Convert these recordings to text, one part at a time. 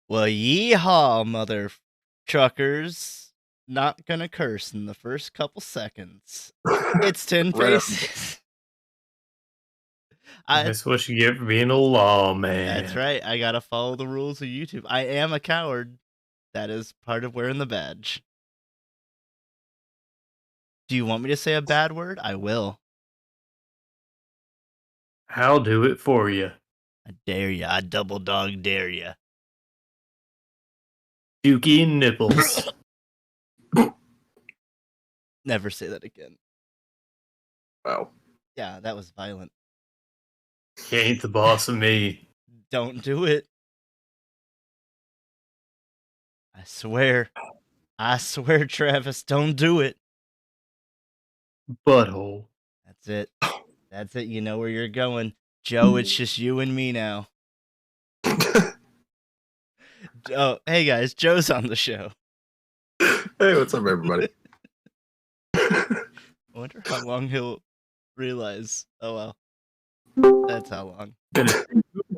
Well, yeehaw, mother truckers. Not gonna curse in the first couple seconds. It's 10 Right up. faces. That's what you get for being a lawman. That's right. I gotta follow the rules of YouTube. I am a coward. That is part of wearing the badge. Do you want me to say a bad word? I will. I'll do it for you. I dare ya. I double dog dare ya. Dookie nipples. Never say that again. Wow. Yeah, that was violent. You ain't the boss of me. Don't do it. I swear. I swear, Travis, don't do it. Butthole. That's it. That's it. You know where you're going. Joe, it's just you and me now. Oh, hey guys, Joe's on the show. Hey, what's up, everybody? I wonder how long he'll realize. Oh well. That's how long. Been a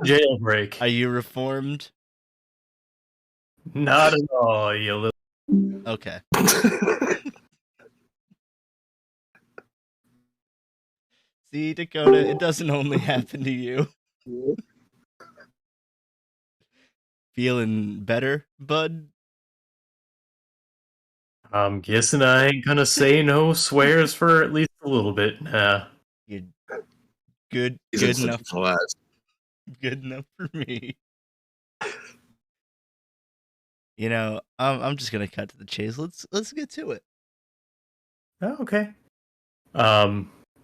jailbreak. Are you reformed? Not at all, you little. Okay. See, Dakota, it doesn't only happen to you. Feeling better, bud? I'm guessing I ain't gonna say no swears for at least a little bit. You're good. He's Good in such enough. a class. Good enough for me. You know, I'm just gonna cut to the chase. Let's get to it. Oh, okay.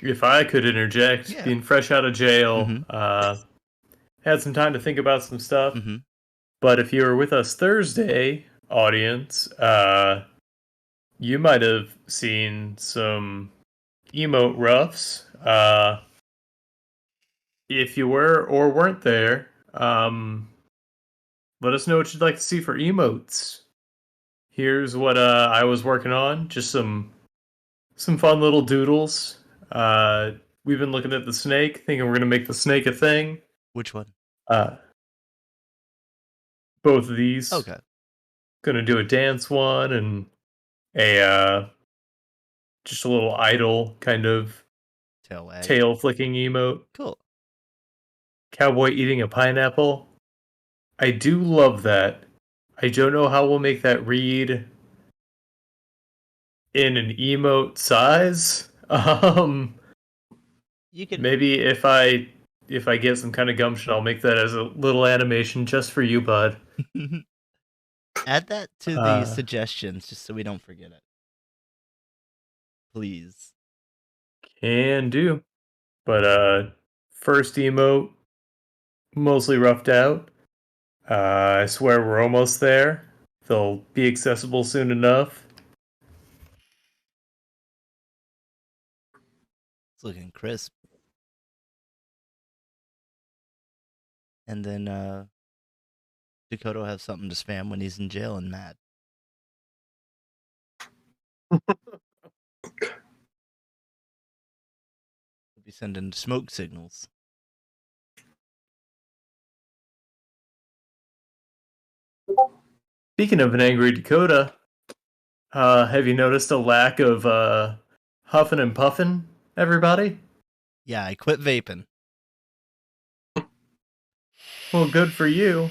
If I could interject, Yeah. being fresh out of jail, Mhm. had some time to think about some stuff. Mm-hmm. But if you were with us Thursday, audience, you might have seen some emote roughs. If you were or weren't there, let us know what you'd like to see for emotes. Here's what I was working on. Just some fun little doodles. We've been looking at the snake, thinking we're gonna make the snake a thing. Which one? Both of these. Okay. Gonna do a dance one and a just a little idle kind of tail flicking emote. Cool. Cowboy eating a pineapple. I do love that. I don't know how we'll make that read in an emote size. You could Maybe if I get some kind of gumption, I'll make that as a little animation just for you, bud. add that to the suggestions just so we don't forget it. Please. Can do. But first emote, mostly roughed out. I swear we're almost there. They'll be accessible soon enough. It's looking crisp. And then Dakota will have something to spam when he's in jail and mad. He'll be sending smoke signals. Speaking of an angry Dakota, have you noticed a lack of huffing and puffing, everybody? Yeah, I quit vaping. Well, good for you.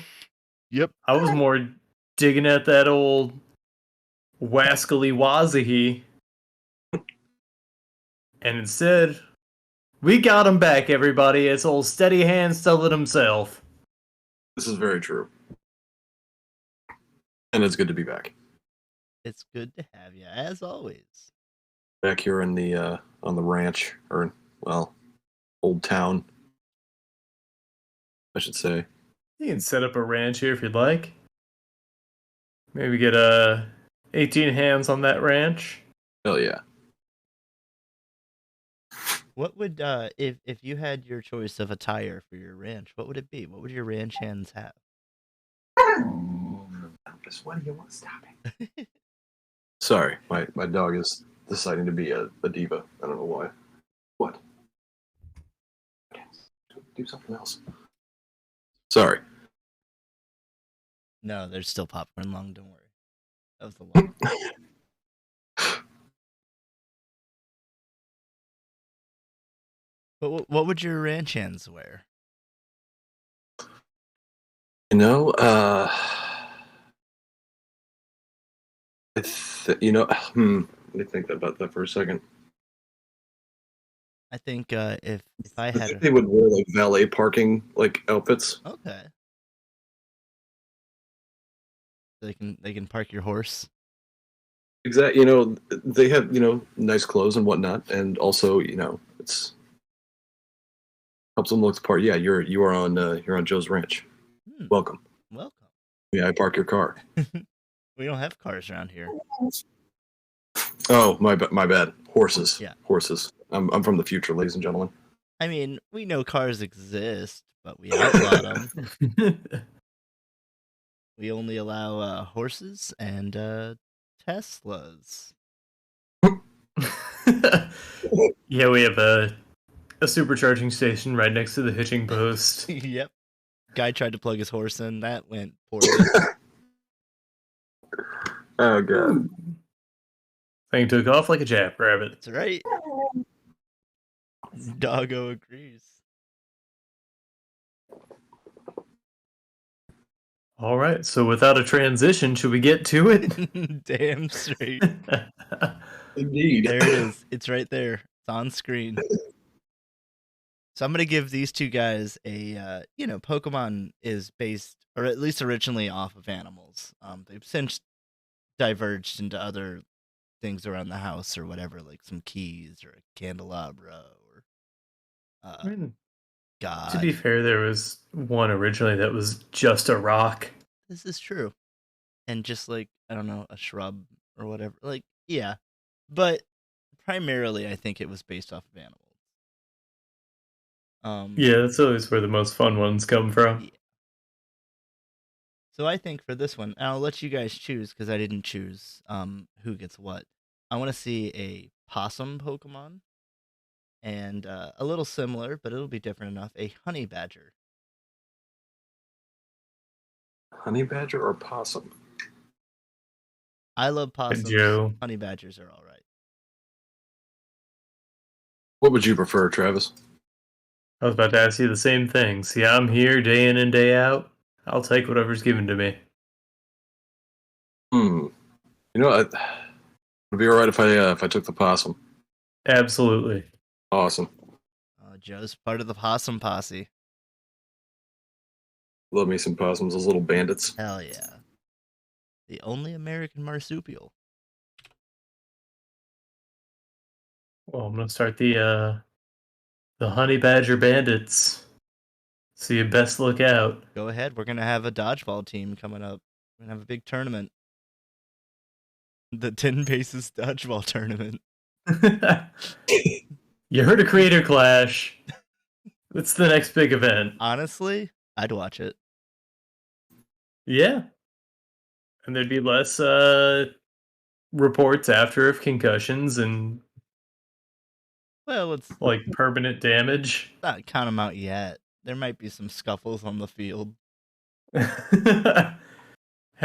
Yep. I was more digging at that old wascally wazahi. And instead, we got him back, everybody. It's old Steady Hand Sullivan himself. This is very true. And it's good to be back. It's good to have you, as always. Back here in the on the ranch, or well, old town, I should say. You can set up a ranch here if you'd like. Maybe get 18 hands on that ranch. Hell yeah. What would if you had your choice of attire for your ranch, what would it be? What would your ranch hands have? Just what do you want to stop it? Sorry, my dog is deciding to be a diva. I don't know why. What? Do something else. Sorry. No, there's still popcorn lung. Don't worry. That was the one. But what would your ranch hands wear? You know, let me think about that for a second. I think if I I had think they would wear like valet parking like outfits. okay, they can park your horse. Exactly. They have nice clothes and whatnot, and also it's helps them look the part. Yeah, you're on Joe's ranch. Hmm, Welcome. welcome. Yeah, I park your car. We don't have cars around here. Oh, my bad. Horses. Yeah. Horses. I'm from the future, ladies and gentlemen. I mean, we know cars exist, but we outlawed them. We only allow horses and Teslas. Yeah, we have a supercharging station right next to the hitching post. Yep. Guy tried to plug his horse in. That went poorly. Oh god. Thing took off like a jackrabbit. That's right. Doggo agrees. All right, so without a transition, should we get to it? Damn straight. Indeed. There it is. It's right there. It's on screen. So I'm gonna give these two guys a Pokemon is based, or at least originally, off of animals. They've since diverged into other things around the house or whatever, like some keys or a candelabra or I mean, God. to be fair, there was one originally that was just a rock. This is true. And just like, I don't know, a shrub or whatever. Like, yeah. But primarily I think it was based off of animals. Yeah, that's always where the most fun ones come from. Yeah. So I think for this one, and I'll let you guys choose because I didn't choose who gets what. I want to see a possum Pokemon, and a little similar, but it'll be different enough, a honey badger. Honey badger or possum? I love possums. Joe. Honey badgers are all right. What would you prefer, Travis? I was about to ask you the same thing. See, I'm here day in and day out. I'll take whatever's given to me. It'd be all right if I took the possum. Absolutely. Awesome. Joe's part of the possum posse. Love me some possums, those little bandits. Hell yeah. The only American marsupial. Well, I'm gonna start the honey badger bandits. So you best look out. Go ahead. We're gonna have a dodgeball team coming up. We're gonna have a big tournament. The 10 Paces dodgeball tournament. You heard a creator clash. It's the next big event. Honestly, I'd watch it. Yeah. And there'd be less reports after of concussions and Well, let's like permanent damage. not count them out yet. There might be some scuffles on the field. Have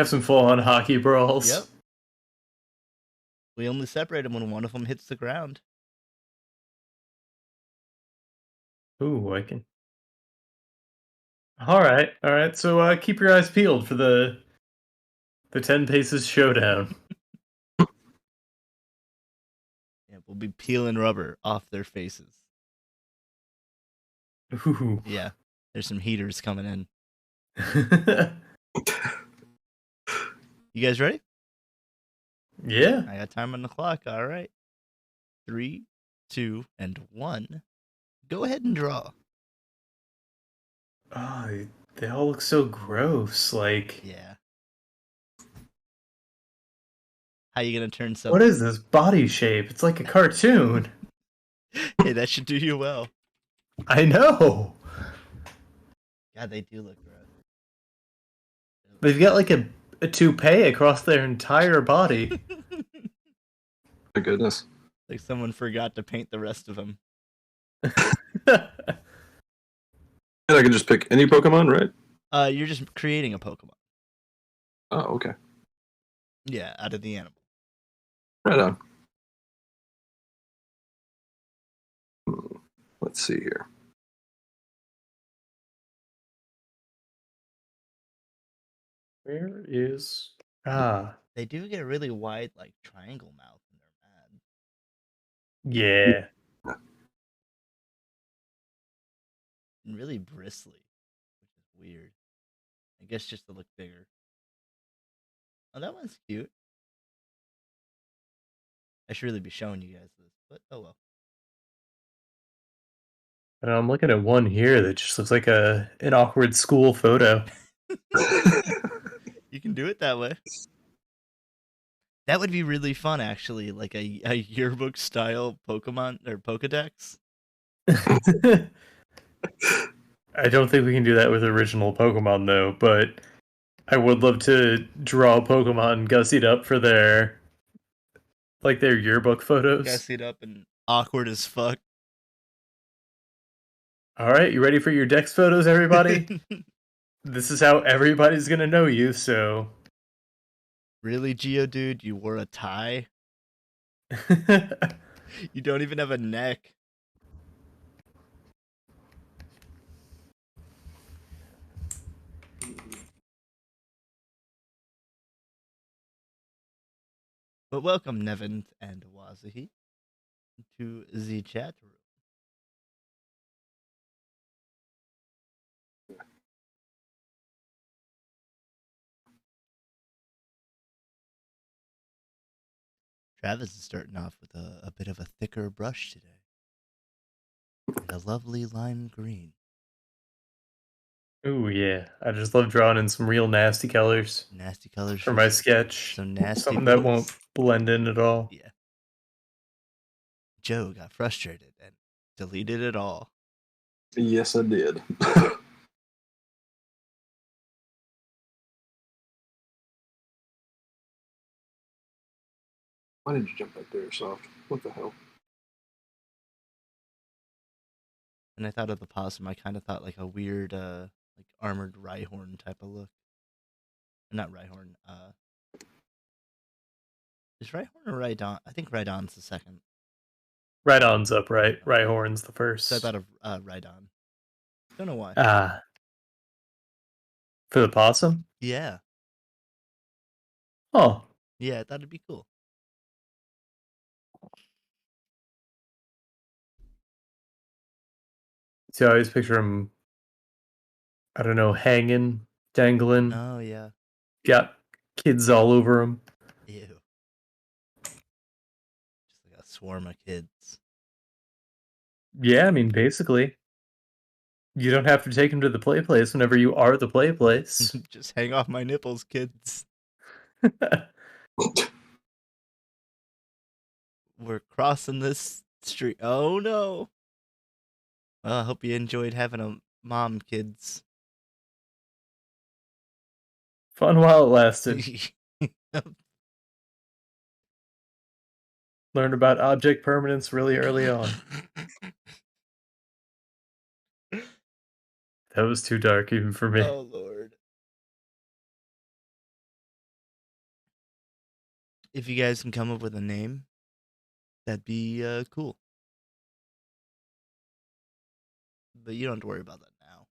some full-on hockey brawls. Yep. We only separate them when one of them hits the ground. Ooh, I can. All right. So keep your eyes peeled for the 10 Paces showdown. Yeah, we'll be peeling rubber off their faces. Ooh. Yeah, there's some heaters coming in. You guys ready? Yeah. I got time on the clock. All right. 3, 2, and 1. Go ahead and draw. Oh, they all look so gross. Like, yeah. How you gonna turn something? What is this body shape? It's like a cartoon. Hey, that should do you well. I know. God, they do look gross. They've got like a toupee across their entire body. My goodness. Like someone forgot to paint the rest of them. And I can just pick any Pokemon, right? You're just creating a Pokemon. Oh, okay. Yeah, out of the animal. Right on. Let's see here. Where is They do get a really wide, like, triangle mouth when they're mad. yeah. And really bristly, which is weird. I guess just to look bigger. Oh, that one's cute. I should really be showing you guys this, but oh well. And I'm looking at one here that just looks like an awkward school photo. You can do it that way. That would be really fun, actually, like a yearbook style Pokemon or Pokedex. I don't think we can do that with original Pokemon though, but I would love to draw Pokemon gussied up for their yearbook photos. Gussied up and awkward as fuck. All right, you ready for your Dex photos, everybody? This is how everybody's gonna know you. So, Really, Geodude? You wore a tie? You don't even have a neck. But welcome, Nevin and Wazahi, to the chat room. Travis is starting off with a bit of a thicker brush today. And a lovely lime green. ooh yeah, I just love drawing in some real nasty colors Nasty colors for my sketch. some nasty Something that boys. won't blend in at all. Yeah. Joe got frustrated and deleted it all. Yes, I did. Why did you jump back there, Soft? What the hell? And I thought of the possum, I kind of thought like a weird, like armored Rhyhorn type of look. Not Rhyhorn, is Rhyhorn or Rhydon? I think Rhydon's the second. Rhydon's up, right? Rhyhorn's the first. So I thought of Rhydon. Don't know why. For the possum? Yeah. Oh. Yeah, I thought it'd be cool. See, I always picture him, I don't know, hanging, dangling. Oh, yeah. Got kids all over him. Ew. Just like a swarm of kids. Yeah, I mean, basically. You don't have to take him to the play place whenever you are the play place. Just hang off my nipples, kids. We're crossing this street. Oh, no. Well, I hope you enjoyed having a mom, kids. Fun while it lasted. Learned about object permanence really early on. That was too dark even for me. Oh, Lord. If you guys can come up with a name, that'd be cool. But you don't have to worry about that now.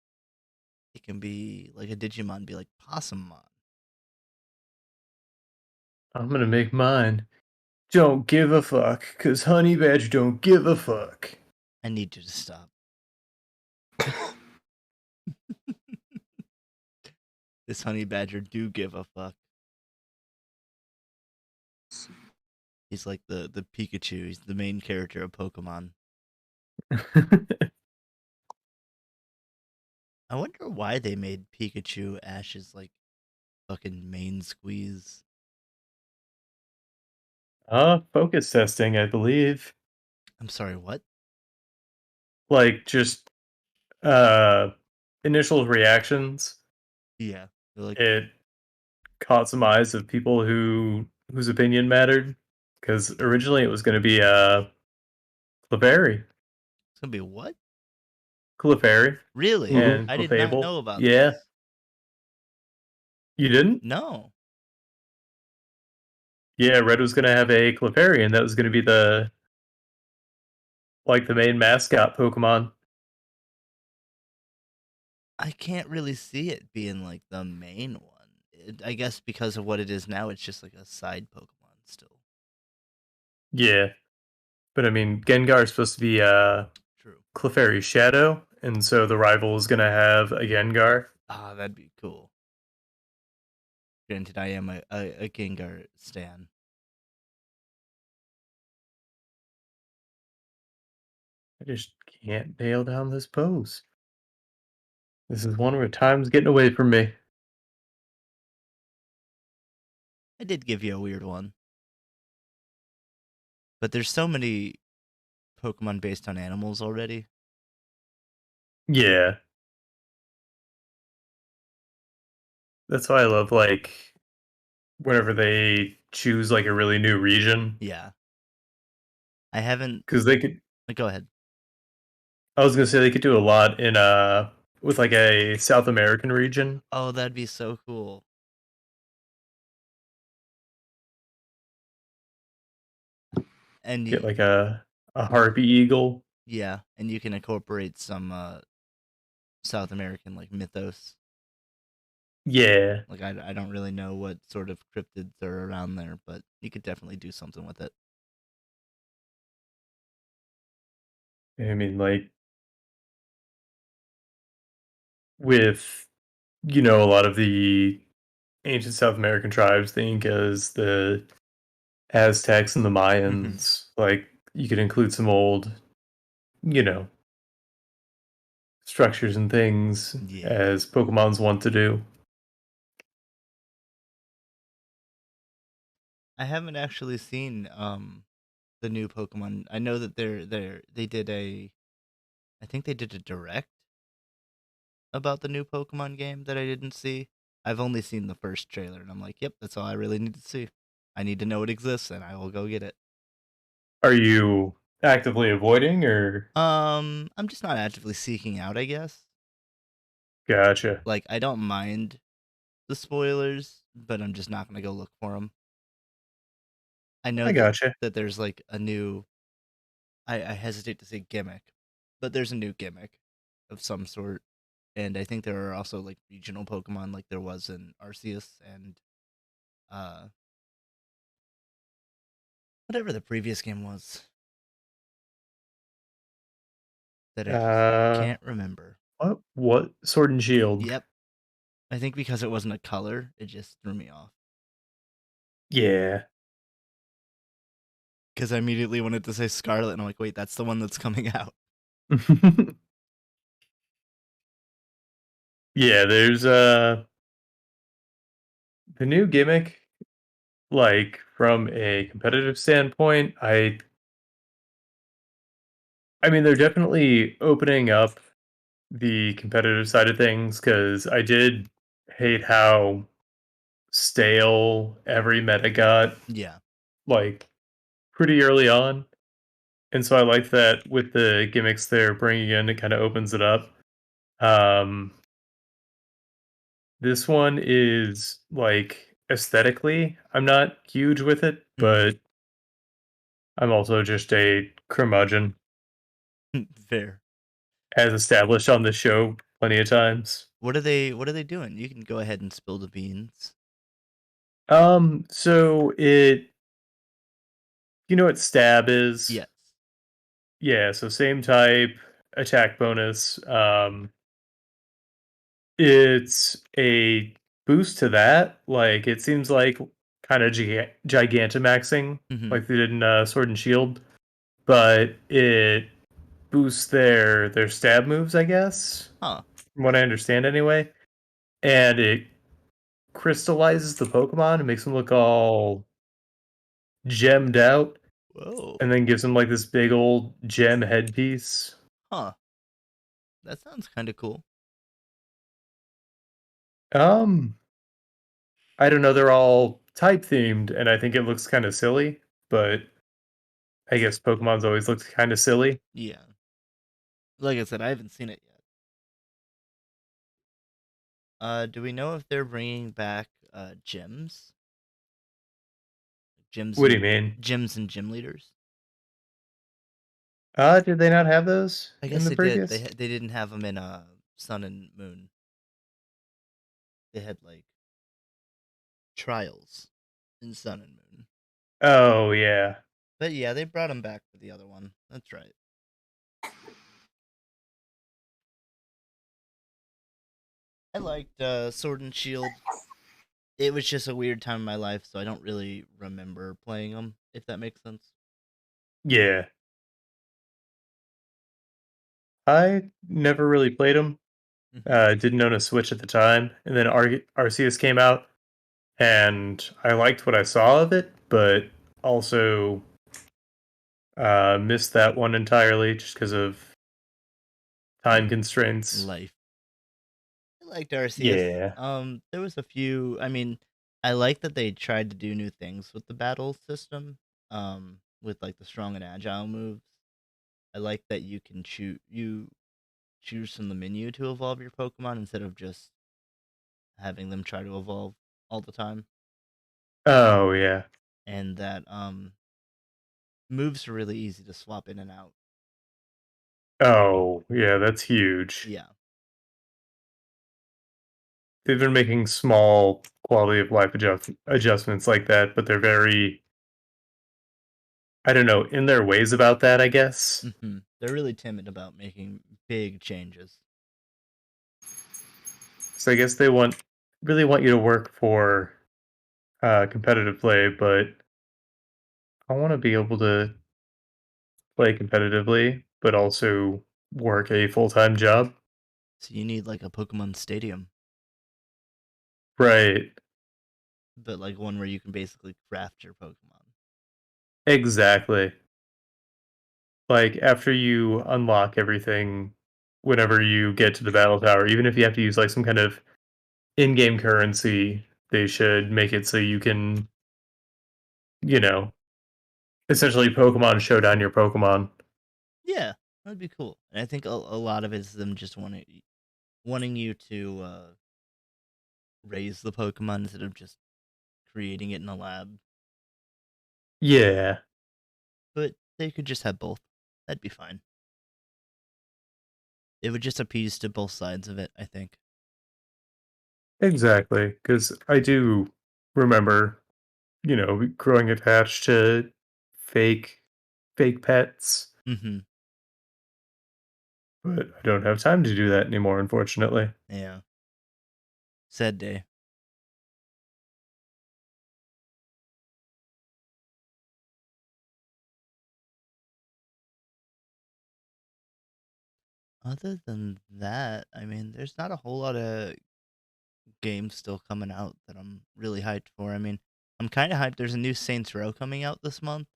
It can be like a Digimon, be like Possumon. I'm gonna make mine. Don't give a fuck, cause Honey Badger don't give a fuck. I need you to stop. This honey badger do give a fuck. He's like the Pikachu. He's the main character of Pokemon. I wonder why they made Pikachu Ash's like fucking main squeeze. Focus testing, I believe. I'm sorry, what? Like just initial reactions. Yeah. Like, it caught some eyes of people whose opinion mattered. Because originally it was gonna be Clefairy. it's gonna be what? Clefairy. Really? And I did not Clefable. know about Yeah. this. You didn't? No. Yeah, Red was gonna have a Clefairy, that was gonna be the main mascot Pokemon. I can't really see it being like the main one. I guess because of what it is now, it's just like a side Pokemon still. Yeah, but I mean, Gengar is supposed to be True. Clefairy's shadow, and so the rival is gonna have a Gengar. Ah, that'd be cool. Granted, I am a Gengar stan. I just can't nail down this pose. This is one where time's getting away from me. I did give you a weird one. But there's so many Pokemon based on animals already. Yeah. That's why I love, whenever they choose, a really new region. Yeah. I haven't. Because they could. Go ahead. I was gonna say they could do a lot in, with, a South American region. Oh, that'd be so cool. And Get, you, a Harpy Eagle. yeah, and you can incorporate some South American like mythos. Yeah. Like I don't really know what sort of cryptids are around there, but you could definitely do something with it. I mean, with, a lot of the ancient South American tribes, the Incas, the Aztecs, and the Mayans, you could include some old, you know, structures and things Yeah. as Pokemon's want to do. I haven't actually seen the new Pokemon. I know that they did a I think they did a direct about the new Pokemon game that I didn't see. I've only seen the first trailer and I'm like, "Yep, that's all I really need to see. I need to know it exists and I will go get it." Are you actively avoiding or I'm just not actively seeking out, I guess. gotcha? Like I don't mind the spoilers, but I'm just not going to go look for them. I know I gotcha. that there's like a new I hesitate to say gimmick, but there's a new gimmick of some sort. And I think there are also like regional Pokemon like there was in Arceus and uh whatever the previous game was that I just Uh, can't remember. what Sword and Shield? Yep. I think because it wasn't a color, it just threw me off. Yeah. Because I immediately wanted to say Scarlet, and I'm like, wait, that's the one that's coming out. Yeah, there's the new gimmick, from a competitive standpoint, I mean they're definitely opening up the competitive side of things because I did hate how stale every meta got, Yeah. like pretty early on. And so I like that with the gimmicks they're bringing in, it kind of opens it up. Um, this one is aesthetically, I'm not huge with it, Mhm. but I'm also just a curmudgeon, Fair. as established on the show plenty of times. What are they doing? You can go ahead and spill the beans. So you know what stab is? Yes. Yeah, so same type, attack bonus. It's a boost to that. It seems like kind of gigantamaxing, Mhm. like they did in Sword and Shield, but it boosts their stab moves, I guess, Huh. from what I understand anyway. And it crystallizes the Pokemon and makes them look all gemmed out, Whoa. and then gives them this big old gem headpiece. Huh. That sounds kind of cool. Um, I don't know. They're all type themed, and I think it looks kind of silly. But I guess Pokemon's always looked kind of silly. Yeah. Like I said, I haven't seen it yet. Do we know if they're bringing back gyms? gyms What do you and mean? gym leaders. Did they not have those I in guess the they did. previous? They didn't have them in Sun and Moon. They had like trials in Sun and Moon. Oh yeah. But yeah, they brought him back for the other one. That's right. I liked Sword and Shield. It was just a weird time in my life, so I don't really remember playing them, if that makes sense. Yeah. I never really played them. Didn't own a Switch at the time, and then Arceus came out, and I liked what I saw of it, but also missed that one entirely just because of time constraints. Life. I liked Arceus. Yeah. There was a few. I mean, I like that they tried to do new things with the battle system. With like the strong and agile moves. I like that you can choose from the menu to evolve your Pokemon instead of just having them try to evolve all the time. Oh yeah. And that moves are really easy to swap in and out. Oh yeah, that's huge. Yeah. They've been making small quality of life adjustments like that, but they're very, I don't know, in their ways about that, I guess. They're really timid about making big changes. So I guess they really want you to work for competitive play, but I want to be able to play competitively, but also work a full-time job. So you need like a Pokemon Stadium, Right. but like one where you can basically craft your Pokemon. Exactly. Like after you unlock everything, whenever you get to the battle tower, even if you have to use like some kind of in-game currency, they should make it so you can, you know, essentially Pokemon showdown your Pokemon. Yeah, that'd be cool. And I think a lot of it is them just wanting you to raise the Pokemon instead of just creating it in a lab. Yeah, But they could just have both. That'd be fine. It would just appease to both sides of it, I think. exactly. Because I do remember, growing attached to fake fake pets, Mm-hmm. but I don't have time to do that anymore, unfortunately. Yeah. Sad day. Other than that, I mean, there's not a whole lot of games still coming out that I'm really hyped for. I mean, I'm kind of hyped. There's a new Saints Row coming out this month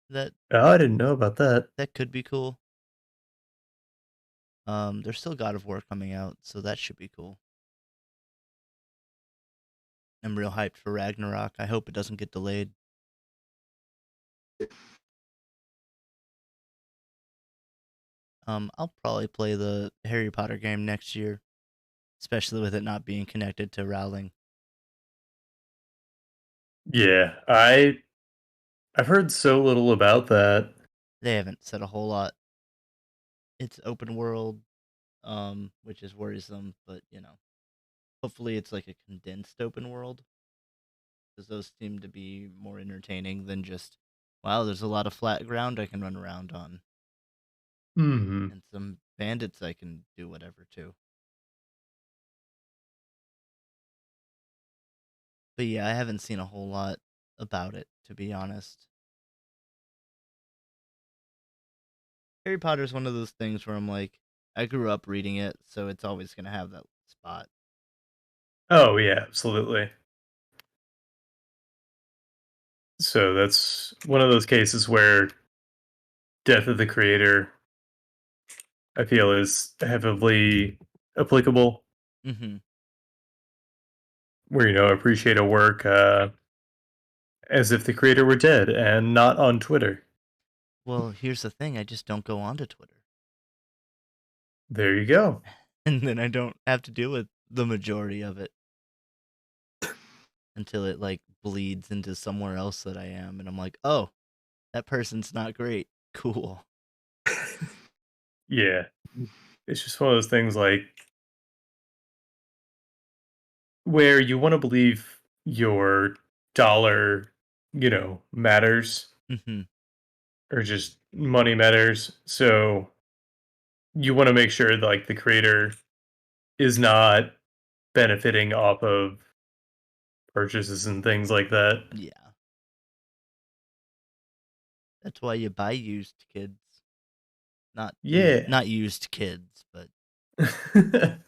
that Oh, I didn't know about that. could be cool. There's still God of War coming out, so that should be cool. I'm real hyped for Ragnarok. I hope it doesn't get delayed. I'll probably play the Harry Potter game next year, especially with it not being connected to Rowling. Yeah, I've heard so little about that. They haven't said a whole lot. It's open world, which is worrisome, but hopefully it's like a condensed open world, because those seem to be more entertaining than just, wow, there's a lot of flat ground I can run around on, Hmm. and some bandits I can do whatever to. But yeah, I haven't seen a whole lot about it, to be honest. Harry Potter is one of those things where I'm like, I grew up reading it, so it's always gonna have that spot. Oh yeah, absolutely. So that's one of those cases where death of the creator, I feel, is heavily applicable. Mm-hmm. Where appreciate a work as if the creator were dead and not on Twitter. Well, here's the thing: I just don't go onto Twitter, There you go. and then I don't have to deal with the majority of it. until it like bleeds into somewhere else that I am, and I'm like, oh, that person's not great. Cool. Yeah. It's just one of those things like where you want to believe your dollar, matters Hmm. or just money matters. So you want to make sure like the creator is not benefiting off of purchases and things like that. Yeah, that's why you buy used kids, Yeah. not used kids, but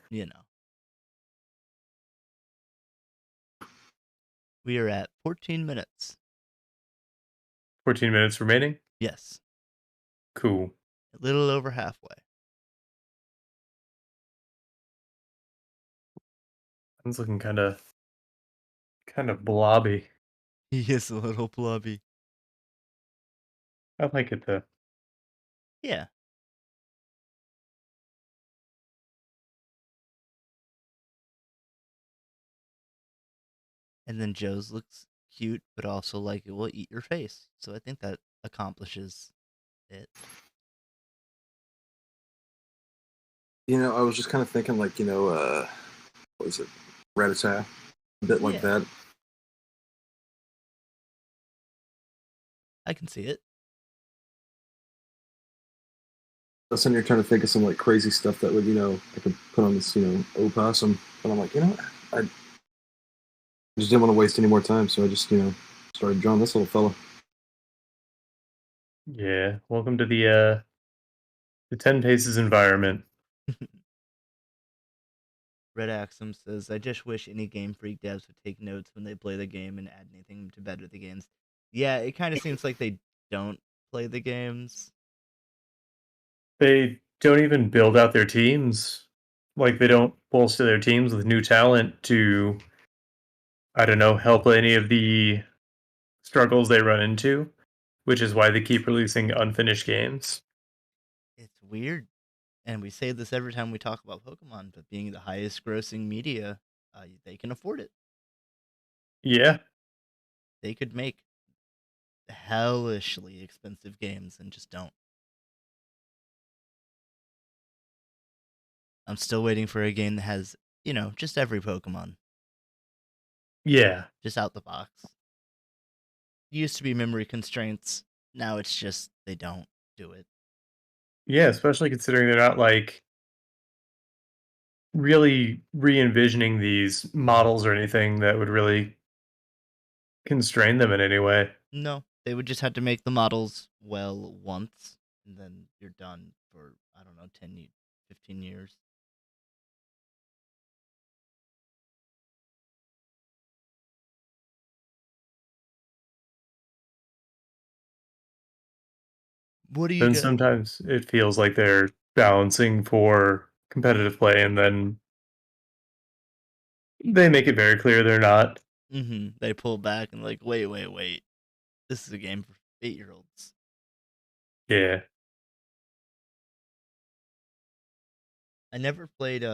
you know. We are at 14 minutes. 14 minutes remaining. Yes, Cool. a little over halfway. It's looking kind of blobby. He is a little blubby. I like it though. Yeah. And then Joe's looks cute, but also like it will eat your face. So I think that accomplishes it. I was just kind of thinking, like, what was it, Rattata, a bit like Yeah. that. I can see it. I was sitting here trying to think of some like crazy stuff that would, I could put on this, opossum. But I'm like, I just didn't want to waste any more time, so I just, started drawing this little fella. Yeah. Welcome to the 10 paces environment. Red Axum says, I just wish any Game Freak devs would take notes when they play the game and add anything to better the games. Yeah, it kind of seems like they don't play the games. They don't even build out their teams. Like they don't bolster their teams with new talent to, I don't know, help any of the struggles they run into, which is why they keep releasing unfinished games. It's weird. And we say this every time we talk about Pokemon, but being the highest grossing media, they can afford it. Yeah. They could make hellishly expensive games and just don't. I'm still waiting for a game that has, just every Pokemon, Yeah. just out the box. Used to be memory constraints. Now it's just they don't do it. Yeah, especially considering they're not like really re-envisioning these models or anything that would really constrain them in any way. No, they would just have to make the models well once, and then you're done for, I don't know, 10, 15 years. What do you And get? sometimes it feels like they're balancing for competitive play and then they make it very clear they're not. They pull back and like, wait. This is a game for 8-year-olds. Yeah. I never played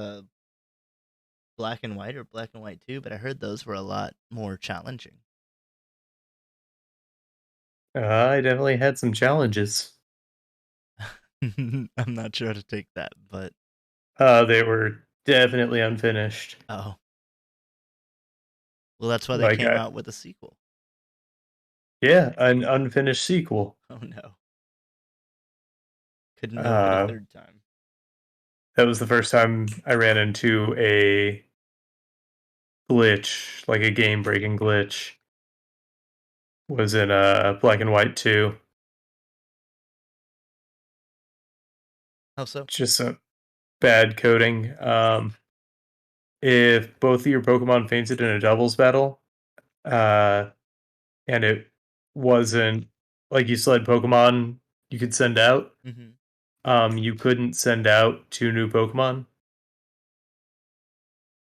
Black and White or Black and White 2, but I heard those were a lot more challenging. I definitely had some challenges. I'm not sure how to take that, but They were definitely unfinished. oh. Well, that's why they Like, came out with a sequel. yeah, an unfinished sequel. Oh no. Couldn't milk it a Uh, third time. that was the first time I ran into a glitch, like a game-breaking glitch. Was in Black and White 2. How so? Just some bad coding. If both of your Pokemon fainted in a doubles battle, uh, and it wasn't like you still had Pokemon you could send out, Mm-hmm. you couldn't send out 2 new Pokemon.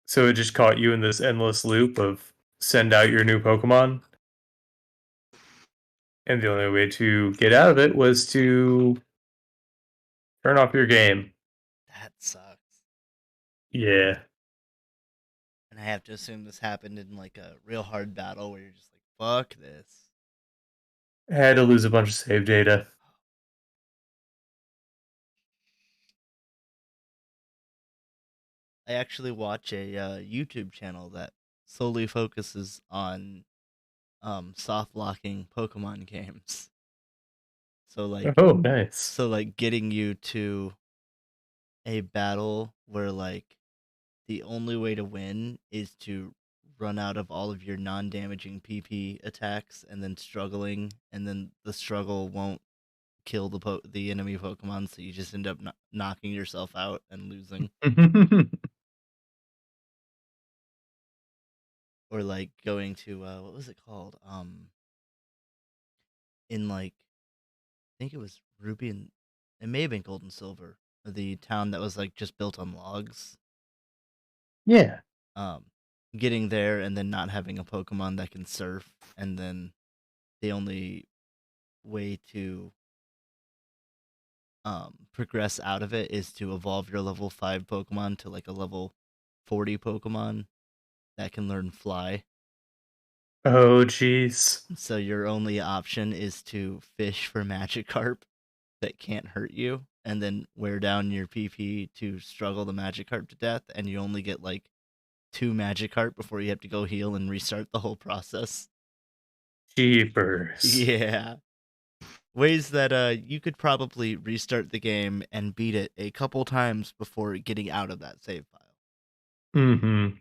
So it just caught you in this endless loop of send out your new Pokemon. And the only way to get out of it was to turn off your game. That sucks. Yeah. And And I have to assume this happened in like a real hard battle where you're just like, fuck this. Had to lose a bunch of save data. I actually watch a YouTube channel that solely focuses on soft locking Pokemon games. So Oh, nice. getting you to a battle where like the only way to win is to run out of all of your non-damaging PP attacks and then struggling, and then the struggle won't kill the enemy Pokemon, so you just end up knocking yourself out and losing. Or like going to what was it called? In like I think it was Ruby and it may have been Gold and Silver, the town that was like just built on logs. Yeah. Um, Getting there and then not having a Pokemon that can surf, and then the only way to progress out of it is to evolve your level 5 Pokemon to like a level 40 Pokemon that can learn fly. Oh, jeez. So your only option is to fish for Magikarp that can't hurt you, and then wear down your PP to struggle the Magikarp to death, and you only get like 2 Magikarp before you have to go heal and restart the whole process. Jeepers. Yeah. Ways that you could probably restart the game and beat it a couple times before getting out of that save file. Mm-hmm.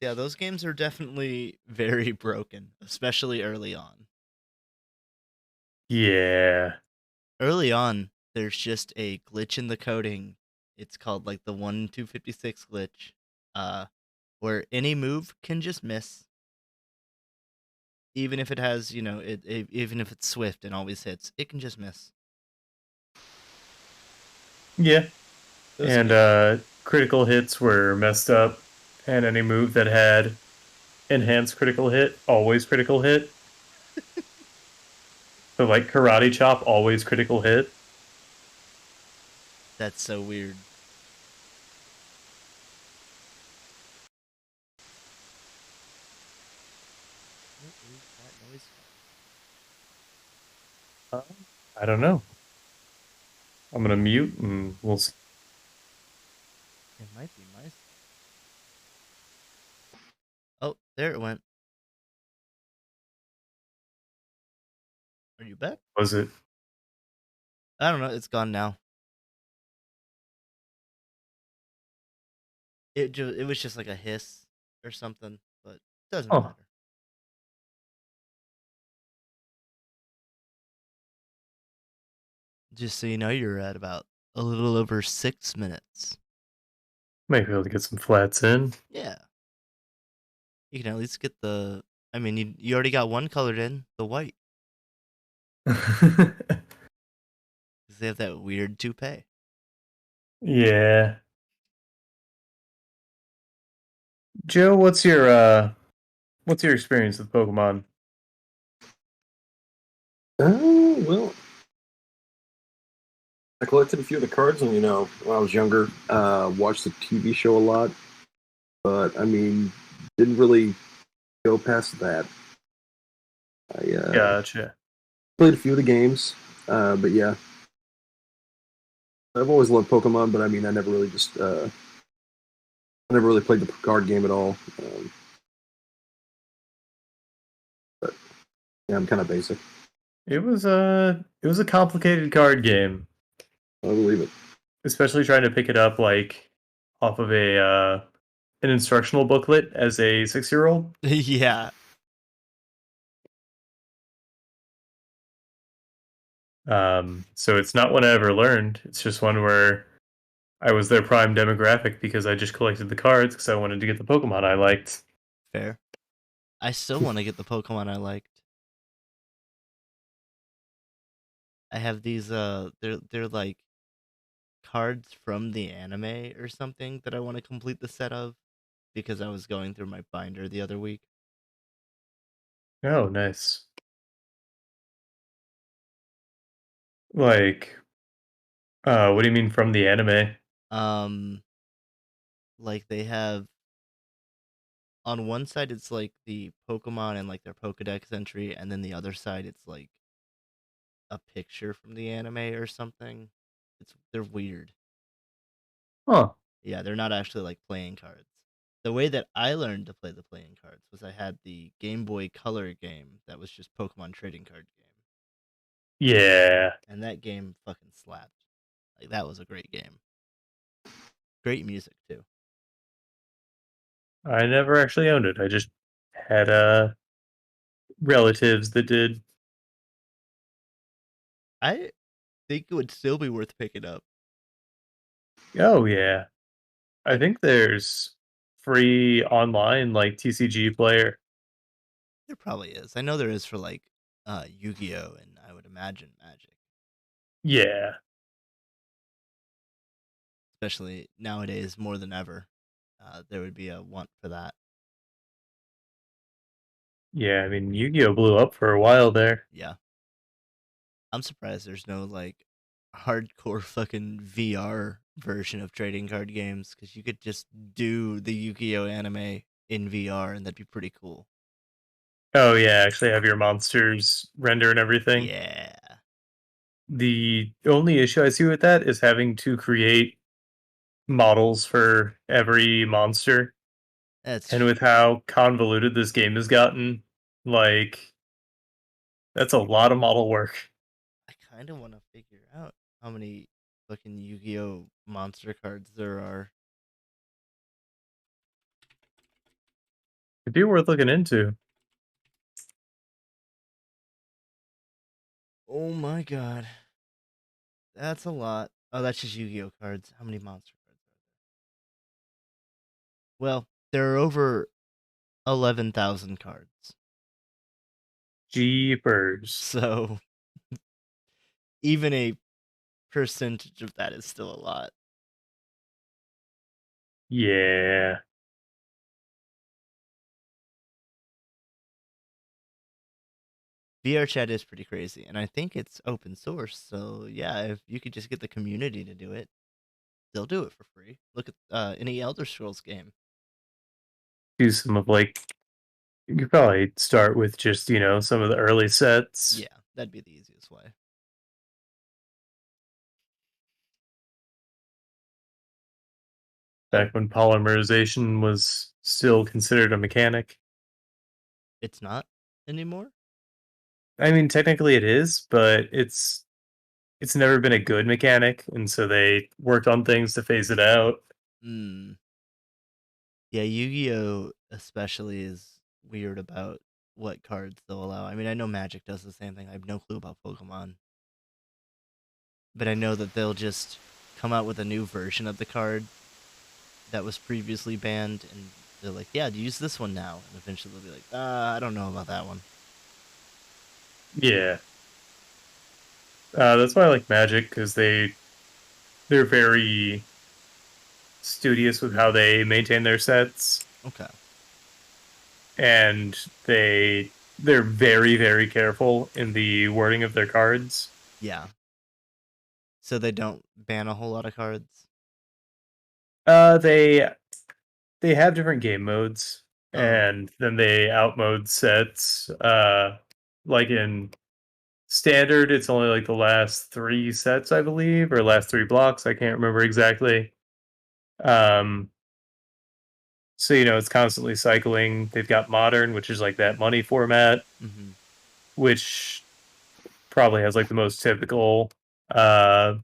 Yeah, those games are definitely very broken, especially early on. Yeah. Early on, there's just a glitch in the coding. It's called like the 1-256 glitch, uh, where any move can just miss, even if it has, even if it's swift and always hits, it can just miss. Yeah. Those And games. critical hits were messed up, and any move that had enhanced critical hit, always critical hit. So like karate chop, always critical hit. That's so weird. What is that noise from? I don't know. I'm gonna mute and we'll see. It might be my. Oh, there it went. Are you back? Was it? I don't know. It's gone now. It was just like a hiss or something, but it doesn't Oh, matter. Just so you know, you're at about a little over 6 minutes. might be able to get some flats in. Yeah, you can at least get the. I mean, you already got one colored in, the white, because they have that weird toupee. Yeah. Joe, what's your experience with Pokemon? Well, I collected a few of the cards, and when I was younger, watched the TV show a lot. But I mean, didn't really go past that. I Gotcha. played a few of the games, but yeah, I've always loved Pokemon. But I mean, I never really played the card game at all. But yeah, I'm kind of basic. It was a complicated card game, I believe it. especially trying to pick it up like off of a an instructional booklet as a 6-year-old. Yeah, So it's not one I ever learned. It's just one where I was their prime demographic because I just collected the cards because I wanted to get the Pokemon I liked. fair. I still want to get the Pokemon I liked. I have these they're like cards from the anime or something that I want to complete the set of because I was going through my binder the other week. Oh, nice. Like, What do you mean from the anime? Um, like they have on one side it's like the Pokemon and like their Pokedex entry, and then the other side it's like a picture from the anime or something. They're weird. Huh. Yeah, they're not actually like playing cards. The way that I learned to play the playing cards was I had the Game Boy Color game that was just Pokemon trading card game. Yeah. And that game fucking slapped. Like that was a great game. Great music too. I never actually owned it. I just had relatives that did. I think it would still be worth picking up. Oh yeah. I I think there's free online like TCG player. There probably is. I know there is for like Yu-Gi-Oh and I would imagine Magic, Yeah. especially nowadays more than ever. There would be a want for that. Yeah, I mean Yu-Gi-Oh blew up for a while there. Yeah. I'm surprised there's no like hardcore fucking VR version of trading card games because you could just do the Yu-Gi-Oh anime in VR and that'd be pretty cool. Oh yeah, actually have your monsters render and everything. Yeah, The only issue I see with that is having to create models for every monster. that's And with true. how convoluted this game has gotten, like that's a lot of model work. I kind of want to figure out how many fucking Yu-Gi-Oh monster cards there are. It'd be worth looking into. Oh my god, that's a lot. Oh, that's just Yu-Gi-Oh cards. How many monster cards are there? Well, there are over 11,000 cards. Jeepers. So even a percentage of that is still a lot. Yeah. VR chat is pretty crazy, and I think it's open source. So yeah, if you could just get the community to do it, they'll do it for free. Look at any Elder Scrolls game. Do some of like you could probably start with just, some of the early sets. Yeah, that'd be the easiest way. Oh, Back when polymerization was still considered a mechanic. it's not anymore. I mean, technically it is, but it's never been a good mechanic, and so they worked on things to phase it out. Hmm. Yeah, Yu-Gi-Oh especially is weird about what cards they'll allow. I mean, I know Magic does the same thing. I have no clue about Pokemon, but I know that they'll just come out with a new version of the card that was previously banned, and they're like, "Yeah, use this one now." And eventually they'll be like, I don't know about that one." Yeah, that's why I like Magic because they're very studious with how they maintain their sets, Okay. and they're very very careful in the wording of their cards. Yeah. So they don't ban a whole lot of cards. They have different game modes, Oh. and then they outmode sets. Like in standard, it's only like the last three sets, I believe, or last three blocks. I can't remember exactly. Um, so it's constantly cycling. They've got modern, which is like that money format, Mm-hmm. which probably has like the most typical uh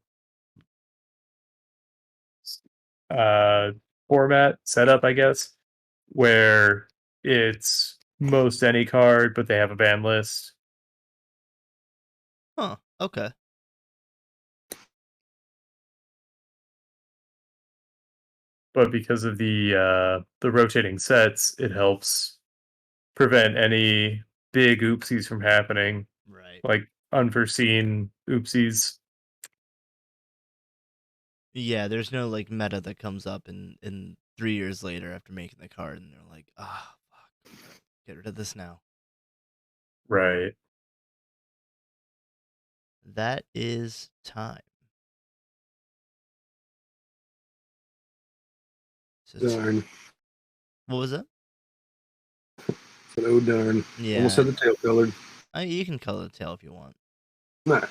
uh format setup, I guess, where it's most any card, but they have a ban list. Huh. Okay. But because of the rotating sets, it helps prevent any big oopsies from happening, Right. like unforeseen oopsies. Yeah, there's no like meta that comes up in 3 years later after making the card, and they're like, fuck, we gotta get rid of this now." Right. That is time. Darn. What was that? Said, oh darn. Almost Yeah, had the tail colored. you can color the tail if you want. Nah.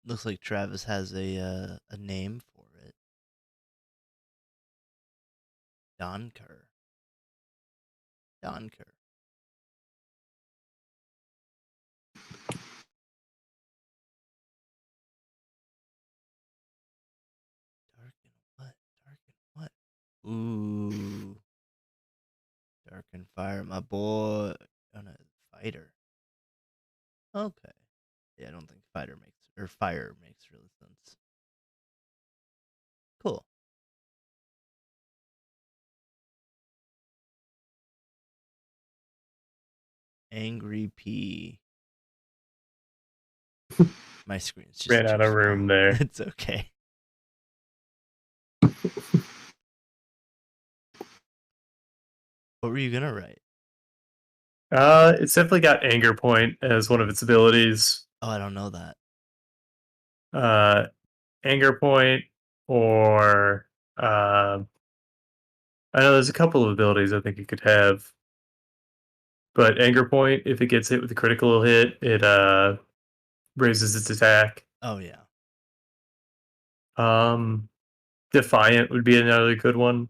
Looks like Travis has a name for it. Donker. Donker. Darken what? Darken what? Ooh. Darken fire, my boy. On a fighter. Okay. Yeah, I don't think fire makes really sense. Cool. Angry P. My screen's just Ran too out of small. room there. It's okay. What were you gonna write? It's definitely got Anger Point as one of its abilities. Oh, I don't know that. Anger Point, or I know there's a couple of abilities I think it could have. But Anger Point, if it gets hit with a critical hit, it raises its attack. Oh yeah. Defiant would be another good one.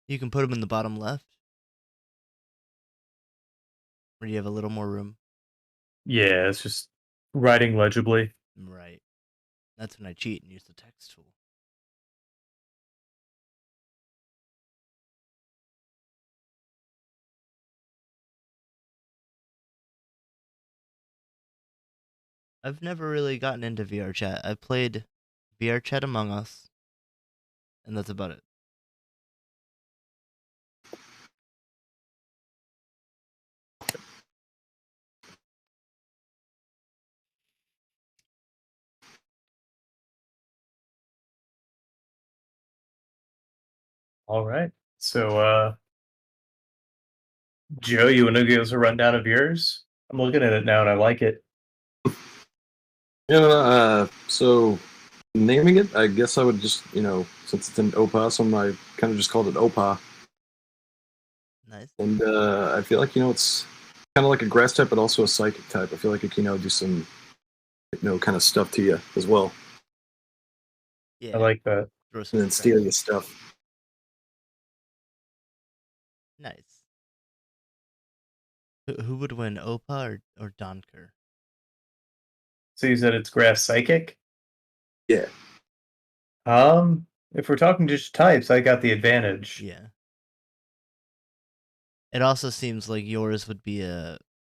You can put them in the bottom left. Or do you have a little more room? Yeah, it's just writing legibly. Right. That's when I cheat and use the text tool. I've never really gotten into VR chat. I played VR chat Among Us, and that's about it. All right. So, Joe, you want to give us a rundown of yours? I'm looking at it now and I like it. Yeah, so naming it, I guess I would just, since it's an opossum, I kind of just called it Opa. Nice. And I feel like, it's kind of like a grass type, but also a psychic type. I feel like it can, do some, kind of stuff to you as well. Yeah. I like that. Throw some And then steal crap. your stuff. Nice. Who would win, Opa or Donker? So you said it's grass psychic? Yeah. If we're talking just types, I got the advantage. Yeah. It also seems like yours would be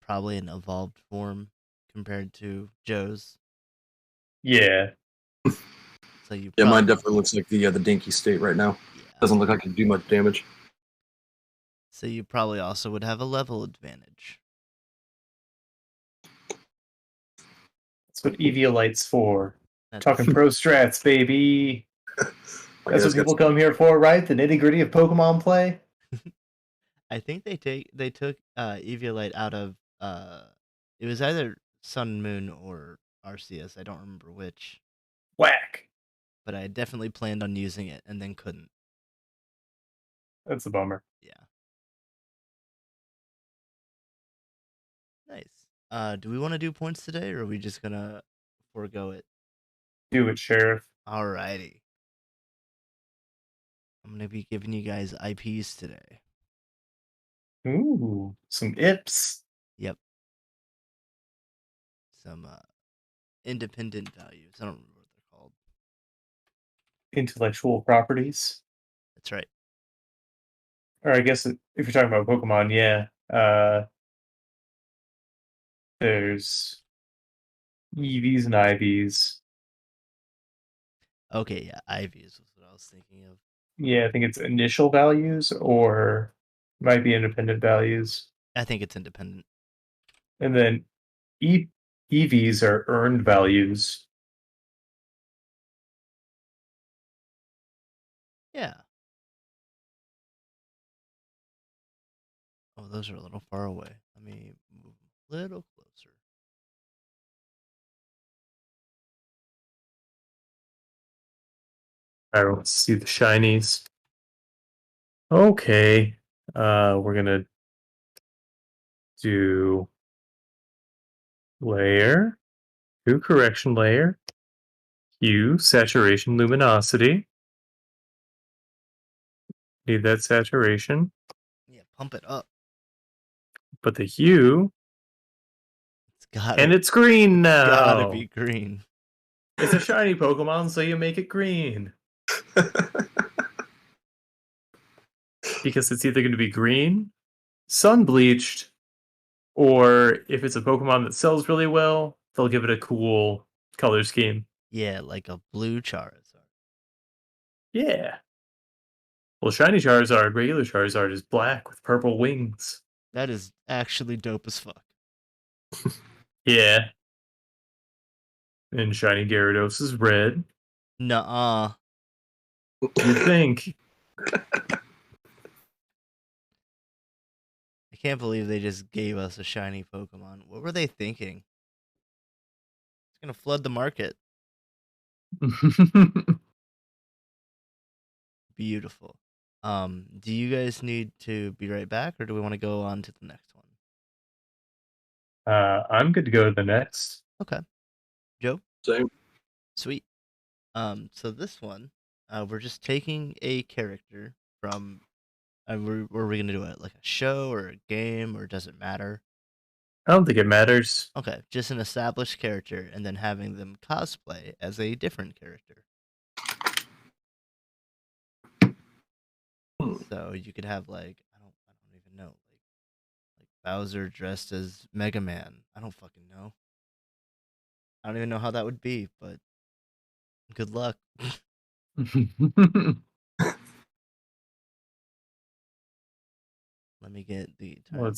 probably an evolved form compared to Joe's. Yeah. So you Yeah, mine probably, definitely looks like the dinky state right now. yeah. Doesn't look like it can do much damage. So you probably also would have a level advantage. That's what Eviolite's for. That's Talking pro strats, baby. My That's guy's what got people come here for, right? The nitty gritty of Pokemon play. I think they took Eviolite out of it was either Sun and Moon or RCS. I don't remember which, Whack. but I definitely planned on using it and then couldn't. That's a bummer. Yeah. Nice. Do we want to do points today, or are we just gonna forego it? Do it, Sheriff. Alrighty. I'm gonna be giving you guys IPs today. Ooh, some IPs. Yep. Some independent values. I don't remember what they're called. Intellectual properties. That's right. Or I guess if you're talking about Pokemon, yeah. There's EVs and IVs. Okay, yeah, IVs was what I was thinking of. Yeah, I think it's initial values or might be independent values. I think it's independent. And then EVs are earned values. Yeah. Oh, those are a little far away. Let me move a little closer. I don't see the shinies. Okay. We're gonna do layer, hue correction layer, hue, saturation, luminosity. Need that saturation. Yeah, pump it up. But the hue, It's gotta, and it's green gotta now. be green. It's a shiny Pokemon, so you make it green. Because it's either going to be green, sun bleached, or if it's a Pokemon that sells really well, they'll give it a cool color scheme. Yeah, like a blue Charizard. Yeah. Well, shiny Charizard, regular Charizard is black with purple wings. That is actually dope as fuck. Yeah. And shiny Gyarados is red. Nuh-uh. You'd think. I can't believe they just gave us a shiny Pokemon. What were they thinking? It's gonna flood the market. Beautiful. Do you guys need to be right back, or do we want to go on to the next one? I'm good to go to the next. Okay. Joe? Same. Sweet. So this one, we're just taking a character from. Were we gonna do it like a show or a game, or does it matter? I don't think it matters. Okay, just an established character, and then having them cosplay as a different character. So you could have like I don't even know like Bowser dressed as Mega Man. I don't fucking know. I don't even know how that would be, but good luck. Let me get the time. Well,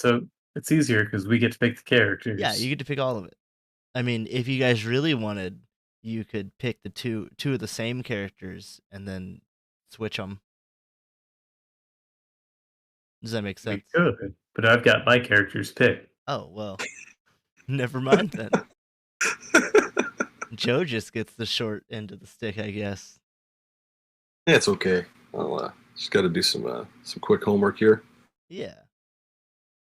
it's easier because we get to pick the characters. Yeah, you get to pick all of it. I mean, if you guys really wanted, you could pick the two of the same characters and then switch them. Does that make We sense? could, but I've got my characters picked. Oh, well. Never mind then. Joe just gets the short end of the stick, I guess. Yeah, it's okay. I'll just got to do some quick homework here. Yeah.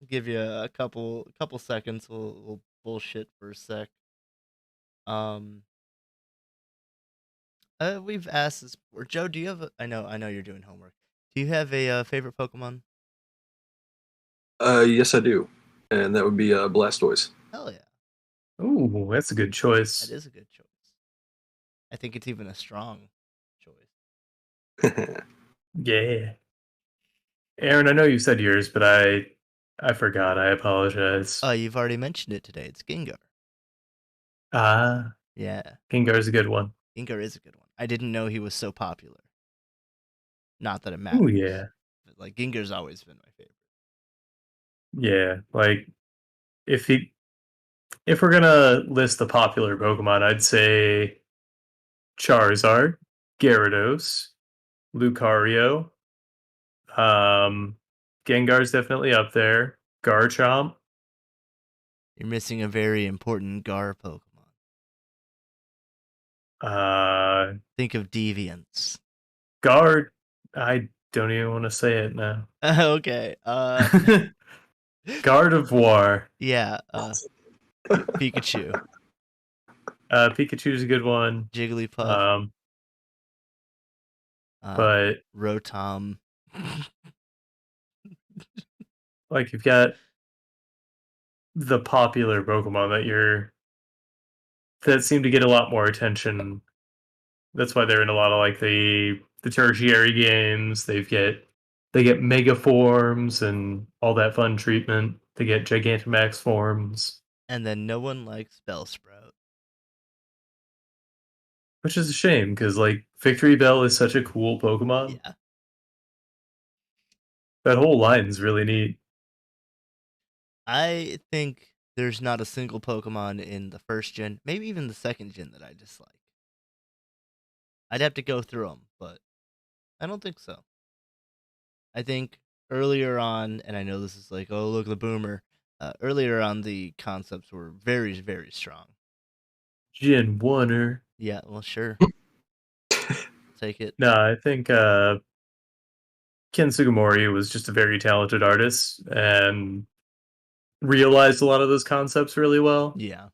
Give you a couple seconds. We'll bullshit for a sec. We've asked this before. Joe, do you have I know you're doing homework. Do you have a favorite Pokemon? Yes, I do, and that would be Blastoise. Hell yeah. Ooh, that's a good choice. That is a good choice. I think it's even a strong choice. Yeah. Aaron, I know you said yours, but I forgot. I apologize. Oh, you've already mentioned it today. It's Gengar. Ah, Yeah. Gengar's a good one. Gengar is a good one. I didn't know he was so popular. Not that it matters. Oh yeah. But like Gengar's always been my favorite. Yeah, like if we're gonna list the popular Pokemon, I'd say Charizard, Gyarados, Lucario, Gengar's definitely up there. Garchomp. You're missing a very important Gar Pokemon. Think of Deviants. Guard. I don't even want to say it now. Okay. Gardevoir. Yeah. Pikachu. Pikachu's a good one. Jigglypuff. But Rotom. like you've got the popular Pokemon that seem to get a lot more attention. That's why they're in a lot of like the tertiary games. They get mega forms and all that fun treatment. They get Gigantamax forms. And then no one likes Bellsprout. Which is a shame, because like Victory Bell is such a cool Pokemon. Yeah. That whole line's really neat. I think there's not a single Pokemon in the first gen, maybe even the second gen, that I dislike. I'd have to go through them, but I don't think so. I think earlier on, and I know this is like, oh, look, the boomer. Earlier on, the concepts were very, very strong. Gen 1er. Yeah, well, sure. That's take it. No, I think Ken Sugimori was just a very talented artist and realized a lot of those concepts really well. Yeah.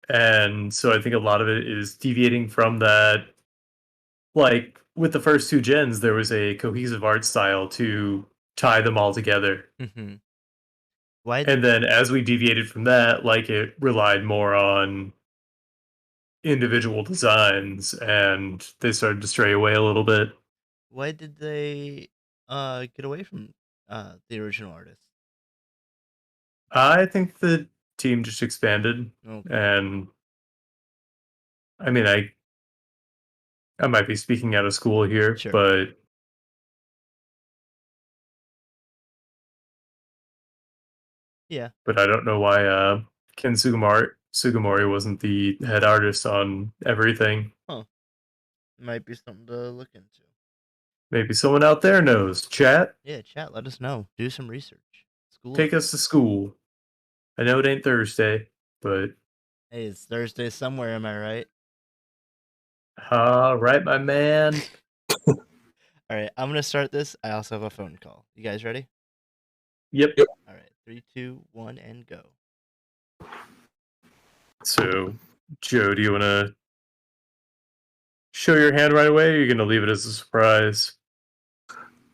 And so I think a lot of it is deviating from that. Like with the first two gens, there was a cohesive art style to tie them all together. Mm-hmm. Why? And then as we deviated from that, like it relied more on individual designs and they started to stray away a little bit. Why did they get away from the original artist? I think the team just expanded Okay. and I mean I might be speaking out of school here, Sure. but Yeah. I don't know why Ken Sugimori wasn't the head artist on everything. Huh. Might be something to look into. Maybe someone out there knows. Chat, Yeah, chat, let us know. Do some research. School. take us to school. I know it ain't Thursday, but Hey, it's Thursday somewhere, am I right? right, my man. All right, I'm gonna start this. I also have a phone call. You guys ready? Yep. All right, 3, 2, 1, and go. So, Joe, do you want to show your hand right away, or are you going to leave it as a surprise?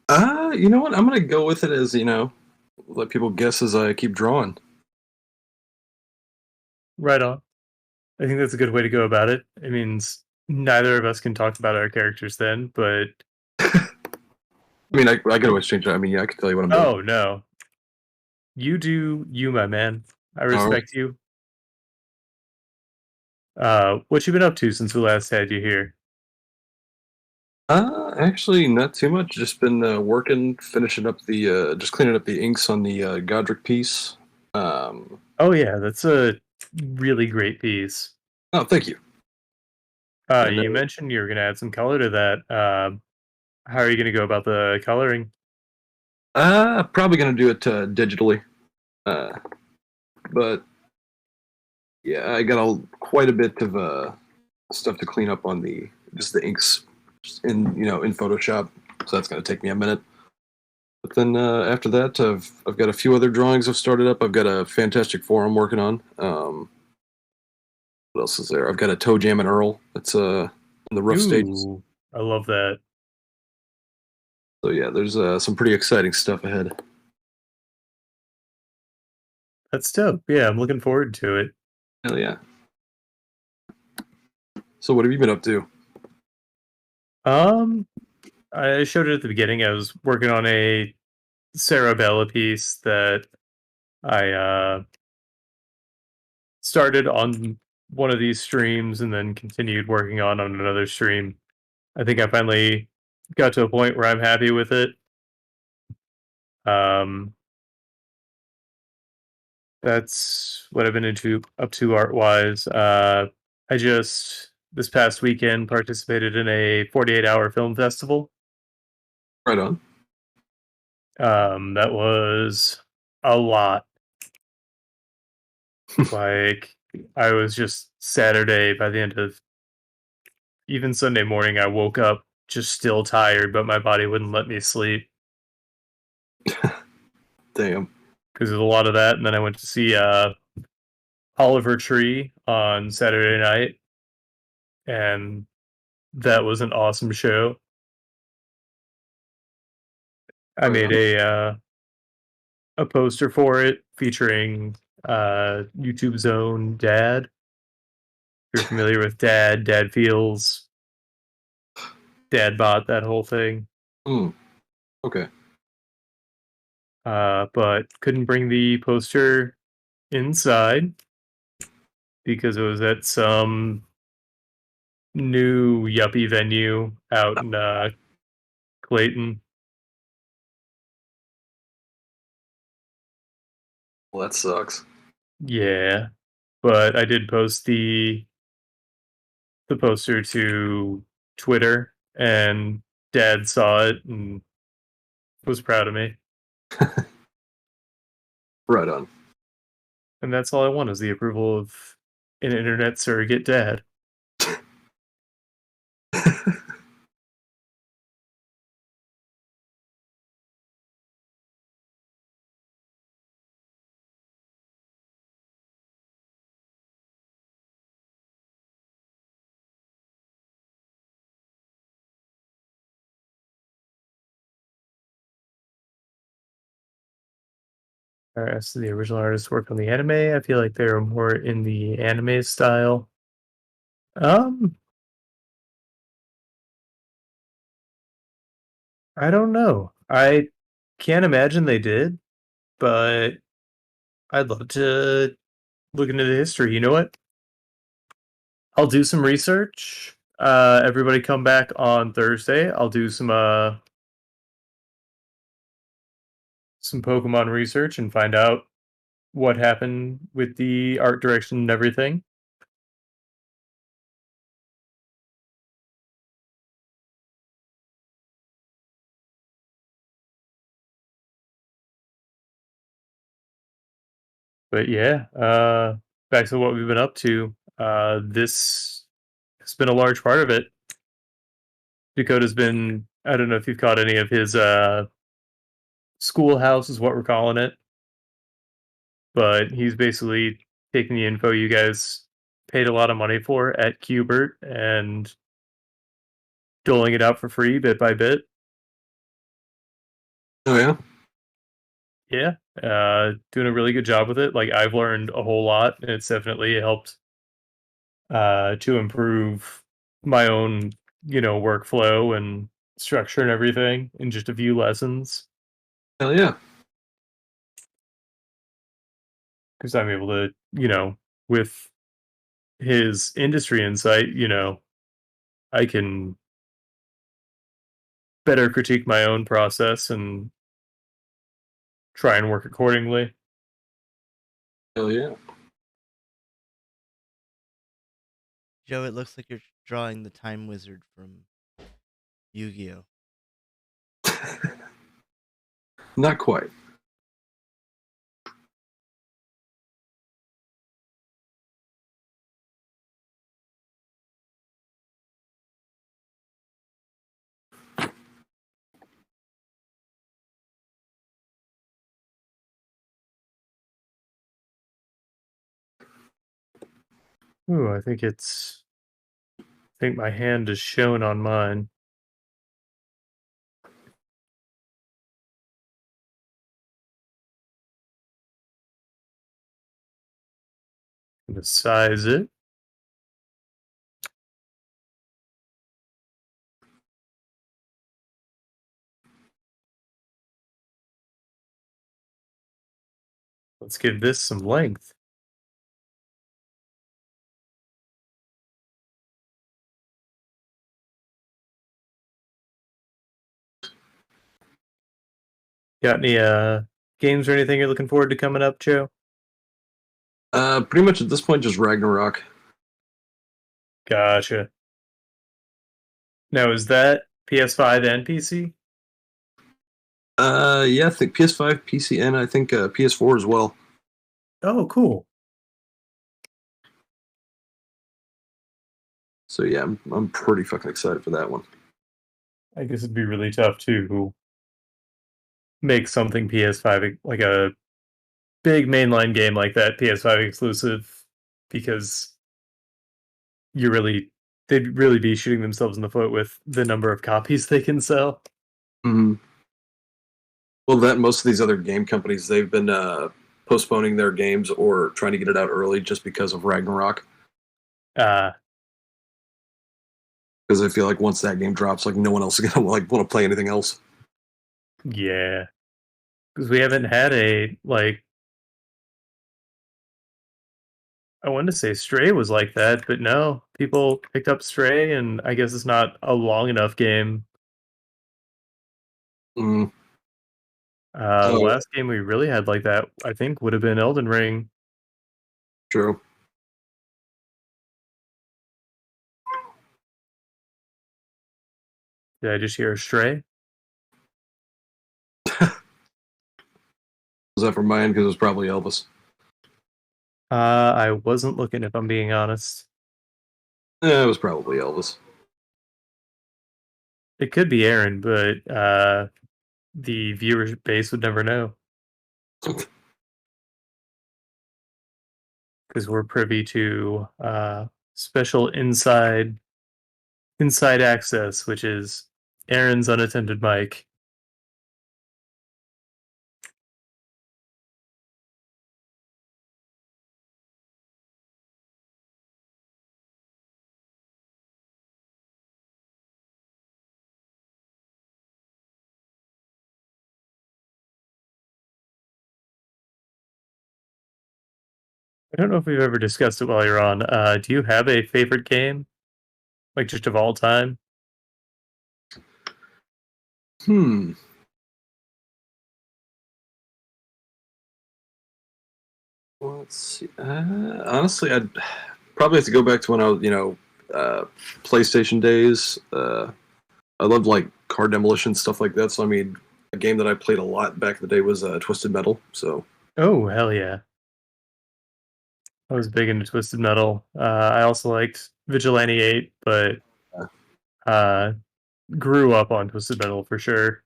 You know what? I'm gonna go with it as let people guess as I keep drawing. Right on. I think that's a good way to go about it. It means neither of us can talk about our characters then, but I mean, I could always change it. I mean, yeah, I can tell you what I'm doing. oh no. You do you, my man. I respect you. What you been up to since we last had you here? Actually, not too much. Just been working, finishing up just cleaning up the inks on the Godric piece. Oh yeah, that's a really great piece. Oh, thank you. You mentioned you were gonna add some color to that. How are you gonna go about the coloring? Probably gonna do it digitally. But yeah, I got quite a bit of stuff to clean up on the inks in Photoshop, so that's gonna take me a minute. But then after that, I've got a few other drawings I've started up. I've got a Fantastic Four I'm working on. What else is there? I've got a Toe Jam and Earl. That's in the rough stages. Ooh, I love that. So yeah, there's some pretty exciting stuff ahead. That's dope. Yeah, I'm looking forward to it. Hell yeah. So what have you been up to? I showed it at the beginning. I was working on a Sarabella piece that I started on one of these streams and then continued working on another stream. I think I finally got to a point where I'm happy with it. That's what I've been up to art wise. I just this past weekend participated in a 48-hour film festival. Right on. That was a lot. Like I was just Saturday by the end of even Sunday morning I woke up just still tired, but my body wouldn't let me sleep Damn. because there's a lot of that. And then I went to see Oliver Tree on Saturday night, and that was an awesome show. I made a poster for it featuring YouTube's own Dad. If you're familiar with Dad Feels, Dad Bot, that whole thing. Okay. But couldn't bring the poster inside because it was at some new yuppie venue out in Clayton. Well, that sucks. Yeah, but I did post the poster to Twitter, and Dad saw it and was proud of me. Right on. And that's all I want is the approval of an internet surrogate dad. As the original artists worked on the anime, I feel like they were more in the anime style. Um, I don't know. I can't imagine they did, but I'd love to look into the history. You know what? I'll do some research. Everybody come back on Thursday. I'll do some Pokemon research and find out what happened with the art direction and everything. But yeah, back to what we've been up to. This has been a large part of it. Dakota's been, I don't know if you've caught any of his schoolhouse is what we're calling it, but he's basically taking the info you guys paid a lot of money for at Qbert and doling it out for free bit by bit. Oh yeah. Yeah, doing a really good job with it. Like I've learned a whole lot, and it's definitely helped to improve my own, workflow and structure and everything in just a few lessons. Hell yeah. Because I'm able to, with his industry insight, I can better critique my own process and try and work accordingly. Hell yeah. Joe, it looks like you're drawing the Time Wizard from Yu-Gi-Oh. Not quite. Ooh, I think my hand is shown on mine. I'm gonna size it. Let's give this some length. Got any games or anything you're looking forward to coming up, Joe? Pretty much at this point, just Ragnarok. Gotcha. Now is that PS5 and PC? Yeah, I think PS5, PC, and I think PS4 as well. Oh, cool. So yeah, I'm pretty fucking excited for that one. I guess it'd be really tough to make something PS5 like a big mainline game like that PS5 exclusive because they'd really be shooting themselves in the foot with the number of copies they can sell. Mm-hmm. Well, that most of these other game companies, they've been postponing their games or trying to get it out early just because of Ragnarok. Uh Because I feel like once that game drops, like no one else is gonna like want to play anything else. yeah. Because we haven't had a like I wanted to say Stray was like that, but no, people picked up Stray, and I guess it's not a long enough game. Mm. The Oh, last game we really had like that, I think, would have been Elden Ring. true. Did I just hear Stray? Was that from my end? Because it was probably Elvis. I wasn't looking, if I'm being honest. Yeah, it was probably Elvis. It could be Aaron, but the viewer base would never know because we're privy to special inside access, which is Aaron's unattended mic. I don't know if we've ever discussed it while you're on. Do you have a favorite game, like just of all time? Hmm. Well, let's see. Honestly, I'd probably have to go back to when I was, PlayStation days. I loved like car demolition stuff like that. So I mean, a game that I played a lot back in the day was Twisted Metal. So Oh, hell yeah. I was big into Twisted Metal. I also liked Vigilante 8, but uh, uh, grew up on Twisted Metal for sure.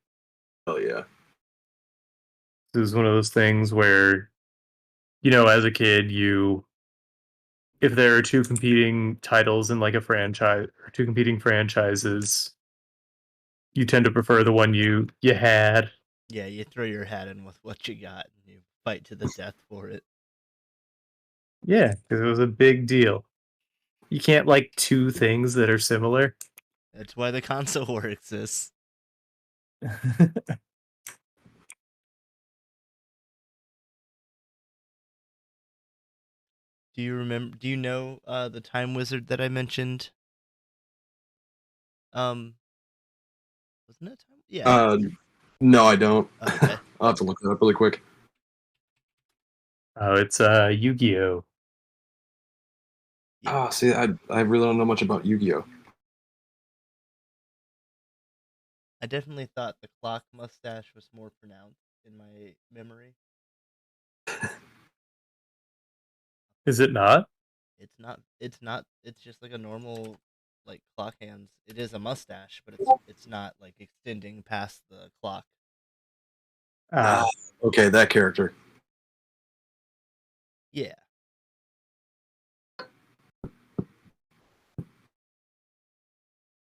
oh yeah, It was one of those things where, as a kid, if there are two competing titles in like a franchise or two competing franchises, you tend to prefer the one you had. Yeah, you throw your hat in with what you got and you fight to the death for it. Yeah, because it was a big deal. You can't like two things that are similar. That's why the console war exists. Do you remember? Do you know the time wizard that I mentioned? Um, wasn't it time? Yeah, I think. uh, no, I don't. Okay. I'll have to look that up really quick. Oh, it's Yu-Gi-Oh. Yeah, See, I really don't know much about Yu-Gi-Oh. I definitely thought the clock mustache was more pronounced in my memory. Is it not? It's not. It's not. It's just like a normal, like clock hands. It is a mustache, but it's not like extending past the clock. Ah, Ah, okay, that character. Yeah,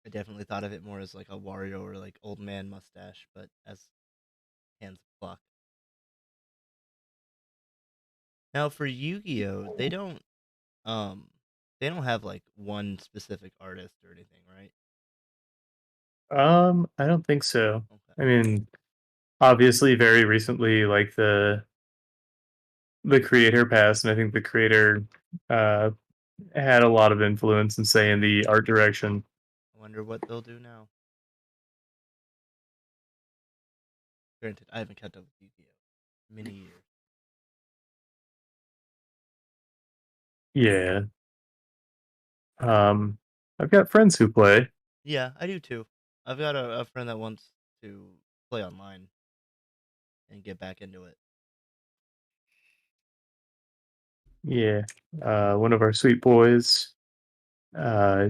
I definitely thought of it more as like a Wario or like old man mustache, but as hands of clock. Now for Yu-Gi-Oh, um they don't have like one specific artist or anything, right? I don't think so. Okay. I mean, obviously, very recently, like the creator passed, and I think the creator uh had a lot of influence and say in the art direction. I wonder what they'll do now. Granted, I haven't kept up with Yu-Gi-Oh many years. Yeah. Um, I've got friends who play. Yeah, I do too. I've got a friend that wants to play online and get back into it. Yeah. One of our sweet boys uh,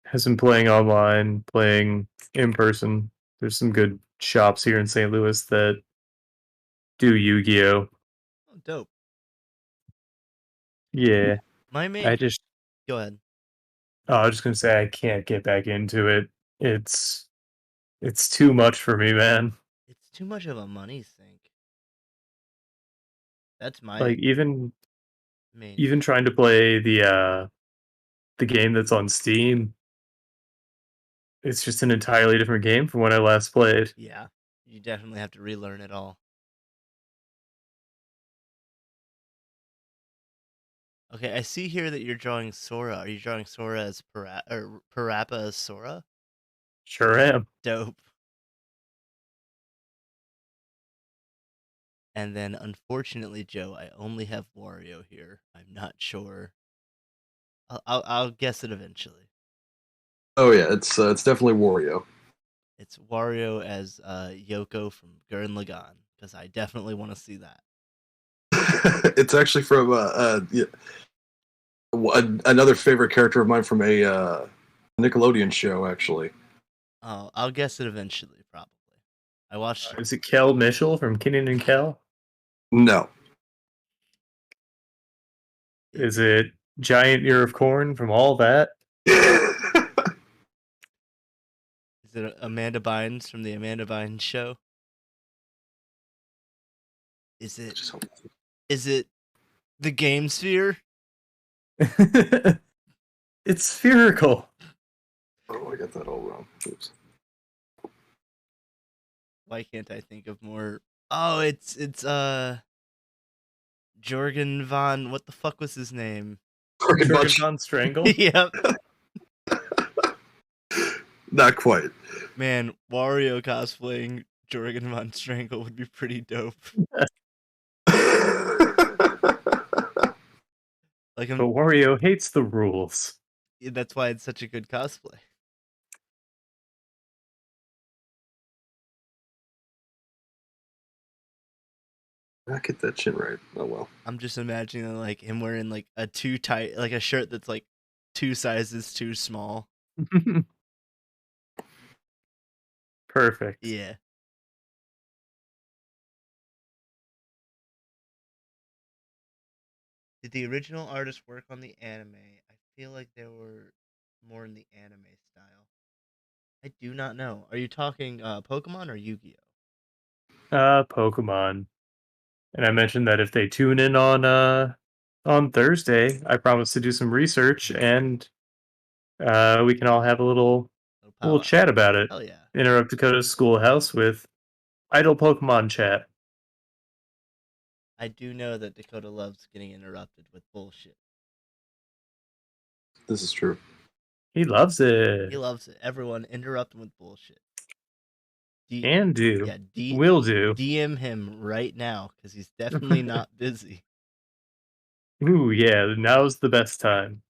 has been playing online, playing in person. There's some good shops here in St. Louis that do Yu-Gi-Oh. Oh, dope. Yeah. My I main just Go ahead. I was just gonna say I can't get back into it. It's it's too much for me, man. It's too much of a money sink. That's my Like main even trying to play the game that's on Steam, it's just an entirely different game from when I last played. Yeah. You definitely have to relearn it all. Okay, I see here that you're drawing Sora. Are you drawing Sora as Parappa as Sora? Sure am. Dope. And then, unfortunately, Joe, I only have Wario here. I'm not sure. I'll guess it eventually. Oh yeah, it's definitely Wario. It's Wario as Yoko from Gurren Lagann because I definitely want to see that. It's actually from yeah, another favorite character of mine from a Nickelodeon show. Actually, Oh, I'll guess it eventually, probably. I watched. Is it Kel Mitchell from Kenan and Kel? no. Is Is it Giant Ear of Corn from all that? it Amanda Bynes from the Amanda Bynes Show? Is it? Just hope- Is it the Game Sphere? It's spherical. oh, I got that all wrong. Oops. Why can't I think of more? Oh, it's Jorgen von, what the fuck was his name? Jorgen von Strangle? Yep. Not quite. Man, Wario cosplaying Jorgen von Strangle would be pretty dope. Like, But Wario hates the rules. that's why it's such a good cosplay. I get that shit right. Oh well. I'm just imagining like him wearing like a too tight, like a shirt that's like 2 sizes too small. Perfect. Yeah. Did the original artist work on the anime? I feel like they were more in the anime style. I do not know. Are you talking Pokemon or Yu-Gi-Oh? Pokemon. And I mentioned that if they tune in on Thursday, I promise to do some research and we can all have a little chat about it. Hell yeah. Interrupt Dakota's schoolhouse with idle Pokemon chat. I do know that Dakota loves getting interrupted with bullshit. This is true. He loves it. He loves it. Everyone interrupt him with bullshit. Can do. Yeah, will do. DM him right now because he's definitely not busy. Ooh, yeah, now's the best time.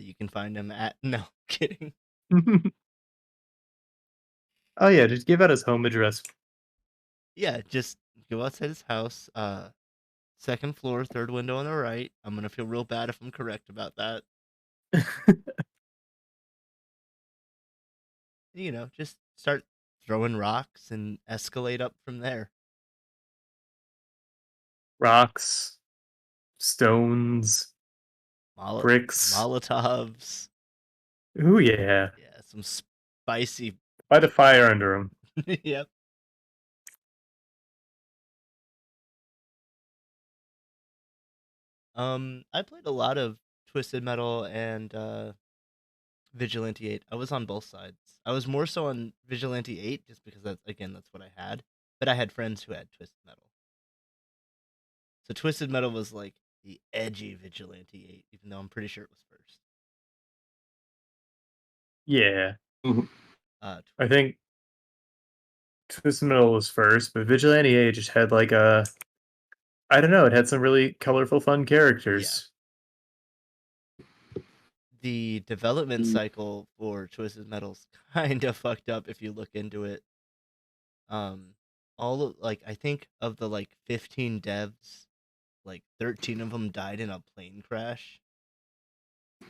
You can find him at no kidding. Oh yeah, just give out his home address. Yeah, just go outside his house. 2nd floor, 3rd window on the right. I'm gonna feel real bad if I'm correct about that. You know, just start throwing rocks and escalate up from there. Rocks, stones, bricks, Molotovs. Ooh yeah. Yeah, some spicy. Light a fire under him. Yep. I played a lot of Twisted Metal and Vigilante 8. I was on both sides. I was more so on Vigilante 8 just because that's what I had. But I had friends who had Twisted Metal. So Twisted Metal was like the edgy Vigilante 8, even though I'm pretty sure it was first. Yeah. Mhm. I think Twisted Metal was first, but Vigilante 8 just had like a I don't know, it had some really colorful, fun characters. The development cycle for Twisted Metal's kind of fucked up if you look into it. All of I think of the 15 devs, 13 of them died in a plane crash.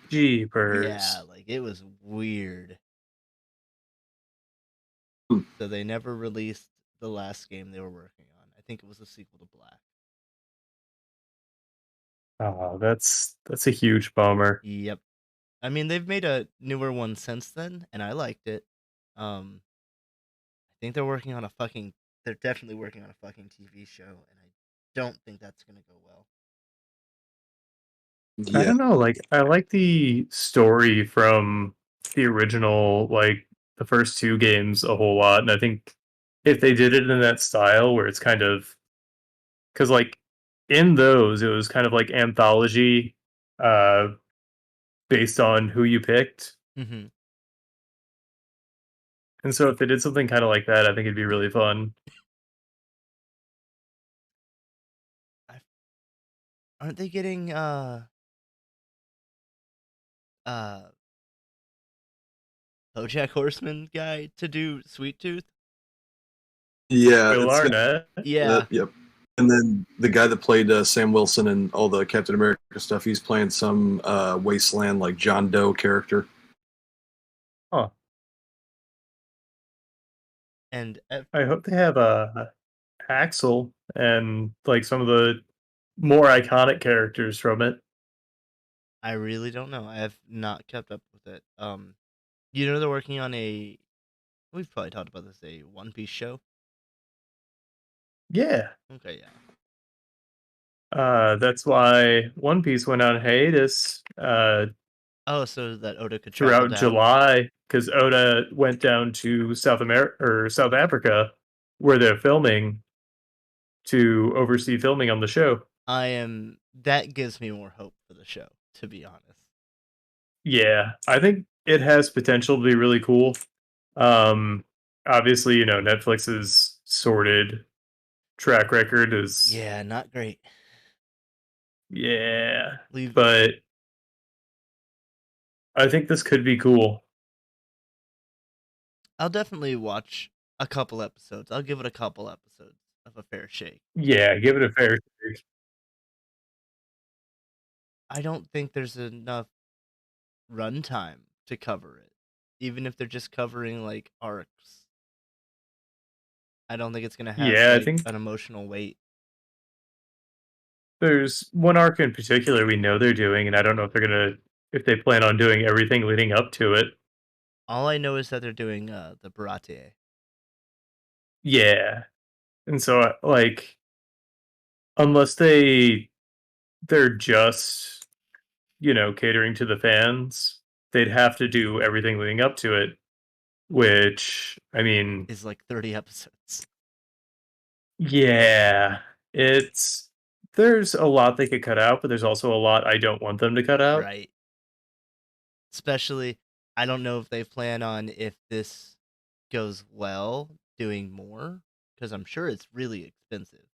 Jeepers. Yeah, it was weird. So they never released the last game they were working on. I think it was a sequel to Black. Oh, that's a huge bummer. Yep. I mean, they've made a newer one since then, and I liked it. I think they're definitely working on a fucking TV show, and I don't think that's gonna go well. Yeah. I don't know, I like the story from the original, the first 2 games a whole lot, and I think if they did it in that style where it's kind of because in those it was kind of like anthology based on who you picked. Mm-hmm. And so if they did something kind of like that, I think it'd be really fun. Aren't they getting BoJack Horseman guy to do Sweet Tooth? Yeah. Will Arnett. Yeah. Yep. And then the guy that played Sam Wilson and all the Captain America stuff, he's playing some wasteland John Doe character. Huh. And I hope they have Axel and some of the more iconic characters from it. I really don't know. I have not kept up with it. They're working on we've probably talked about this, a One Piece show. Yeah. Okay, yeah. That's why One Piece went on hiatus. So that Oda could throughout July, because Oda went down to South Africa, where they're filming, to oversee filming on the show. That gives me more hope for the show, to be honest. Yeah, I think it has potential to be really cool. Obviously, Netflix's sordid track record is, Yeah, not great. yeah, Leave but I think this could be cool. I'll definitely watch a couple episodes. I'll give it a couple episodes of a fair shake. Yeah, give it a fair shake. I don't think there's enough runtime to cover it. Even if they're just covering like arcs. I don't think it's gonna have Yeah, I like think an emotional weight. there's one arc in particular we know they're doing, and I don't know if they plan on doing everything leading up to it. All I know is that they're doing the Barate. Yeah, and so like, unless they're just catering to the fans, they'd have to do everything leading up to it. Which, I mean, Is like 30 episodes. yeah, it's there's a lot they could cut out, but there's also a lot I don't want them to cut out. Right. Especially, I don't know if they plan on, if this goes well, doing more, because I'm sure it's really expensive.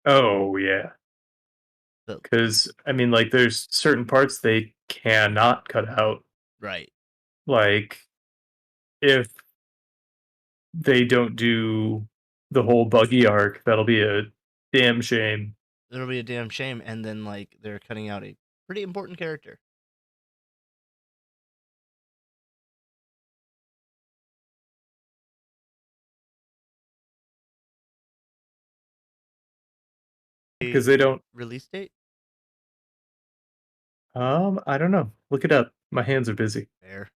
Oh yeah, But because I mean, like, there's certain parts they cannot cut out. right, Like, if they don't do the whole buggy arc, that'll be a damn shame. it'll be a damn shame. And then like they're cutting out a pretty important character. Because they don't. Release date? I don't know. Look it up. My hands are busy. Fair.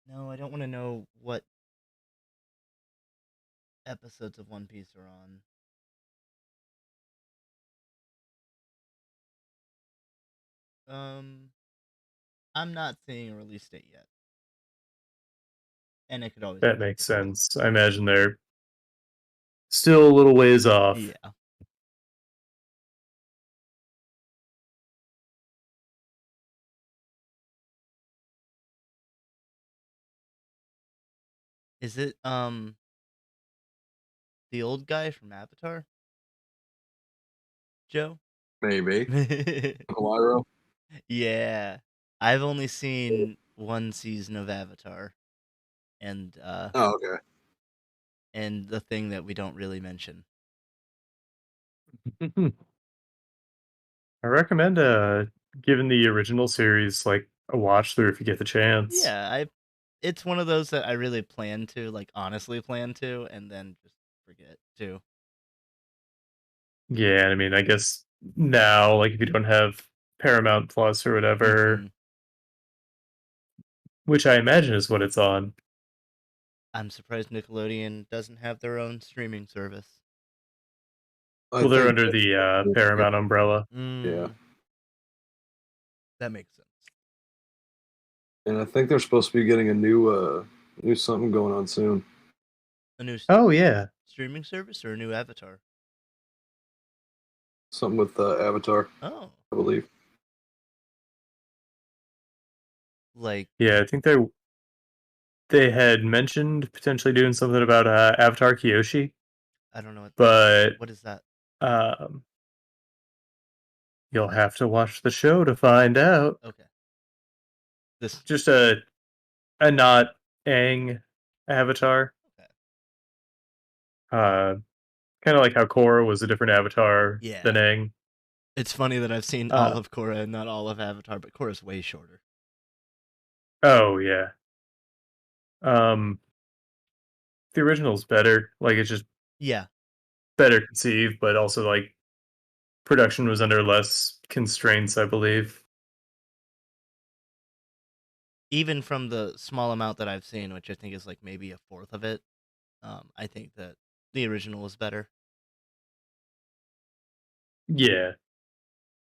No, I don't want to know what episodes of One Piece are on. I'm not seeing a release date yet, and it could always That makes sense. I imagine they're still a little ways off. yeah. Is it the old guy from Avatar? Joe? Maybe. Lyro? Yeah. I've only seen one season of Avatar, and Oh, okay. and the thing that we don't really mention. I recommend giving the original series like a watch through if you get the chance. Yeah, it's one of those that I really plan to, like honestly plan to, and then just forget to. Yeah, I mean, I guess now, like, if you don't have Paramount Plus or whatever, Mhm. which I imagine is what it's on. I'm surprised Nickelodeon doesn't have their own streaming service. I Well, they're think under the Paramount umbrella. yeah, That makes sense. and I think they're supposed to be getting a new something going on soon. A new Oh yeah, streaming service or a new Avatar? Something with Avatar, Oh, I believe. like yeah. I think they had mentioned potentially doing something about Avatar Kyoshi, I don't know but what is that? um, you'll have to watch the show to find out. Okay. This Just a not Aang Avatar. okay. Uh, Kind of like how Korra was a different Avatar Yeah. than Aang. It's funny that I've seen all of Korra and not all of Avatar, but Korra's way shorter. Oh yeah. The original's better. Like, it's just Yeah. better conceived, but also like production was under less constraints, I believe. Even from the small amount that I've seen, which I think is like maybe a fourth of it, I think that the original was better. Yeah.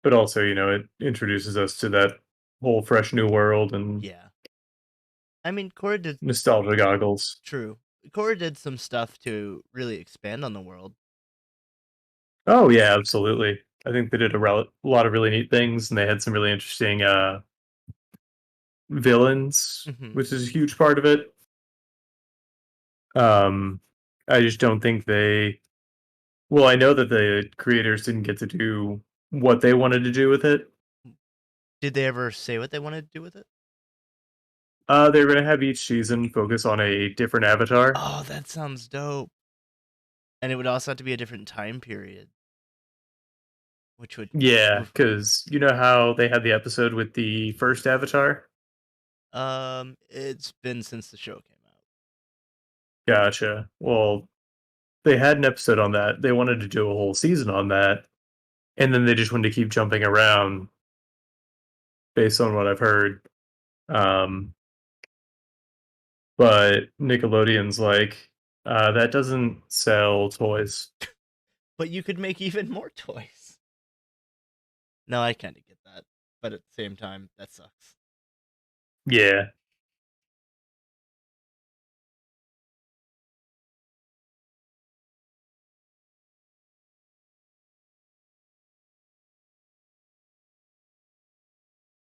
but also, it introduces us to that whole fresh new world and Yeah. I mean, Korra did nostalgia goggles. true. Korra did some stuff to really expand on the world. Oh yeah, absolutely. I think they did lot of really neat things, and they had some really interesting villains, Mhm. which is a huge part of it. Um, I just don't think they. Well, I know that the creators didn't get to do what they wanted to do with it. Did they ever say what they wanted to do with it? They're going to have each season focus on a different avatar. Oh, that sounds dope. And it would also have to be a different time period, which would Yeah, oof. because you know how they had the episode with the first avatar? It's been since the show came out. Gotcha. Well, they had an episode on that. They wanted to do a whole season on that, and then they just wanted to keep jumping around based on what I've heard. Um, but Nickelodeon's like, that doesn't sell toys. But you could make even more toys. No, I kind of get that, but at the same time, that sucks. Yeah.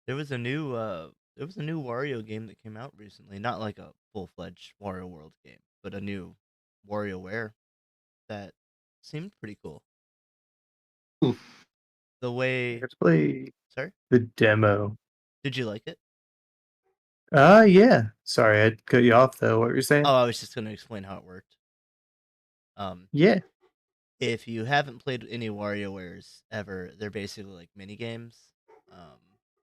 There was a new Wario game that came out recently. Not like a full-fledged Wario World game, but a new WarioWare that seemed pretty cool. Hmm. The I way, got to play sorry, the demo. did you like it? Yeah. Sorry, I cut you off though. What were you Oh, saying? I was just going to explain how it worked. Yeah. If you haven't played any WarioWares ever, they're basically like mini games,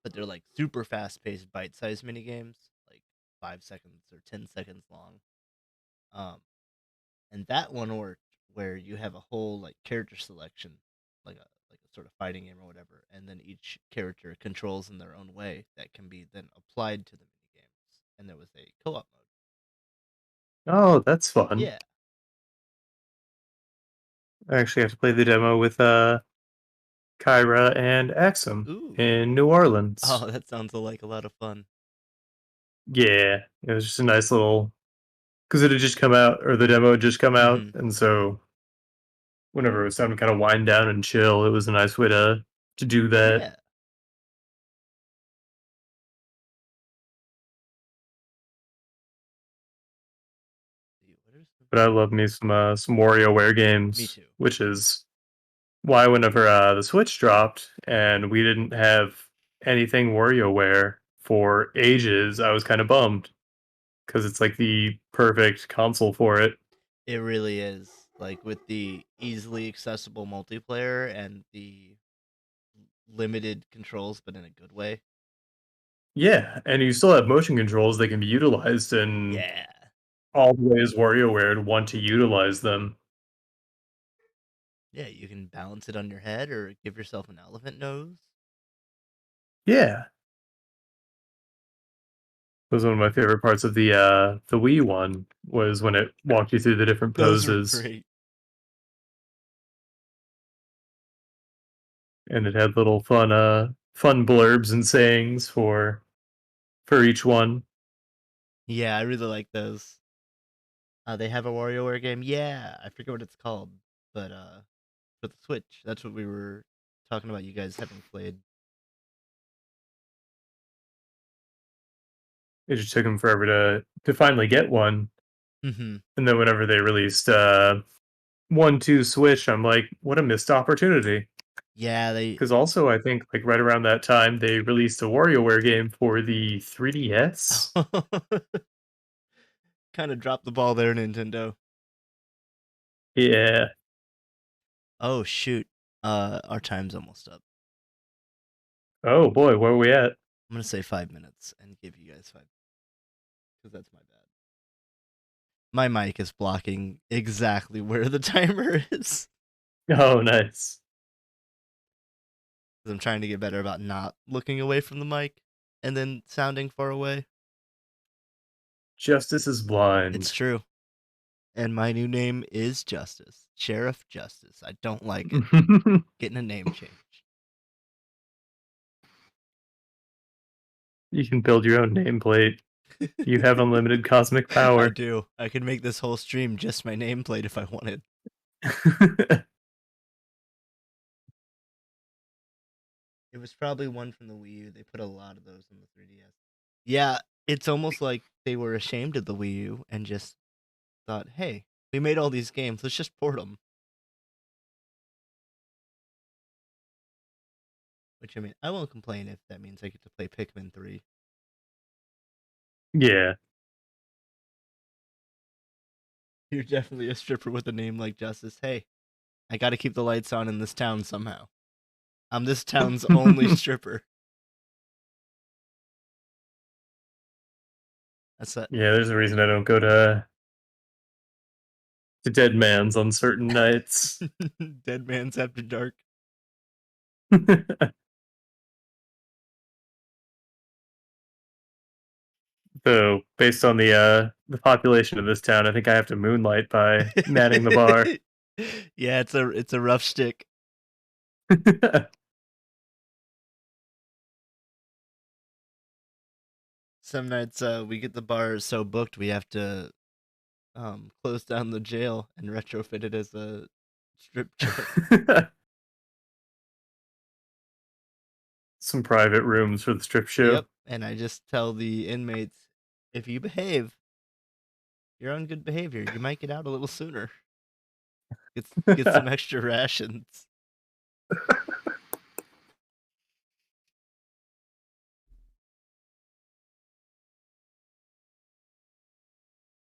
but they're like super fast-paced, bite-sized mini games, like 5 seconds or 10 seconds long. Um, and that one worked where you have a whole like character selection, like a sort of fighting game or whatever, and then each character controls in their own way that can be then applied to the mini games. And there was a co-op mode. Oh, that's fun. Yeah. I actually have to play the demo with Kyra and Axum Ooh. in New Orleans. Oh, that sounds like a lot of fun. Yeah, it was just a nice little because it had just come out, or the demo had just come out, Hmm. and so whenever it was time to kind of wind down and chill, it was a nice way to do that. Yeah. What is But I love me some WarioWare Me games, too. which is why whenever the Switch dropped and we didn't have anything WarioWare for ages, I was kind of bummed because it's like the perfect console for it. It really is. Like with the easily accessible multiplayer and the limited controls, but in a good way. Yeah, and you still have motion controls that can be utilized in Yeah. all the ways WarioWare would want to utilize them. Yeah, you can balance it on your head or give yourself an elephant nose. Yeah, that was one of my favorite parts of the Wii one was when it walked you through the different Those were poses, great. and it had little fun blurbs and sayings for each one. Yeah, I really like those. They have a WarioWare game. Yeah, I forget what it's called, but for the Switch, that's what we were talking about. You guys having played. It just took them forever to finally get one, Hmm. and then whenever they released 1-2 Switch, I'm like, what a missed opportunity. Yeah, they Because also, I think like right around that time, they released a WarioWare game for the 3DS. kind of dropped the ball there, Nintendo. Yeah. Oh shoot. Our time's almost up. Oh boy, where are we at? I'm gonna say 5 minutes and give you guys five because that's my bad. My mic is blocking exactly where the timer is. Oh, nice. 'Cause I'm trying to get better about not looking away from the mic and then sounding far away. Justice is It's blind. true. And my new name is Justice. Sheriff Justice. I don't like it. Getting a name change. You can build your own nameplate. You have unlimited cosmic power. I do. I could make this whole stream just my nameplate if I wanted. It was probably one from the Wii U. They put a lot of those on the 3DS. Yeah, it's almost like they were ashamed of the Wii U and just thought, hey, we made all these games. Let's just port them. Which, I mean, I won't complain if that means I get to play Pikmin 3. Yeah. You're definitely a stripper with a name like Justice. Hey, I gotta keep the lights on in this town somehow. I'm this town's only stripper. That's that. Yeah, there's a reason I don't go to Dead Man's on certain nights. Dead Man's After Dark. So, based on the population of this town, I think I have to moonlight by manning the bar. Yeah, it's a rough shtick. Some nights we get the bar so booked we have to close down the jail and retrofit it as a strip joint. Some private rooms for the strip show. Yep, and I just tell the inmates, if you behave, you're on good behavior. You might get out a little sooner. Get some extra rations.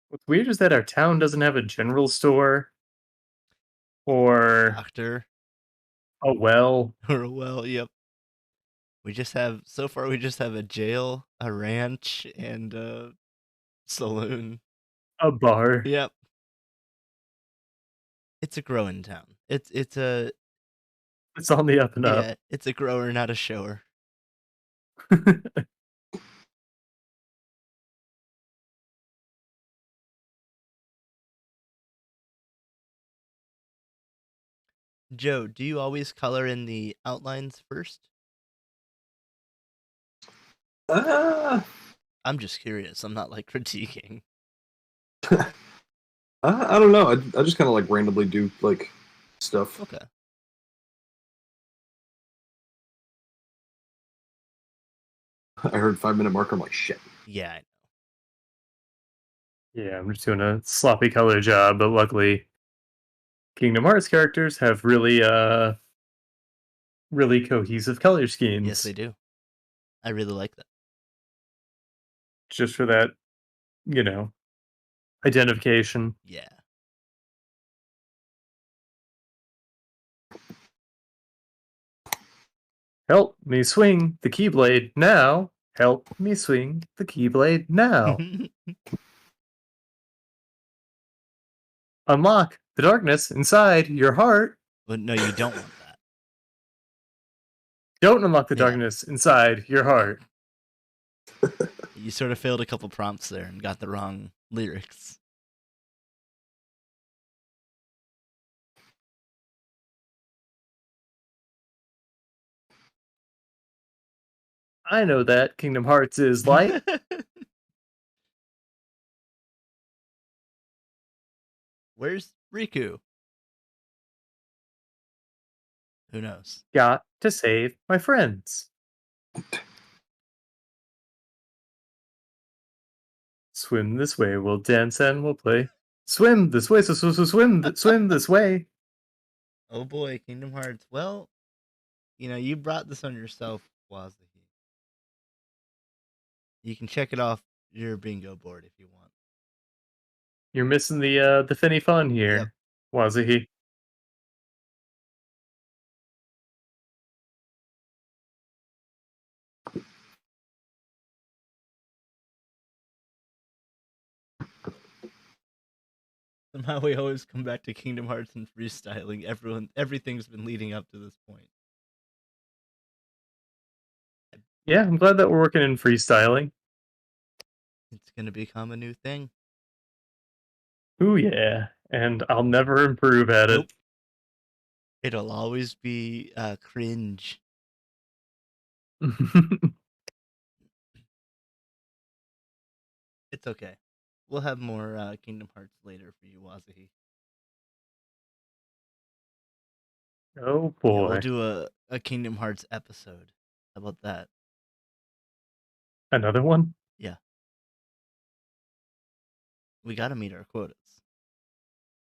What's weird is that our town doesn't have a general store or Doctor. a well. Or a well, yep. We just have a jail, a ranch, and a saloon. A bar. Yep. It's a growing town. It's on the up and up. Yeah, it's a grower, not a shower. Joe, do you always color in the outlines first? I'm just curious. I'm not like critiquing. I don't know. I just kind of like randomly do like stuff. Okay. I heard 5-minute marker. I'm like, shit. Yeah, I know. Yeah, I'm just doing a sloppy color job, but luckily Kingdom Hearts characters have really cohesive color schemes. Yes, they do. I really like that. Just for that, identification. Yeah. Help me swing the Keyblade now. Help me swing the Keyblade now. Unlock the darkness inside your heart. But no, you don't want that. Don't unlock the darkness inside your heart. You sort of failed a couple prompts there and got the wrong lyrics. I know that Kingdom Hearts is light. Where's Riku? Who knows? Got to save my friends. Swim this way, we'll dance and we'll play. Swim this way, swim this way. Oh boy, Kingdom Hearts. Well, you brought this on yourself, Wazahi. You can check it off your bingo board if you want. You're missing the finny fun here, Yep. Wazahi. Somehow we always come back to Kingdom Hearts and freestyling. Everything's been leading up to this point. Yeah, I'm glad that we're working in freestyling. It's gonna become a new thing. Ooh yeah, and I'll never improve at it. It'll always be cringe. It's okay. We'll have more Kingdom Hearts later for you, Wazahi. Oh Yeah, we'll boy. do a Kingdom Hearts episode. How about that? Another one? Yeah. We gotta meet our quotas.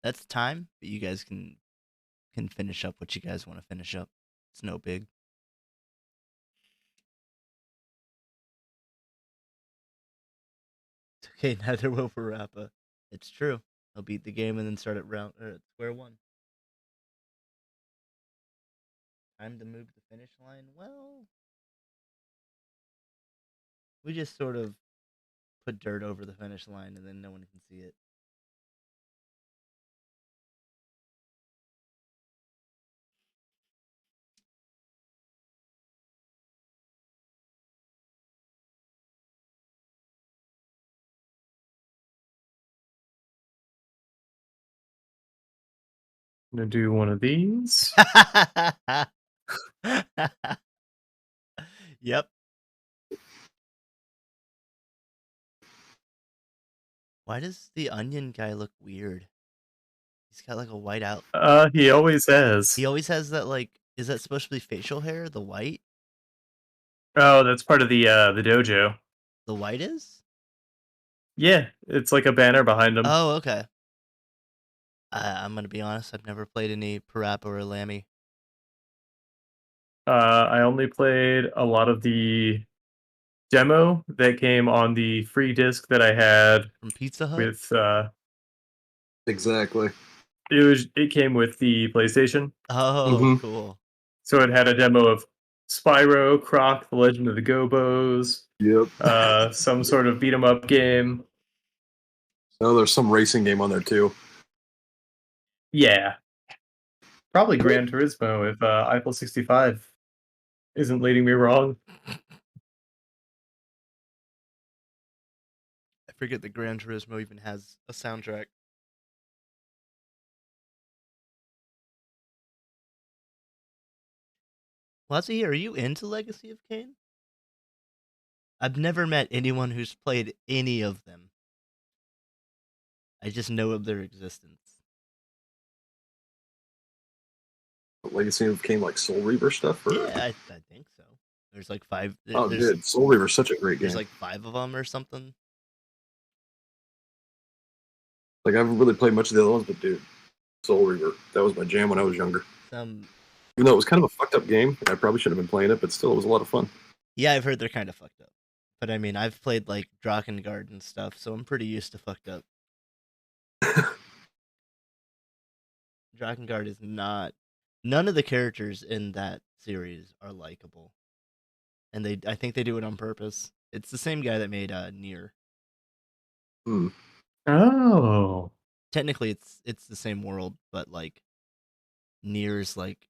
That's time, but you guys can finish up what you guys want to finish up. It's no big. It's okay, neither will Parappa. It's true. He'll beat the game and then start at square one. Time to move to the finish line. Well, we just sort of put dirt over the finish line and then no one can see it. I'm gonna do one of these. Yep. Why does the onion guy look weird? He's got like a white out. He always has. He always has that like. Is that supposed to be facial hair? The white? Oh, that's part of the dojo. The white is? Yeah, it's like a banner behind him. Oh, okay. I'm gonna be honest. I've never played any Parappa or Lammy I only played a lot of the demo that came on the free disc that I had from Pizza Hut. with Exactly. it came with the PlayStation. Oh, cool. So it had a demo of Spyro, Croc, The Legend of the Gobos, Yep. some sort of beat 'em up game. Oh, there's some racing game on there too. Yeah. Probably Gran Turismo if Eiffel 65 isn't leading me wrong. I forget that Gran Turismo even has a soundtrack. Wazi, are you into Legacy of Kain? I've never met anyone who's played any of them. I just know of their existence. Legacy of Kain, like Soul Reaver stuff? Or... Yeah, I think so. There's like 5. Oh, dude, Soul Reaver's such a great game. There's like 5 of them or something. Like, I haven't really played much of the other ones, but dude, Soul Reaver, that was my jam when I was younger. Even though it was kind of a fucked up game, I probably should have been playing it, but still, it was a lot of fun. Yeah, I've heard they're kind of fucked up. But I mean, I've played like Drakengard and stuff, so I'm pretty used to fucked up. Drakengard is not. None of the characters in that series are likable, and I think they do it on purpose. It's the same guy that made Nier. Oh. Technically, it's the same world, but like Nier's like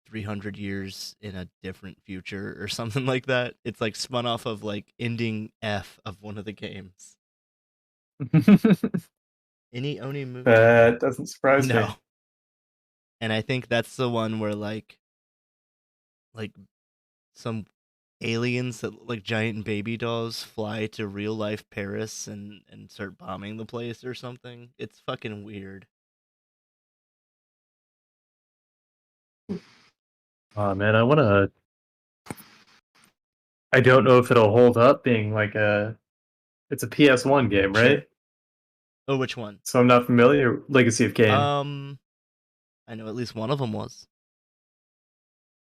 300 years in a different future or something like that. It's like spun off of like ending F of one of the games. Any Oni movie? That doesn't surprise me. No. And I think that's the one where like some aliens that look like giant baby dolls fly to real life Paris and start bombing the place or something. It's fucking weird. Oh man, I don't know if it'll hold up being like it's a PS1 game, right? Sure. Oh, which one? So I'm not familiar. Legacy of Kain. I know at least one of them was.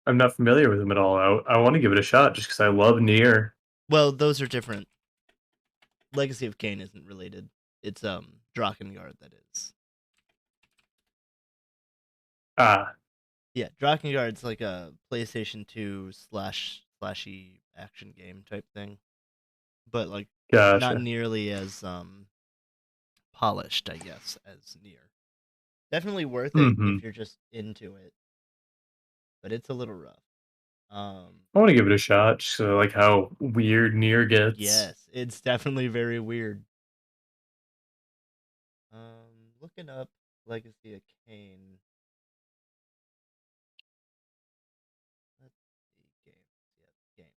I'm not familiar with them at all. I want to give it a shot just because I love Nier. Well, those are different. Legacy of Kain isn't related. It's Drakengard that is. Ah. Yeah, Drakengard's like a PlayStation 2 slashy action game type thing. But like Gotcha. not nearly as polished, I guess, as Nier. Definitely worth it if you're just into it. But it's a little rough. I want to give it a shot, just so like how weird Nier gets. Yes, it's definitely very weird. Looking up Legacy of Kain. Let's see, games. Yep,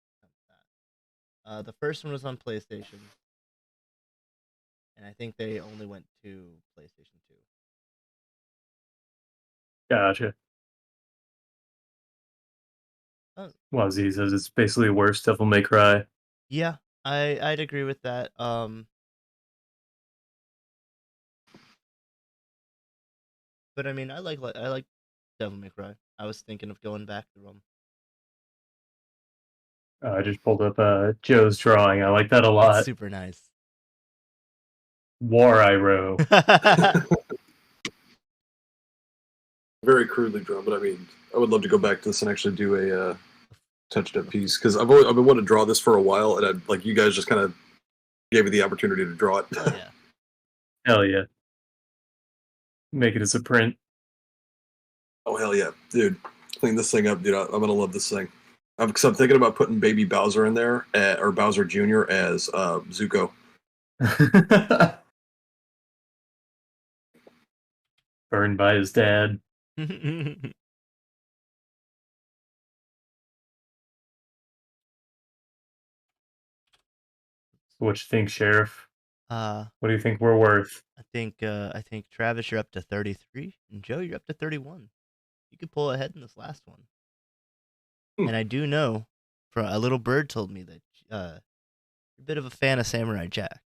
games. The first one was on PlayStation. and I think they only went to PlayStation 2. Gotcha. Oh, Well, Z says it's basically worse Devil May Cry. yeah, I'd agree with that. But I mean, I like Devil May Cry. I was thinking of going back to them. I just pulled up Joe's drawing. I like that a It's lot. super nice. War Iroh. Very crudely drawn, but I mean, I would love to go back to this and actually do a touched up piece because I've been wanting to draw this for a while, and like you guys just kind of gave me the opportunity to draw it. Oh yeah. Hell yeah. Make it as a print. Oh hell yeah, dude! Clean this thing up, dude. I'm gonna love this thing. I'm thinking about putting Baby Bowser in there, or Bowser Jr. as Zuko. Burned by his dad. What you think, Sheriff? uh, What do you think we're worth? I think Travis, you're up to 33, and Joe, you're up to 31. You could pull ahead in this last one. Hmm. And I do know, for a little bird told me that you're a bit of a fan of Samurai Jack.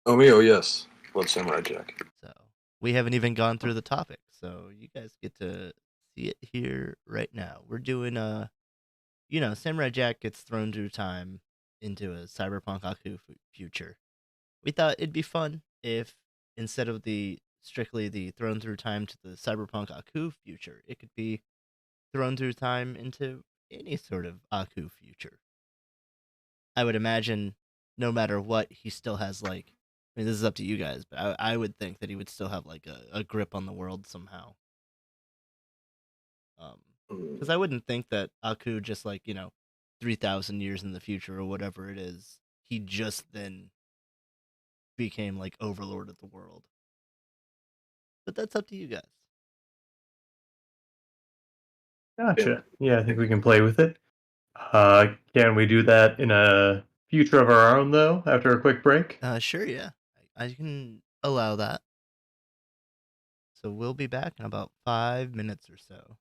Oh me, oh yes, love Samurai Jack. So we haven't even gone through the topic, so you guys get to see it here right now. We're doing Samurai Jack gets thrown through time into a cyberpunk Aku future. We thought it'd be fun if instead of strictly the thrown through time to the cyberpunk Aku future, it could be thrown through time into any sort of Aku future. I would imagine no matter what, he still has like. I mean, this is up to you guys, but I would think that he would still have like a grip on the world somehow. Because I wouldn't think that Aku just 3,000 years in the future or whatever it is, he just then became like overlord of the world. But that's up to you guys. Gotcha. Yeah, I think we can play with it. Can we do that in a future of our own, though, after a quick break? Sure, yeah. I can allow that. So we'll be back in about 5 minutes or so.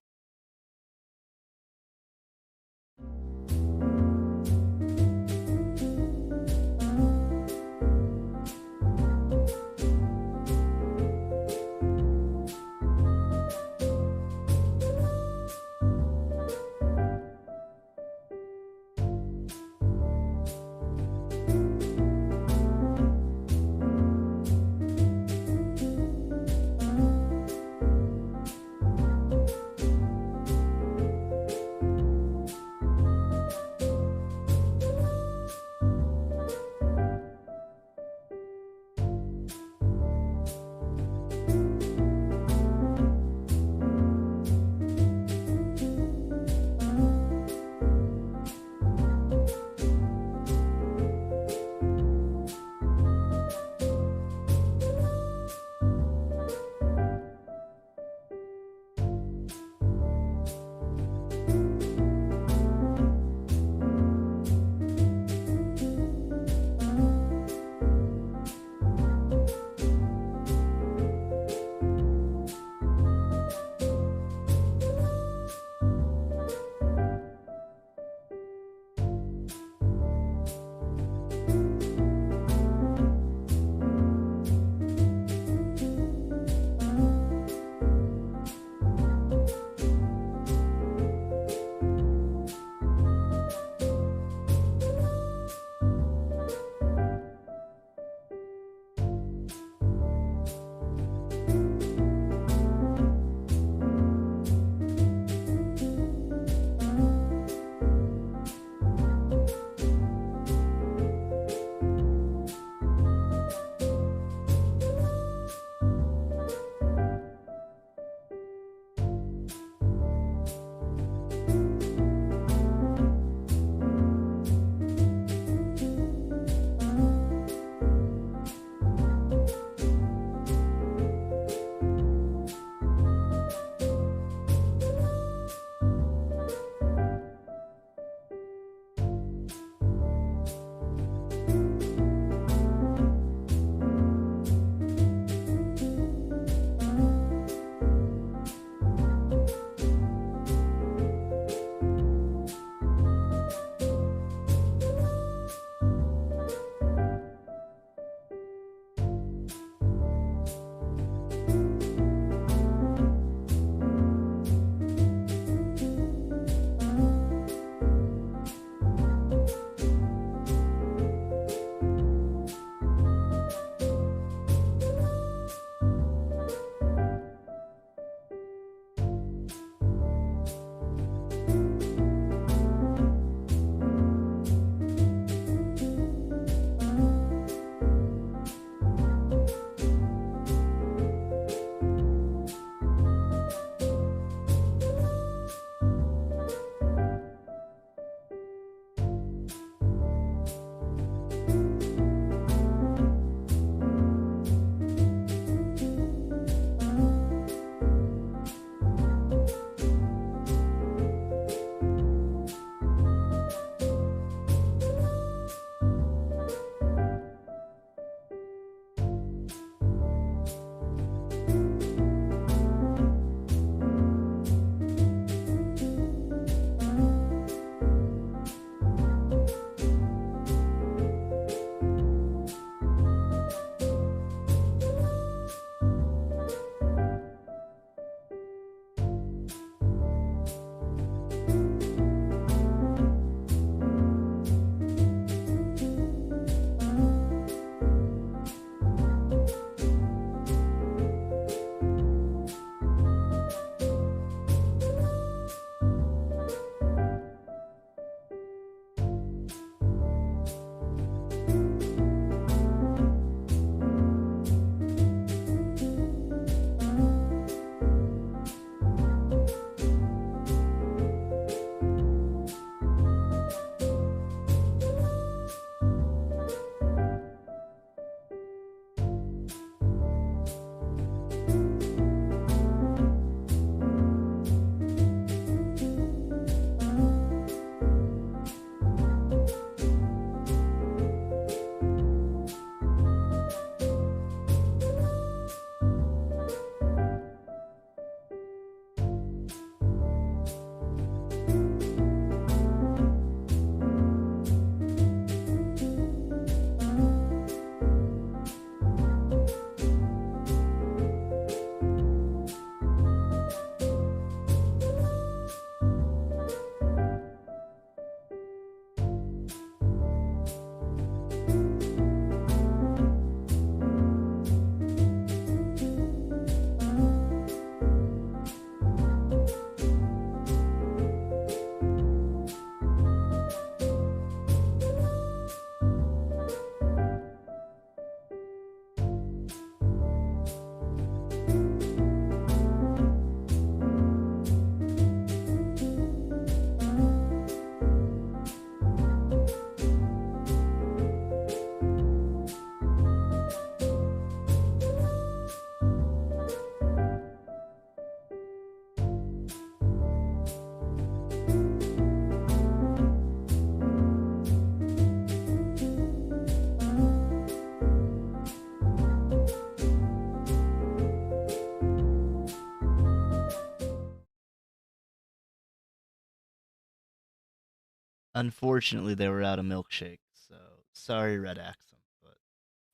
Unfortunately, they were out of milkshake, so sorry, Red Axum, but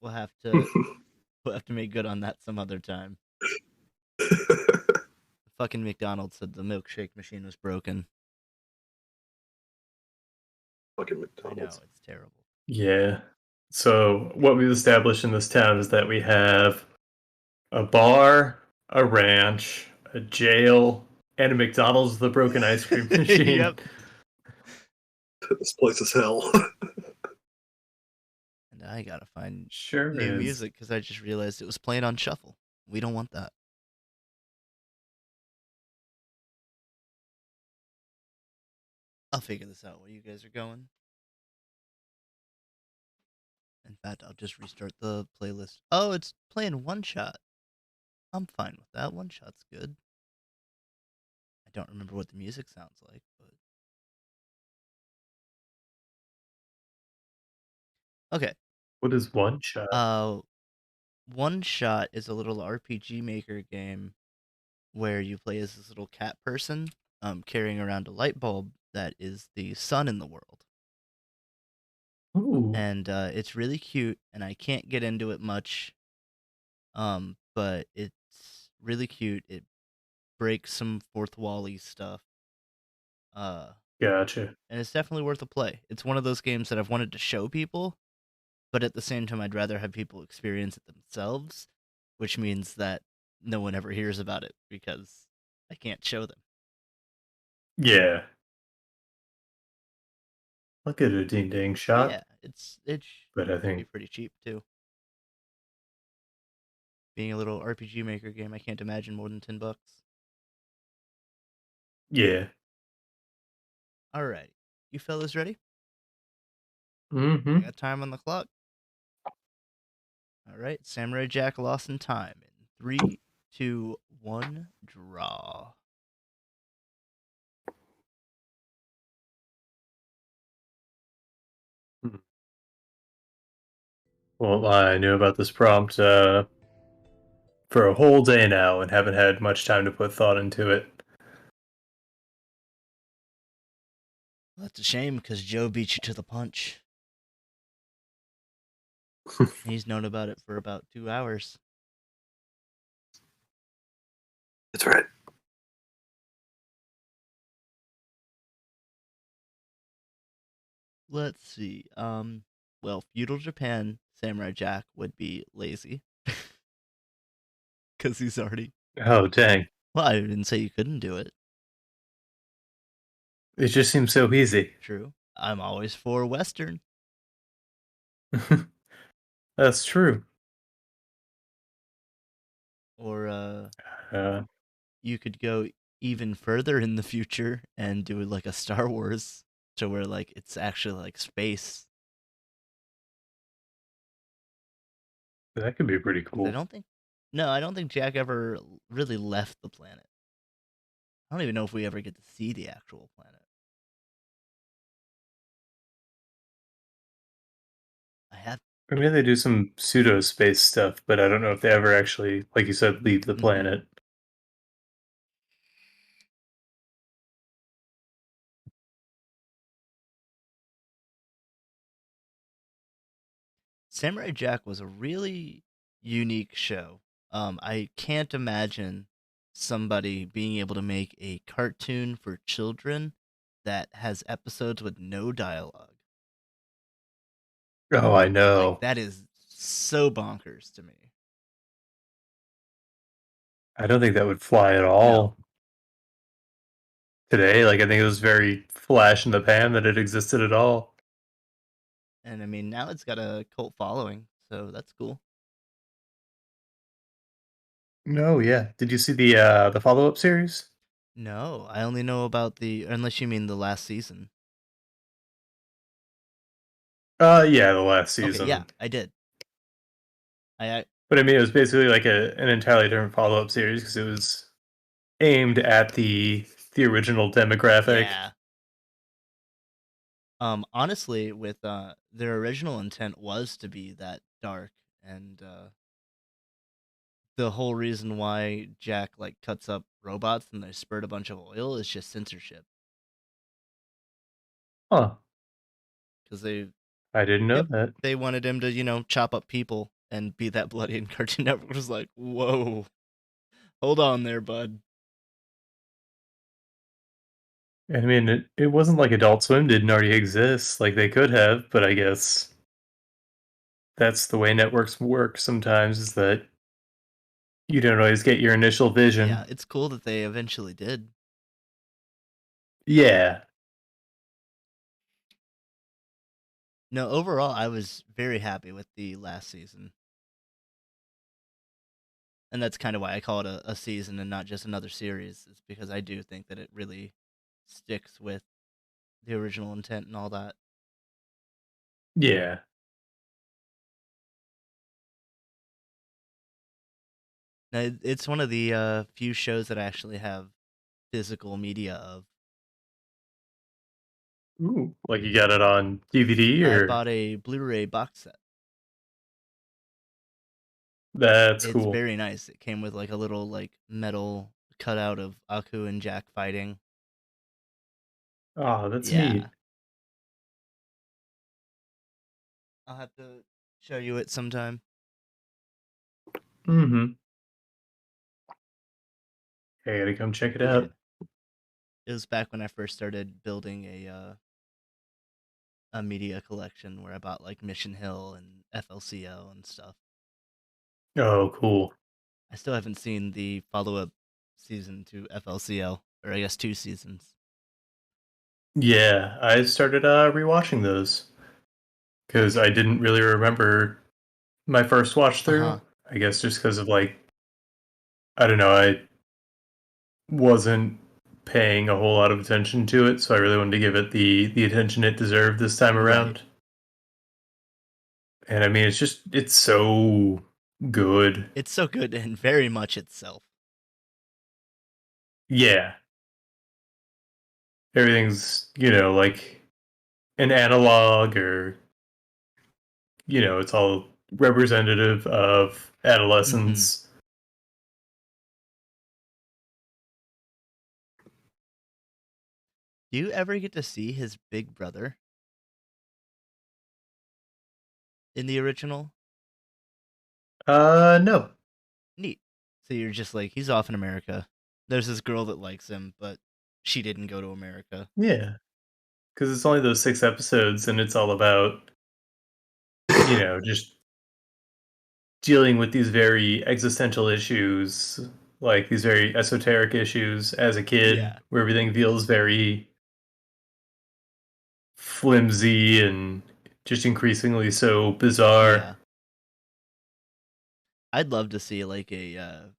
we'll have to we'll have to make good on that some other time. Fucking McDonald's said the milkshake machine was broken. Fucking I know, McDonald's. it's terrible. Yeah. So what we've established in this town is that we have a bar, a ranch, a jail, and a McDonald's with a broken ice cream machine. Yep. This place is hell. And I gotta find Sure new is. music because I just realized it was playing on shuffle. We don't want that. I'll figure this out while you guys are going. In fact, I'll just restart the playlist. Oh, it's playing One Shot. I'm fine with that. One Shot's good. I don't remember what the music sounds like, but okay. What is One Shot? One Shot is a little RPG Maker game where you play as this little cat person, carrying around a light bulb that is the sun in the world. Ooh, And it's really cute, and I can't get into it much, but it's really cute. It breaks some fourth wall-y stuff, gotcha. and it's definitely worth a play. It's one of those games that I've wanted to show people, but at the same time, I'd rather have people experience it themselves, which means that no one ever hears about it because I can't show them. Yeah. I'll get a ding dang shot, Yeah, it but I should be think, pretty cheap too. Being a little RPG Maker game, I can't imagine more than $10. yeah. Alright, you fellas ready? Mm-hmm. I got time on the clock. Alright, Samurai Jack lost in time. In 3, 2, 1, draw. Well, I knew about this prompt for a whole day now and haven't had much time to put thought into it. Well, that's a shame because Joe beat you to the punch. He's known about it for about 2 hours. That's right. Let's see. Well, feudal Japan, Samurai Jack would be lazy. Because he's already. Oh, dang. Well, I didn't say you couldn't do it. It just seems so easy. True. I'm always for Western. That's true. Or, Uh, you could go even further in the future and do like a Star Wars to where like it's actually like space. that could be pretty 'Cause cool. I don't think Jack ever really left the planet. I don't even know if we ever get to see the actual planet. I have. I mean, they do some pseudo space stuff, but I don't know if they ever actually, like you said, leave the Mhm. planet. Samurai Jack was a really unique show. I can't imagine somebody being able to make a cartoon for children that has episodes with no dialogue. Oh, I Like, know. that is so bonkers to me. I don't think that would fly at No. all today. Like, I think it was very flash in the pan that it existed at all. And I mean, now it's got a cult following, so that's cool. No, yeah. Did you see the follow up series? No, I only know about unless you mean the last season. Yeah, the last Okay, yeah, season. I did. I But I mean, it was basically like an entirely different follow up series because it was aimed at the original demographic. yeah. Honestly, with their original intent was to be that dark, and the whole reason why Jack like cuts up robots and they spurt a bunch of oil is just censorship. Huh. because they, I didn't know yep, that. they wanted him to chop up people and be that bloody, and Cartoon Network was like, whoa, hold on there, bud. I mean, it wasn't like Adult Swim didn't already exist. Like, they could have, but I guess that's the way networks work sometimes, is that you don't always get your initial Yeah, vision. it's cool that they eventually did. Yeah. No, overall, I was very happy with the last season. And that's kind of why I call it a season and not just another series, is because I do think that it really sticks with the original intent and all that. Yeah. Now, it's one of the few shows that I actually have physical media of. Ooh. Like, you got it on DVD, I or? bought a Blu-ray box set. That's It's cool. very nice. It came with like a little like metal cutout of Aku and Jack fighting. Oh, that's Yeah, neat. I'll have to show you it sometime. Mm-hmm. I gotta come check it Yeah, out. it was back when I first started building a media collection where I bought like Mission Hill and FLCL and stuff. Oh, cool. I still haven't seen the follow-up season to FLCL, or I guess 2 seasons. Yeah, I started rewatching those because I didn't really remember my first watch through. Uh-huh. I guess just because of, like, I don't know, I wasn't paying a whole lot of attention to it, so I really wanted to give it the attention it deserved this time Right. around. And I mean, it's so good. It's so good and very much itself. Yeah, everything's, like an analog, or it's all representative of Mm-hmm. adolescence. Do you ever get to see his big brother in the original? No. Neat. So you're just like, he's off in America. There's this girl that likes him, but she didn't go to America. Yeah, because it's only those 6 episodes, and it's all about, just dealing with these very existential issues, like these very esoteric issues as a kid, Yeah. where everything feels very flimsy and just increasingly so bizarre. Yeah. I'd love to see like a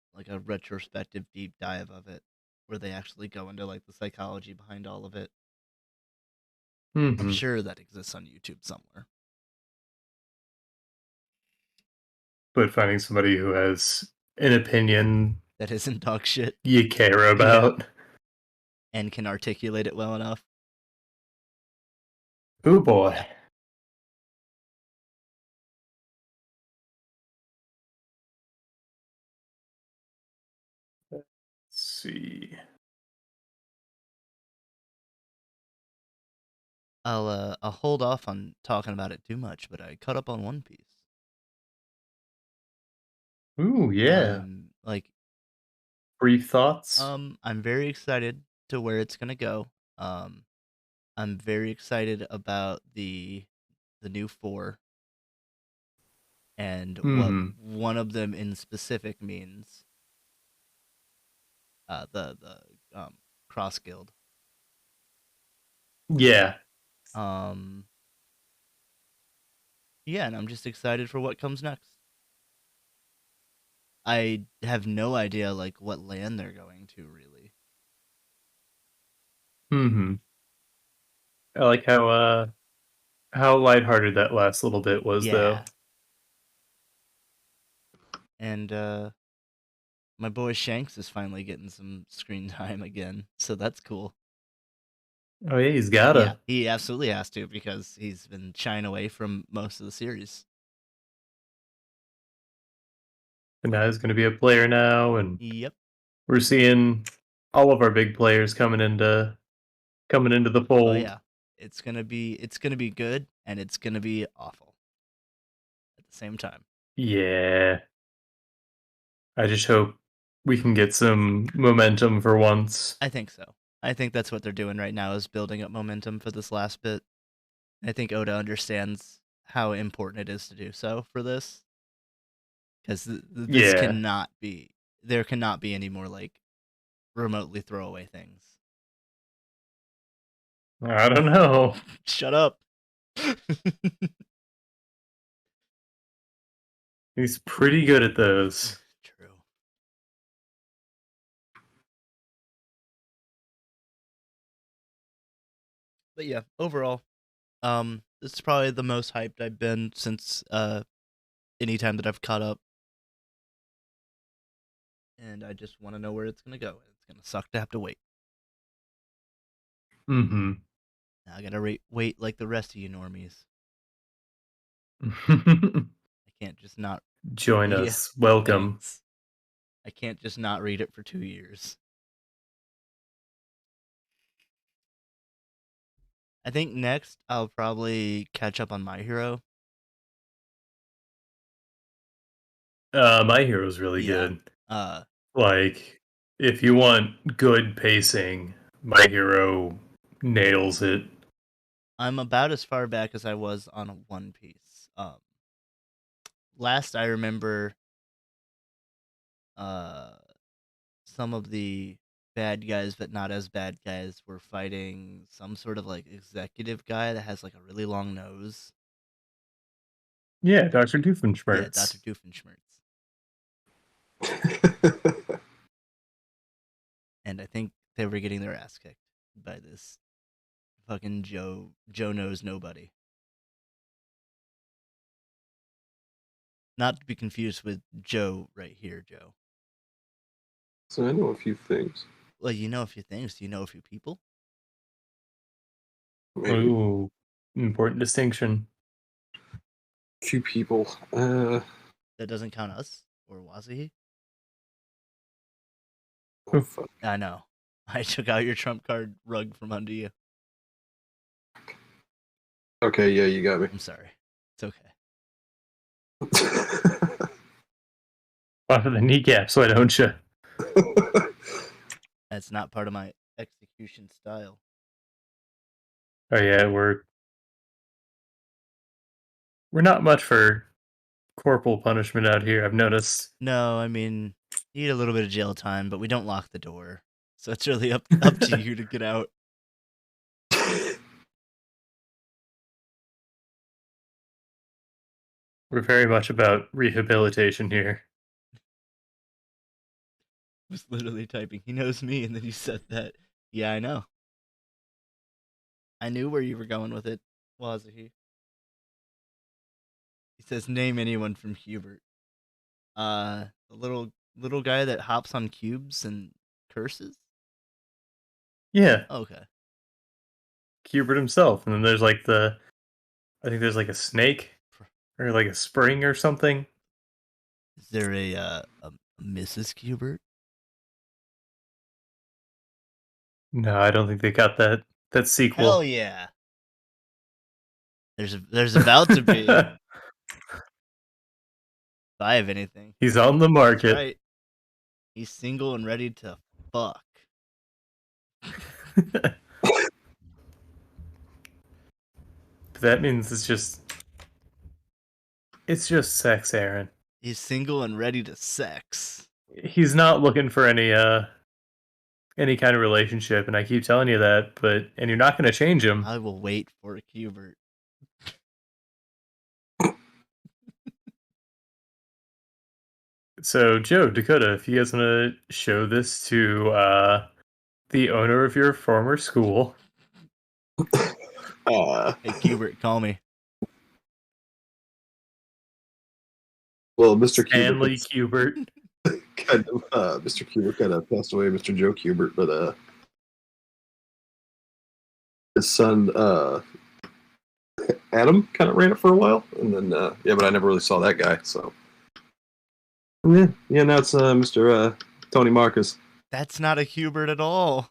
retrospective deep dive of it where they actually go into like the psychology behind all of it. I'm Hmm. sure that exists on YouTube somewhere. But finding somebody who has an opinion That isn't dog shit. you care Yeah. about. And can articulate it well enough. Oh boy. Let's see. I'll hold off on talking about it too much, but I caught up on One Piece. Ooh, yeah. Like Brief thoughts? I'm very excited to where it's gonna go. Um I'm very excited about the new four and what Hmm. one of them in specific means. The Cross Guild. Yeah. Um yeah, and I'm just excited for what comes next. I have no idea like what land they're going to really. Hmm. I like how lighthearted that last little bit was, though. Yeah. And my boy Shanks is finally getting some screen time again, so that's cool. Oh yeah, he's Yeah, gotta. he absolutely has to because he's been shying away from most of the series. And now he's gonna be a player now, and Yep. we're seeing all of our big players coming into the Oh fold. yeah. It's gonna be good. and it's gonna be awful at the same time. Yeah. I just hope we can get some momentum for once. I think so. I think that's what they're doing right now is building up momentum for this last bit. I think Oda understands how important it is to do so for this, because this Yeah. cannot be. There cannot be any more like remotely throwaway things. I don't know. Shut up. He's pretty good at those. True. But yeah, overall, this is probably the most hyped I've been since any time that I've caught up. And I just want to know where it's gonna go. It's gonna suck to have to wait. Mm-hmm. Now I gotta wait like the rest of you normies. I can't just not. Join Yeah, us. Welcome. thanks. I can't just not read it for 2 years. I think next I'll probably catch up on My Hero. My Hero's really Yeah. good. Uh, Like, if you want good pacing, My Hero nails it. I'm about as far back as I was on One Piece. Last I remember, some of the bad guys, but not as bad guys, were fighting some sort of like executive guy that has like a really long nose. Yeah, Dr. Yeah, Dr. Doofenshmirtz. Doofenshmirtz. And I think they were getting their ass kicked by this fucking Joe knows nobody. Not to be confused with Joe right here, Joe. So I know a few things. Well, you know a few things. Do you know a few people? Maybe. Ooh, important distinction. A few people. That doesn't count us or Wasahi. Oh, fuck. I know. I took out your trump card rug from under you. Okay, yeah, you got me. I'm sorry. It's okay. Off of the kneecaps, why don't you? That's not part of my execution style. Oh yeah, we're not much for corporal punishment out here, I've noticed. No, I mean, you need a little bit of jail time, but we don't lock the door. So it's really up to you to get out. We're very much about rehabilitation here. I was literally typing, he knows me, and then you said that. Yeah, I know. I knew where you were going with it, Wasahi. He says, name anyone from Hubert. The little guy that hops on cubes and curses? Yeah, Okay. Hubert himself. And then there's like I think there's like a snake or like a spring or something. Is there a Mrs. Hubert? No, I don't think they got that sequel. Hell yeah. There's about to be. If I have anything. He's on the market. That's right. He's single and ready to fuck. That means it's just sex, Aaron. He's single and ready to sex. He's not looking for any kind of relationship, and I keep telling you that, and you're not going to change him. I will wait for Hubert. So, Joe, Dakota, if you guys want to show this to the owner of your former school. Hey, Hubert, call me. Well, Mr. Stanley Kubert. Kind of, Mr. Kubert kind of passed away, Mr. Joe Kubert, but his son Adam kind of ran it for a while, and then yeah, but I never really saw that guy. So yeah, now it's Mr. Tony Marcus. That's not a Hubert at all.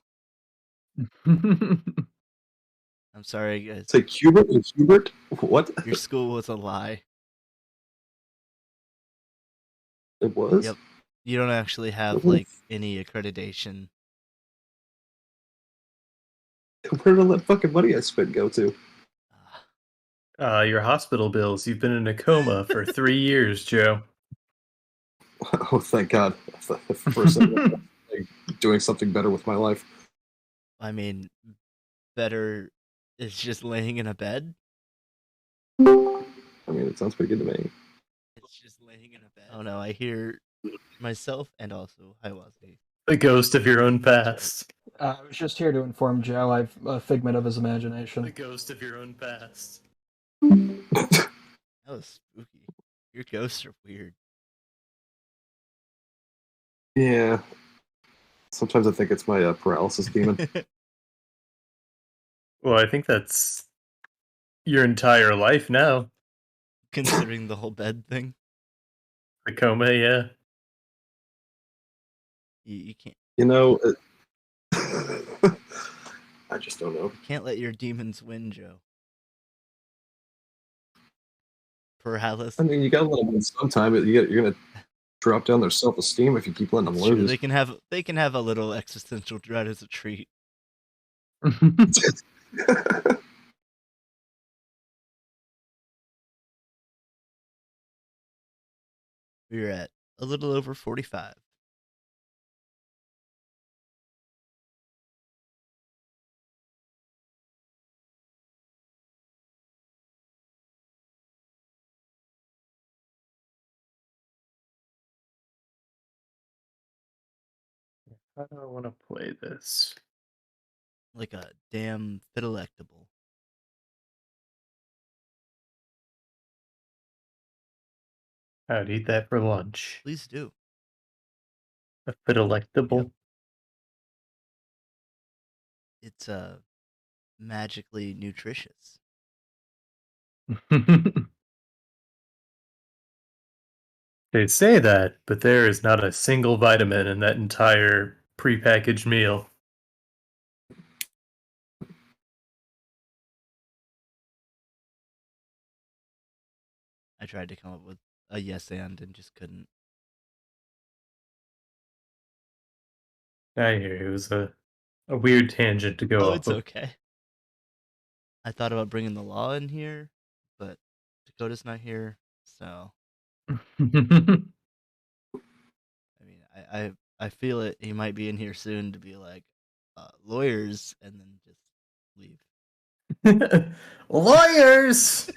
I'm sorry, guys. Say Hubert and Hubert? What? Your school was a lie. It was? Yep. You don't actually have Really? like any accreditation. Where did all that fucking money I spent go to? Your hospital bills. You've been in a coma for 3 years, Joe. Oh, thank God. For a second, like, doing something better with my life. I mean, better is just laying in a bed. I mean, it sounds pretty good to me. It's just laying in a bed. Oh no, I hear myself and also Hiwazi. The ghost of your own past. I was just here to inform Joe I'm a figment of his The imagination. ghost of your own past. That was spooky. Your ghosts are weird. Yeah. Sometimes I think it's my paralysis demon. Well, I think that's your entire life now. Considering the whole bed thing. The coma, yeah. You can't You know, I just don't know. let your demons win, Joe. Paralysis. I mean, you gotta let them win sometime. You're gonna drop down their self-esteem if you keep letting them It's true. lose. They can have a little existential dread as a treat. We're at a little over 45. How do I want to play this? Like a damn fidelectable. I'd eat that for lunch. Please do. A fidelectable. Yep. It's magically nutritious. They say that, but there is not a single vitamin in that entire prepackaged meal. I tried to come up with a yes and just couldn't. I hear it was a weird tangent to go Oh, off it's of. okay. I thought about bringing the law in here, but Dakota's not here, so I mean, I feel it. He might be in here soon to be like, lawyers, and then just leave. Lawyers!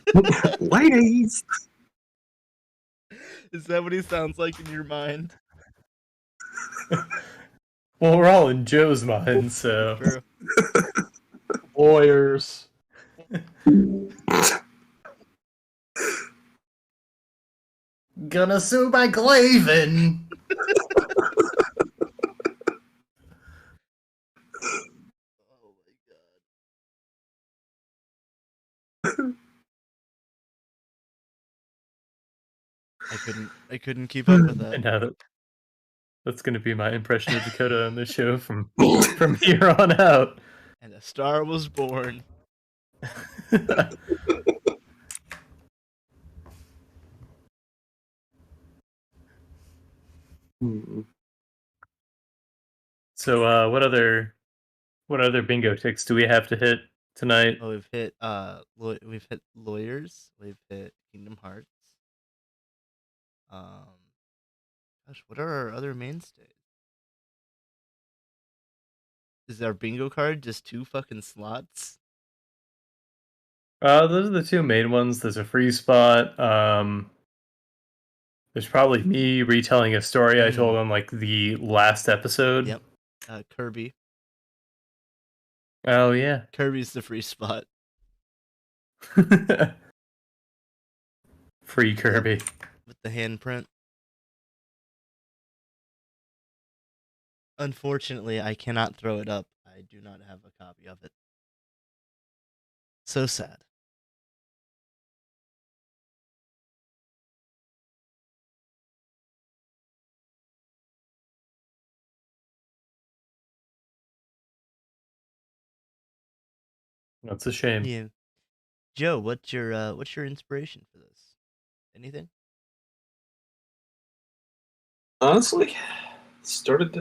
Ladies! Is that what he sounds like in your mind? Well, we're all in Joe's mind, so. True. Lawyers. Gonna sue by Glavin! Oh my god. I couldn't keep up with And that. now that's gonna be my impression of Dakota on the show from here on out. And a star was born. So, what other bingo ticks do we have to hit tonight? Oh, we've hit lawyers. We've hit Kingdom Hearts. Gosh, what are our other mainstays? Is our bingo card just 2 fucking slots? Those are the 2 main ones. There's a free spot. There's probably me retelling a story I told on like the last episode. Yep. Kirby. Oh yeah. Kirby's the free spot. Free Kirby. With the handprint. Unfortunately, I cannot throw it up. I do not have a copy of it. So sad. That's a shame. Yeah. Joe, what's your inspiration for this? Anything? Honestly, started.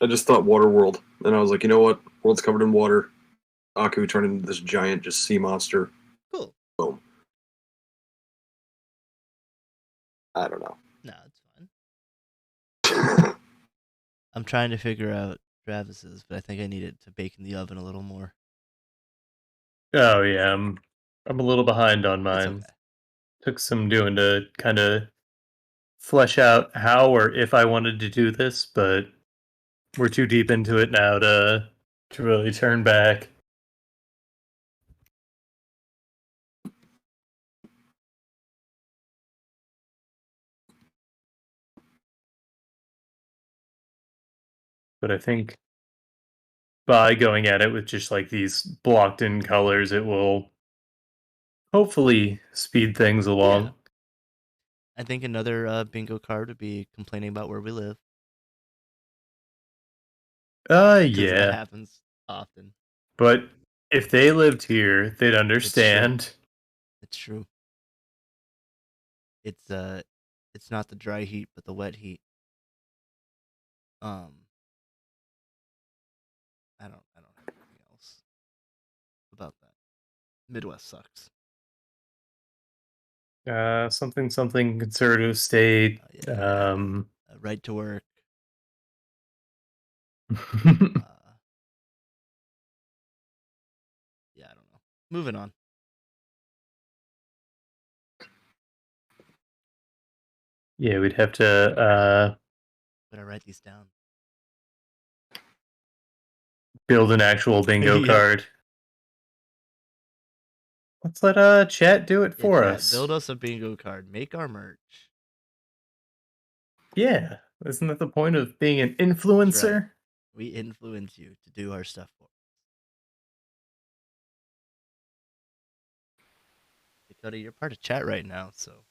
I just thought Waterworld, and I was like, you know what? World's covered in water. Aku turned into this giant, just sea monster. Cool. Boom. I don't know. No, it's fine. I'm trying to figure out Travis's, but I think I need it to bake in the oven a little more. Oh yeah, I'm a little behind on That's mine. okay. Took some doing to kind of flesh out how or if I wanted to do this, but we're too deep into it now to really turn back. But I think by going at it with just like these blocked in colors, it will hopefully speed things along. Yeah. I think another bingo card would be complaining about where we live. Because Yeah. that happens often. But if they lived here, they'd understand. It's true. It's not the dry heat, but the wet heat. I don't have anything else about that. Midwest sucks. Something conservative state. Right to work. Yeah, I don't know. Moving on. Yeah, we'd have to Better write these down. build an actual bingo Yep. card. Let's let chat do it for Chat, us. build us a bingo card. Make our merch. Yeah, isn't that the point of being an influencer? Right. We influence you to do our stuff for us. Dakota, you're part of chat right now, so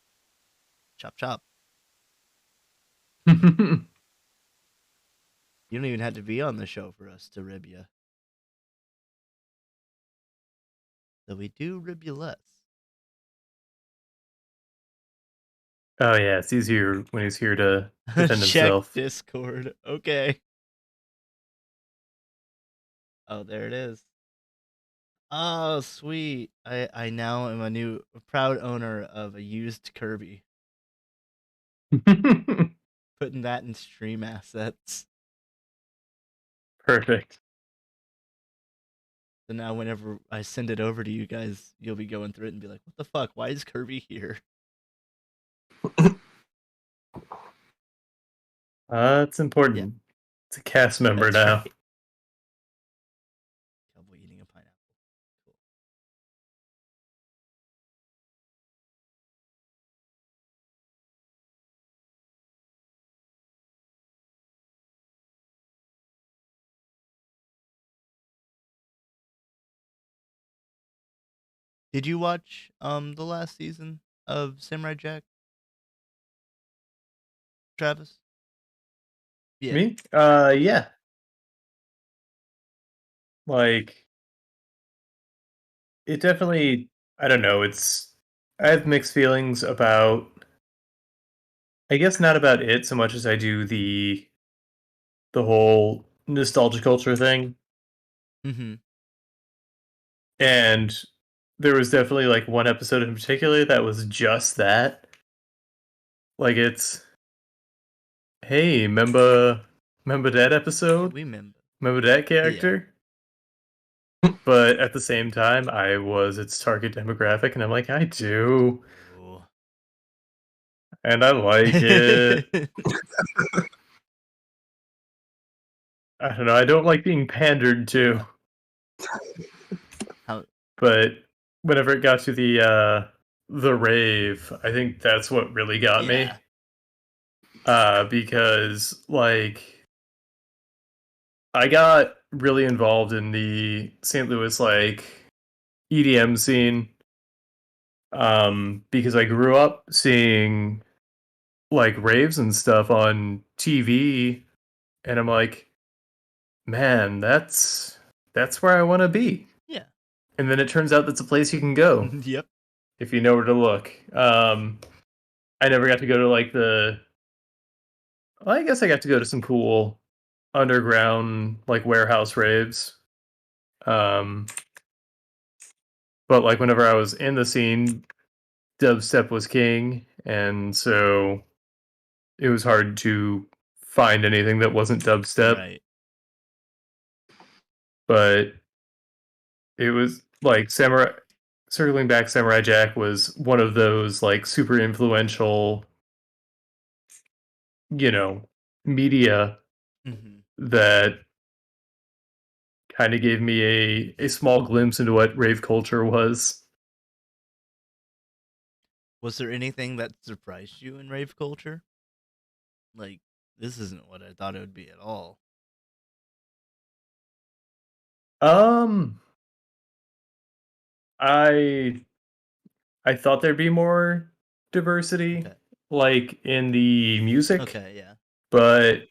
chop chop. You don't even have to be on the show for us to rib you. Though we do rib you less. Oh yeah, it's easier when he's here to defend Check himself. Discord. Okay. Oh, there it is. Oh, sweet. I now am a proud owner of a used Kirby. Putting that in stream assets. Perfect. So now whenever I send it over to you guys, you'll be going through it and be like, what the fuck? Why is Kirby here? It's important. Yeah. It's a cast member That's now. right. Cowboy eating a pineapple. Cool. Did you watch the last season of Samurai Jack? Travis? Yeah. Me? Yeah. Like, it definitely, I don't know, I have mixed feelings about, I guess not about it so much as I do the whole nostalgia culture thing. Mm-hmm. And there was definitely like one episode in particular that was just that. Like it's, hey, remember that episode? We remember. Remember that character? But at the same time, I was its target demographic, and I'm like, I do. Ooh. And I like it. I don't know, I don't like being pandered to. But whenever it got to the rave, I think that's what really got me. Because like I got really involved in the St. Louis like EDM scene. Because I grew up seeing like raves and stuff on TV, and I'm like, man, that's where I want to be. Yeah. and then it turns out that's a place you can go Yep. if you know where to look. I never got to go to like well, I guess I got to go to some cool underground like warehouse raves. Um, but like whenever I was in the scene, dubstep was king, and so it was hard to find anything that wasn't dubstep. Right. But it was like Samurai. Circling back, Samurai Jack was one of those like super influential, media Hmm. that kind of gave me a small glimpse into what rave culture was. Was there anything that surprised you in rave culture? Like, this isn't what I thought it would be at all. Um, I I thought there'd be more diversity, Okay. like in the music, Okay, yeah. but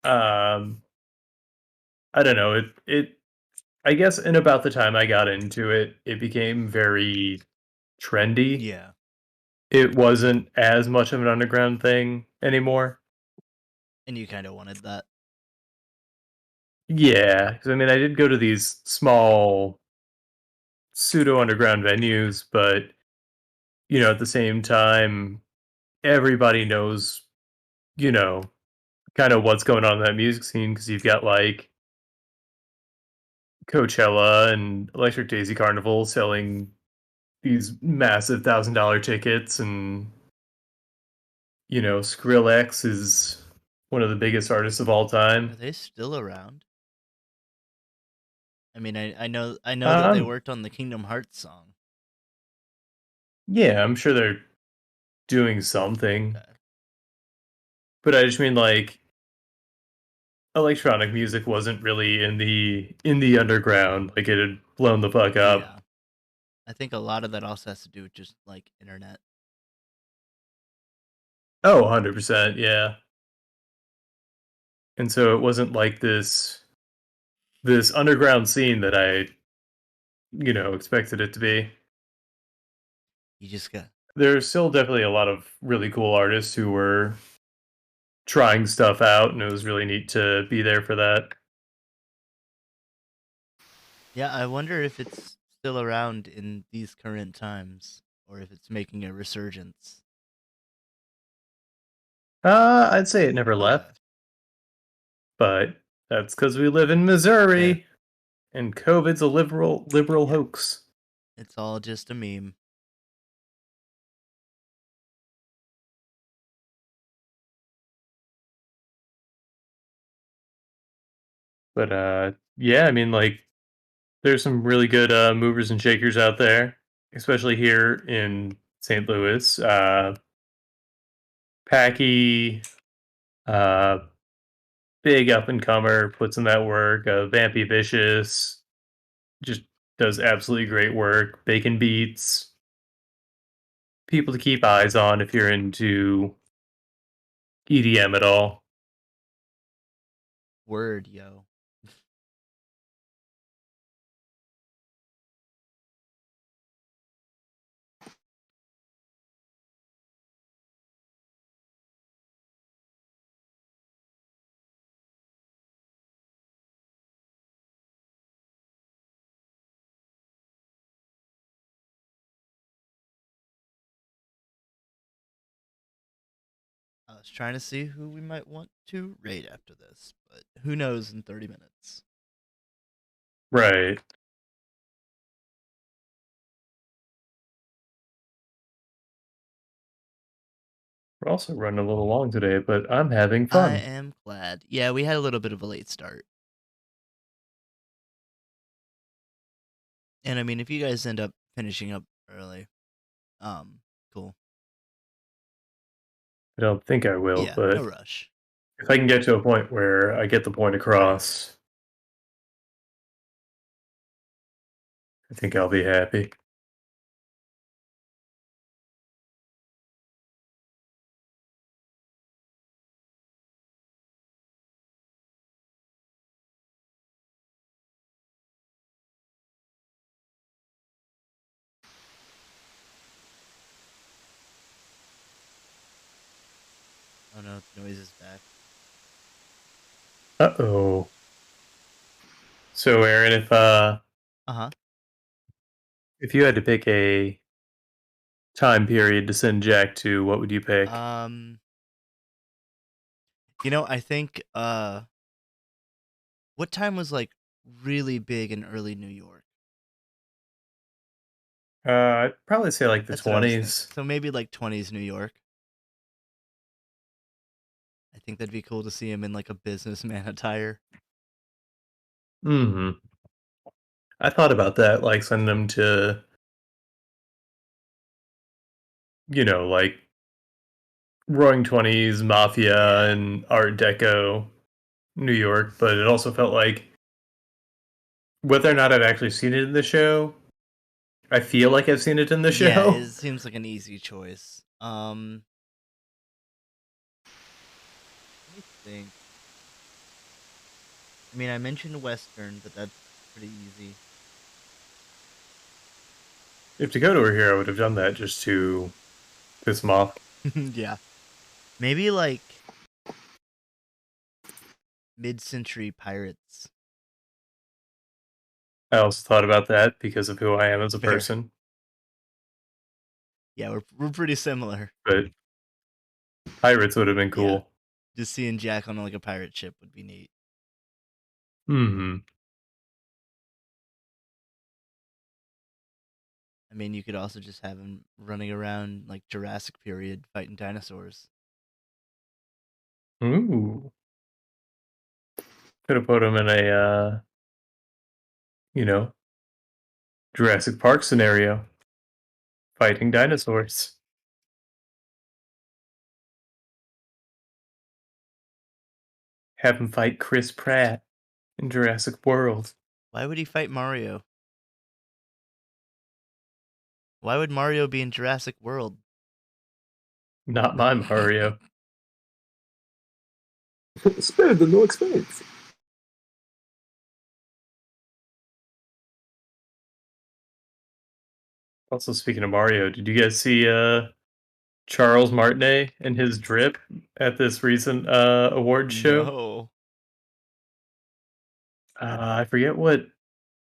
um, I don't know. It I guess in about the time I got into it, it became very trendy. Yeah. It wasn't as much of an underground thing anymore. And you kind of wanted that. Yeah, because I mean, I did go to these small pseudo underground venues, but at the same time, everybody knows, you know, kind of what's going on in that music scene because you've got like Coachella and Electric Daisy Carnival selling these massive $1,000 tickets, and Skrillex is one of the biggest artists of all Are time. they still around? I mean, I know that they Um, worked on the Kingdom Hearts song. yeah, I'm sure they're doing something, Okay. but I just mean like electronic music wasn't really in the underground. Like it had blown the fuck up. Yeah. I think a lot of that also has to do with just like internet. Oh, 100%, yeah. And so it wasn't like this underground scene that I, expected it to be. You just got There's still definitely a lot of really cool artists who were trying stuff out, and it was really neat to be there for that. Yeah, I wonder if it's still around in these current times or if it's making a resurgence. I'd say it never Okay. left, but that's because we live in Fair. Missouri, and COVID's a liberal Yeah. hoax. It's all just a meme. But yeah, I mean, like, there's some really good movers and shakers out there, especially here in St. Louis. Packy, uh, big up and comer, puts in that work. Vampy Vicious just does absolutely great work. Bacon Beats, people to keep eyes on if you're into EDM at all. Word, yo. I was trying to see who we might want to raid after this, but who knows in 30 minutes. Right. We're also running a little long today, but I'm having I fun. am glad. Yeah, we had a little bit of a late start. And I mean, if you guys end up finishing up early, cool. I don't think I will, Yeah, no but rush. if I can get to a point where I get the point Right. across, I think I'll be happy. Uh-oh. So, Aaron, Uh-huh. if you had to pick a time period to send Jack to, what would you pick? I think what time was like really big in early New York? I'd probably say like the That's what I was thinking. 20s. So maybe like 20s New York. I think that'd be cool to see him in like a businessman attire. Mm-hmm. I thought about that, like sending him to, like Roaring Twenties, Mafia, and Art Deco, New York. But it also felt like, whether or not I've actually seen it in the show, I feel like I've seen it in the Yeah, show. it seems like an easy choice. Let me think. I mean, I mentioned Western, but that's pretty easy. If Dakota were here, I would have done that just to piss him off. Yeah. Maybe like mid-century pirates. I also thought about that because of who I am as a Fair. person. Yeah, we're pretty similar. But pirates would have been Yeah. cool. Just seeing Jack on like a pirate ship would be neat. Mm-hmm. I mean, you could also just have him running around like Jurassic period fighting dinosaurs. Ooh. Could have put him in a, Jurassic Park scenario. Fighting dinosaurs. Have him fight Chris Pratt in Jurassic World. Why would he fight Mario? Why would Mario be in Jurassic World? Not my Mario. Spare the no expense. Also, speaking of Mario, did you guys see Charles Martinet and his drip at this recent award show? No. I forget what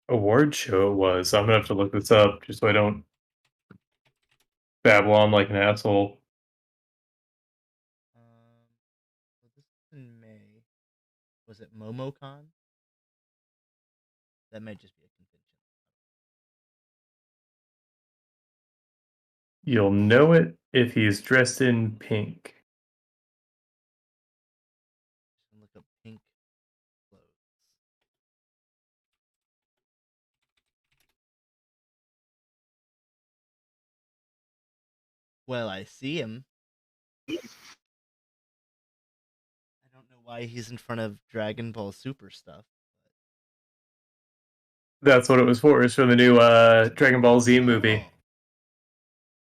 award show it was. I'm gonna have to look this up just so I don't babble on like an asshole. So this is in May. Was it MomoCon? That might just be a convention. You'll know it if he's dressed in pink. Just gonna look up pink clothes. Well, I see him. I don't know why he's in front of Dragon Ball Super stuff. That's what it was for. It's for the new Dragon Ball Z movie. Oh.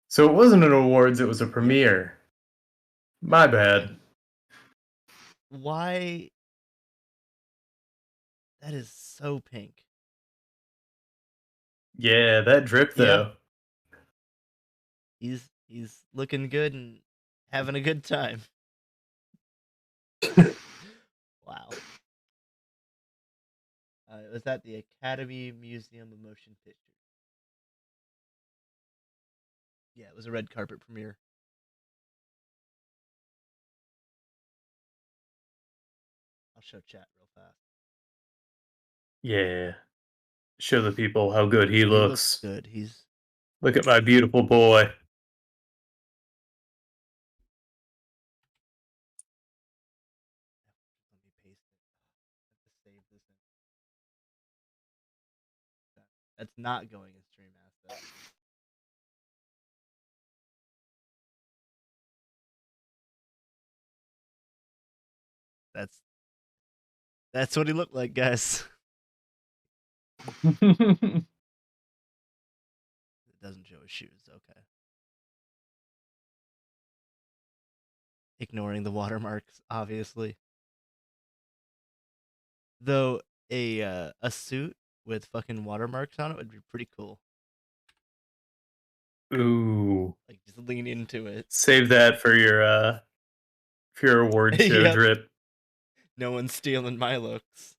So it wasn't an awards, it was a premiere. My bad. Why? That is so pink. Yeah, that drip though. He's looking good and having a good time. Wow. It was at the Academy Museum of Motion Pictures. Yeah, it was a red carpet premiere. I'll show chat real fast. Yeah. Show the people how good he He looks. good. He's Look at my beautiful boy. Let me paste it. I have to save this in. That's not going in stream asset. That's what he looked like, guys. It doesn't show his shoes. Okay. Ignoring the watermarks, obviously. Though a suit with fucking watermarks on it would be pretty cool. Ooh. Like just lean into it. Save that for your award show Yep. drip. No one's stealing my looks.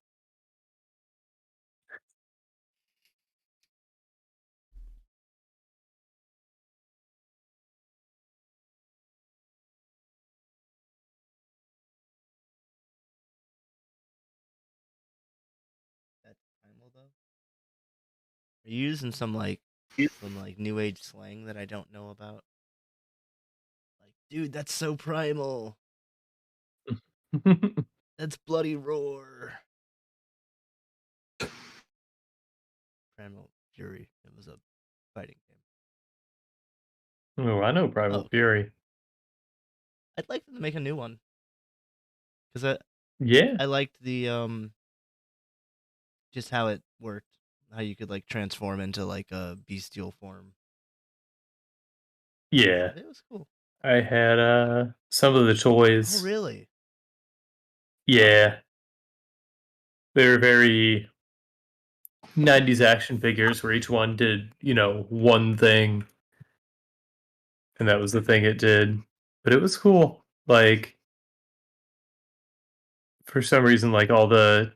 That's primal though. Are you using some new age slang that I don't know about? Like, dude, that's so primal. That's bloody roar. Primal Fury. It was a fighting game. Oh, I know Primal okay. Fury. I'd like them to make a new one. Cause Yeah. I liked the just how it worked. How you could like transform into like a bestial form. Yeah. It was cool. I had some of the Oh toys. really? Yeah. They're very 90s action figures where each one did, one thing. And that was the thing it did. But it was cool. Like, for some reason, like all the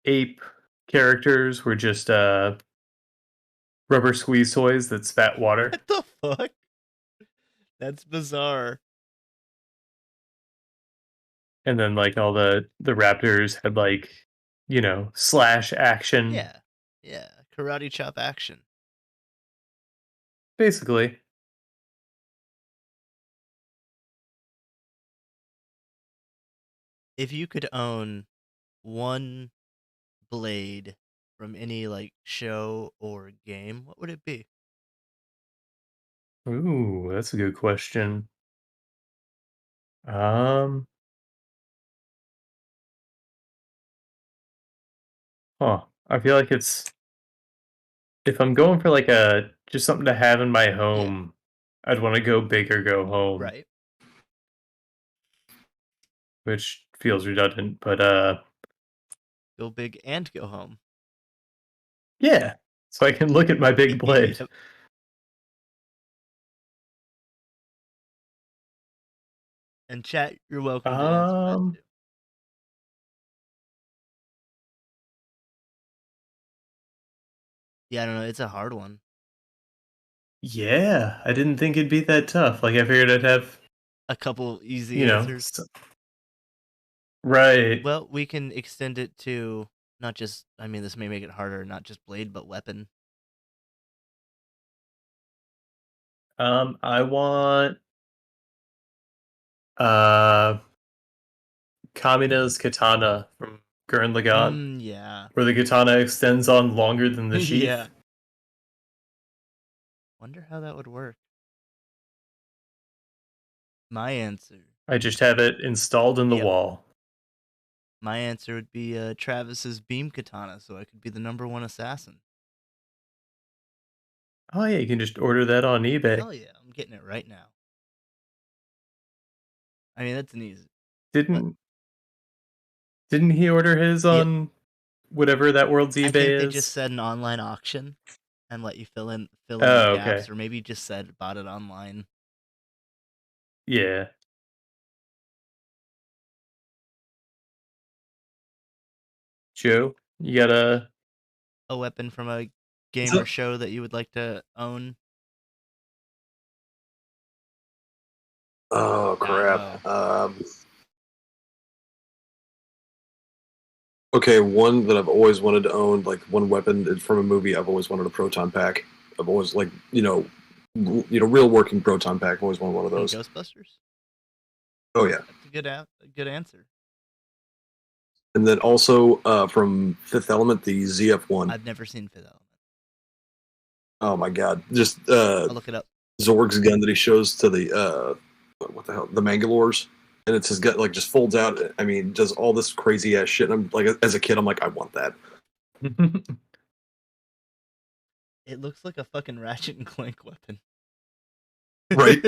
ape characters were just rubber squeeze toys that spat water. What the fuck? That's bizarre. And then like all the raptors had like, slash action. Yeah. Yeah. Karate chop action. Basically. If you could own one blade from any like show or game, what would it be? Ooh, that's a good question. Um I feel like if I'm going for like a just something to have in my home, I'd want to go big or go home, Right. which feels redundant, but Go big and go home. yeah. So I can look at my big blade. Yep. And chat, you're welcome to answer that Um too. Yeah, I don't know. It's a hard one. Yeah, I didn't think it'd be that tough. Like I figured I'd have, A couple easy answers. right. Well, we can extend it to not just, I mean, this may make it harder, not just blade, but weapon. I want uh Kamina's katana from Gurren Lagann, Yeah. where the katana extends on longer than the sheath. Yeah. Wonder how that would work. My answer. I just have it installed in the Yep. wall. My answer would be Travis's beam katana, so I could be the #1 assassin. Oh yeah, you can just order that on eBay. Hell yeah, I'm getting it right now. I mean, that's an easy. Didn't he order his on whatever that world's eBay I think is? they just said an online auction and let you fill in the Oh, gaps, okay. or maybe just said bought it online. Yeah. Joe, you got A weapon from a game or show that you would like to own? Oh crap. Okay, one that I've always wanted to own, like one weapon from a movie. I've always wanted a proton pack. I've always like real working proton pack. I've always wanted one of From those. Ghostbusters? Oh yeah. That's a good answer. And then also from Fifth Element, the ZF1. I've never seen Fifth Element. Oh my god, just I'll look it up. Zorg's gun that he shows to the what the hell, the Mangalores, and it's his gun like just folds out. I mean, does all this crazy ass shit. And I'm like, as a kid, I'm like, I want that. It looks like a fucking Ratchet and Clank weapon. Right?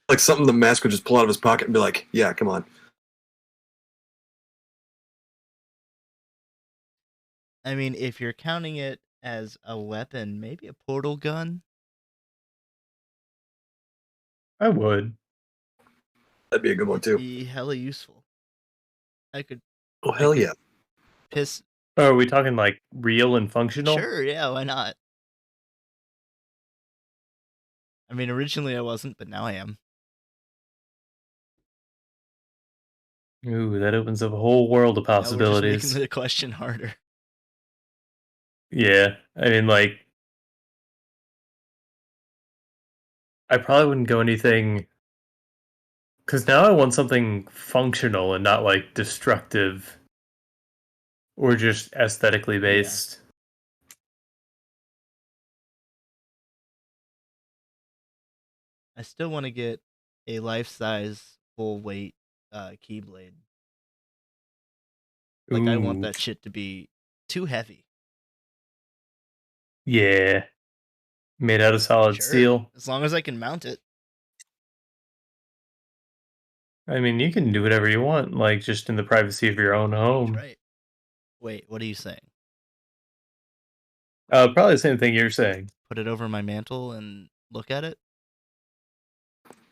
Like something the mask would just pull out of his pocket and be like, yeah, come on. I mean, if you're counting it as a weapon, maybe a portal gun? I would. That'd be a good one too. Be hella useful. I could Oh hell yeah! piss. Oh, are we talking like real and functional? Sure, yeah, why not? I mean, originally I wasn't, but now I am. Ooh, that opens up a whole world of Now we're just making possibilities. the question harder. Yeah, I mean, like, I probably wouldn't go anything because now I want something functional and not like destructive or just aesthetically based. I still want to get a life-size, full-weight keyblade. Like, I want Ooh, that shit to be too heavy. yeah, made out of solid Sure, steel. as long as I can mount it. I mean, you can do whatever you want, like just in the privacy of your own That's home. right. Wait, what are you saying? Probably the same thing you're saying. Put it over my mantle and look at it?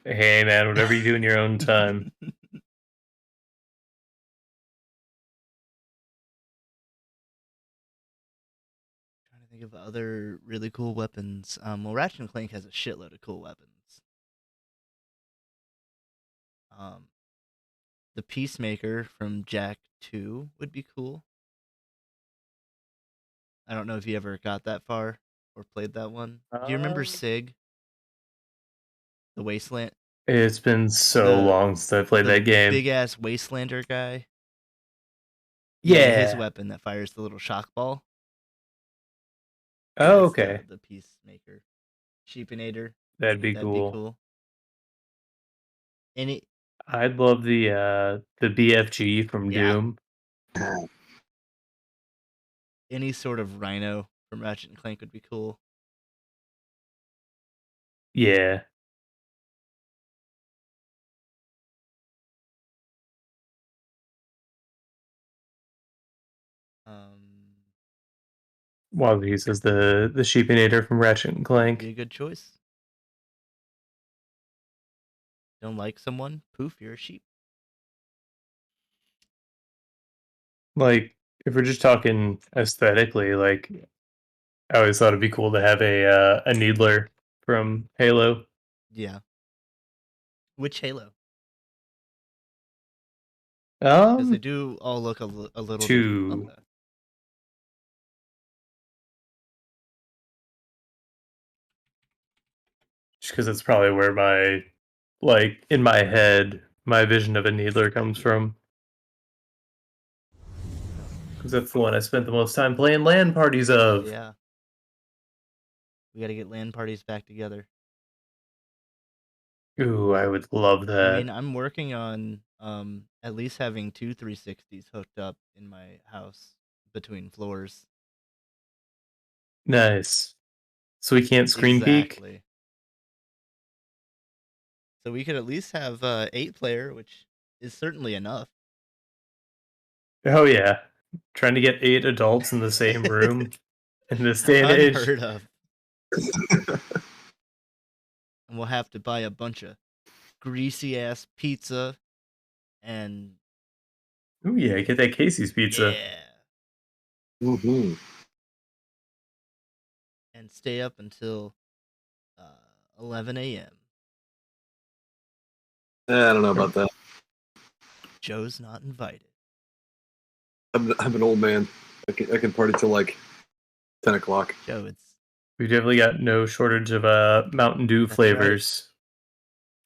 Hey, man, whatever you do in your own time. Trying to think of other really cool weapons. Well, Ratchet and Clank has a shitload of cool weapons. The Peacemaker from Jack 2 would be cool. I don't know if you ever got that far or played that one. Do you remember Sig? The Wasteland? It's been so The long since I played the that game. big ass Wastelander guy? Yeah, his Yeah. weapon that fires the little shock ball. Oh, That's okay. the Peacemaker. Sheepinator. That'd be That'd be cool. cool. Any I'd love the BFG from Yeah. Doom. any sort of rhino from Ratchet and Clank would be cool. Yeah. Wazzy says the Sheepinator from Ratchet and Be a Clank. good choice. Don't like someone? Poof, you're a sheep. Like, if we're just talking aesthetically, like, I always thought it'd be cool to have a Needler from Halo. Yeah. Which Halo? Because they do all look a little different. Two. Okay. Just because it's probably where my, like, in my head, my vision of a Needler comes from. Because that's the one I spent the most time playing LAN parties of. Yeah. We gotta get LAN parties back together. Ooh, I would love that. I mean, I'm working on at least having 2 360s hooked up in my house between floors. Nice. So we can't screen peek? Exactly. So we could at least have 8-player, which is certainly enough. Oh, yeah. Trying to get 8 adults in the same room in this day and age. Unheard of. And we'll have to buy a bunch of greasy ass pizza and Ooh, yeah, get that Casey's pizza. yeah, Mm-hmm. and stay up until 11 a.m. I don't know about that. Joe's not invited. I'm an old man. I can party till like 10 o'clock. Joe, it's We've definitely got no shortage of Mountain Dew That's flavors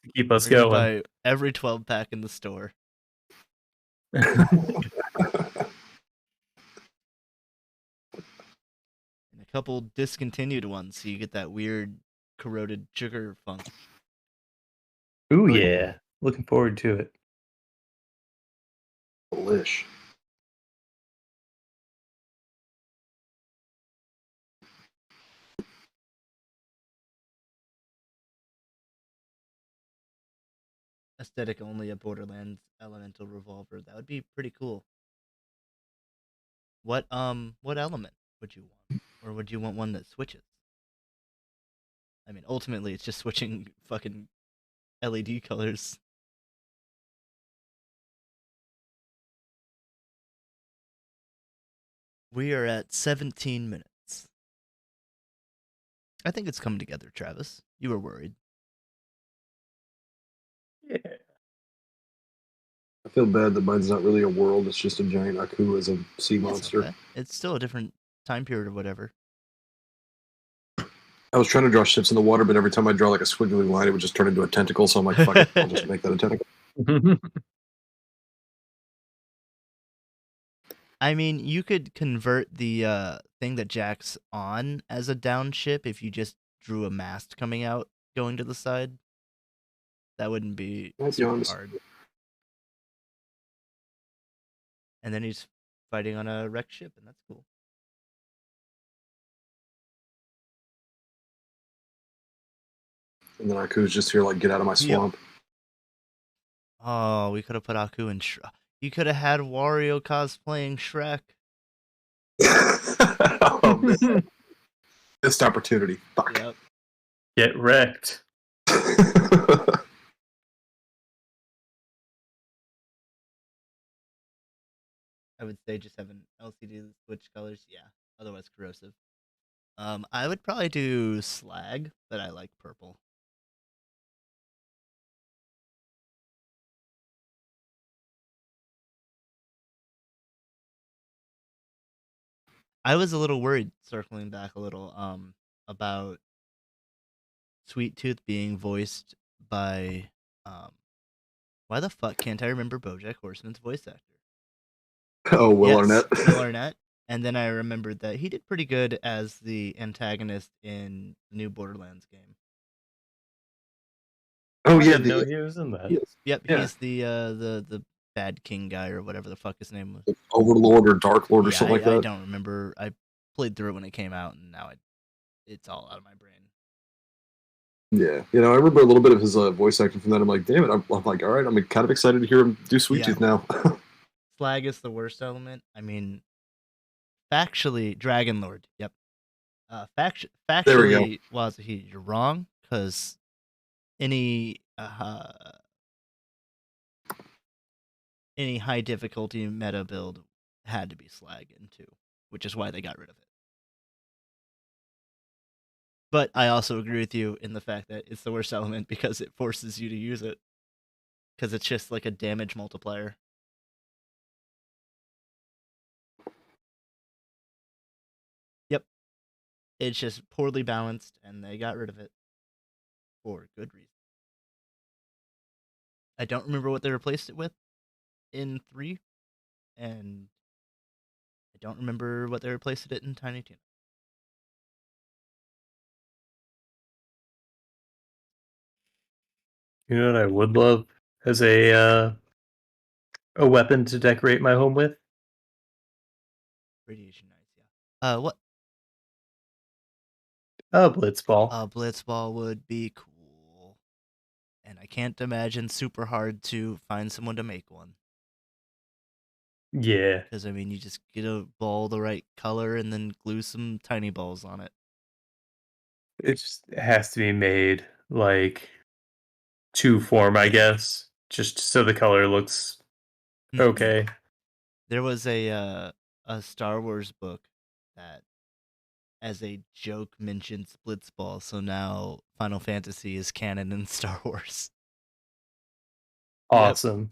to keep us we're gonna going. buy every 12 pack in the store. And a couple discontinued ones, so you get that weird corroded sugar funk. Ooh, yeah. Looking forward to it. Delish. Aesthetic only a Borderlands elemental revolver. That would be pretty cool. What element would you want? Or would you want one that switches? I mean, ultimately it's just switching fucking LED colors. We are at 17 minutes. I think it's coming together, Travis. You were worried. Yeah. I feel bad that mine's not really a world. It's just a giant Aku as a sea It's monster. okay. It's still a different time period or whatever. I was trying to draw ships in the water, but every time I draw like a squiggly line, it would just turn into a tentacle. So I'm like, fuck it, I'll just make that a tentacle. I mean, you could convert the thing that Jack's on as a down ship if you just drew a mast coming out going to the side. That wouldn't be Might be super honest. hard. And then he's fighting on a wrecked ship, and that's cool. And then Aku's just here, like, get out of my swamp. Oh, we could have put Aku in Shrek. You could have had Wario cosplaying Shrek. Oh, man. Missed opportunity. Fuck. Yep. Get wrecked. I would say just have an LCD that switch colors. Yeah. Otherwise corrosive. I would probably do slag, but I like purple. I was a little worried, circling back a little, about Sweet Tooth being voiced by, why the fuck can't I remember BoJack Horseman's voice actor? Oh, Will Yes, Arnett. Will Arnett. And then I remembered that he did pretty good as the antagonist in the new Borderlands game. Oh, I yeah. didn't know he was in that. Yep, Yeah. he's the bad king guy or whatever the fuck his name was. Overlord or Dark Lord or Yeah, something like I that. don't remember. I played through it when it came out, and now it's all out of my brain. Yeah, you know, I remember a little bit of his voice acting from that. I'm like, damn it! I'm like, all right, I'm kind of excited to hear him do Sweet Yeah. Tooth now. Slag is the worst element. I mean, factually, Dragon Lord. Yep. Factually, Wazahi, you're wrong, because any high difficulty meta build had to be slag in too, which is why they got rid of it. But I also agree with you in the fact that it's the worst element because it forces you to use it. Because it's just like a damage multiplier. Yep. It's just poorly balanced, and they got rid of it. For good reason. I don't remember what they replaced it with in 3. And I don't remember what they replaced it in Tiny Toon. You know what I would love as a weapon to decorate my home with? Radiation Knights, yeah. What? A blitzball. A blitzball would be cool. And I can't imagine super hard to find someone to make one. Yeah. Because, I mean, you just get a ball the right color and then glue some tiny balls on it. It just has to be made like to form, I guess, just so the color looks okay. There was a Star Wars book that, as a joke, mentions blitzball, so now Final Fantasy is canon in Star Wars. Awesome.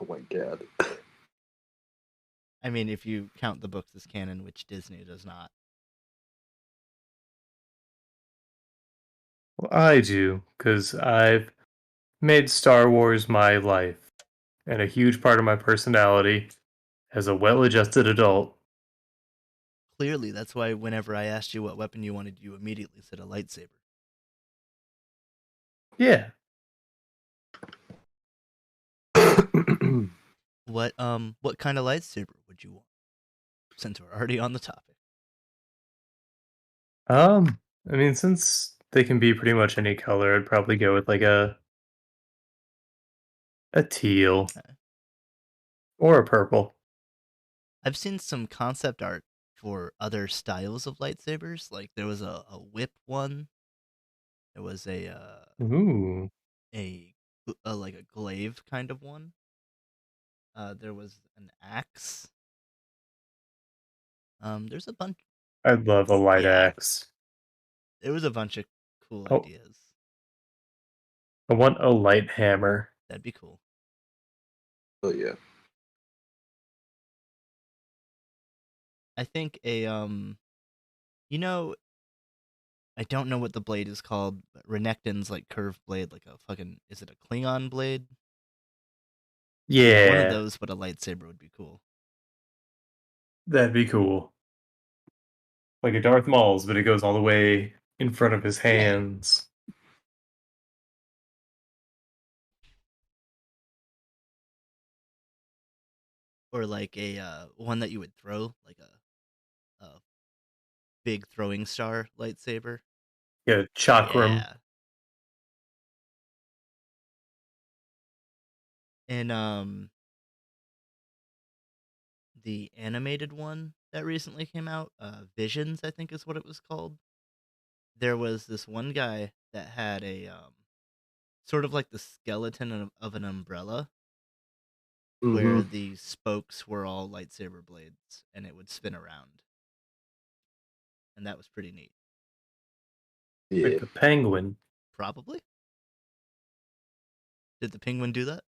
Oh my god. I mean, if you count the books as canon, which Disney does not. Well, I do, because I've made Star Wars my life and a huge part of my personality as a well-adjusted adult. Clearly, that's why whenever I asked you what weapon you wanted, you immediately said a lightsaber. Yeah. What kind of lightsaber would you want? Since we're already on the topic. I mean, since they can be pretty much any color, I'd probably go with like a teal or a purple. I've seen some concept art for other styles of lightsabers. Like there was a whip one. There was Ooh. a like a glaive kind of one. There was an axe. There's a bunch. I'd love a light Yeah. axe. There was a bunch of cool Oh. ideas. I want a light hammer. That'd be cool. Oh yeah. I think a you know, I don't know what the blade is called, but Renekton's like curved blade, like a fucking, is it a Klingon blade? Yeah, one of Yeah, those, but a lightsaber would be cool. that'd be cool. Like a Darth Maul's, but it goes all the way in front of his hands. Or like a one that you would throw, like a big throwing star lightsaber. Yeah, chakram. Yeah. And the animated one that recently came out, Visions, I think is what it was called. There was this one guy that had a sort of like the skeleton of an umbrella, where Mm-hmm. the spokes were all lightsaber blades and it would spin around. And that was pretty neat. Yeah. Like the penguin. Probably. Did the penguin do that?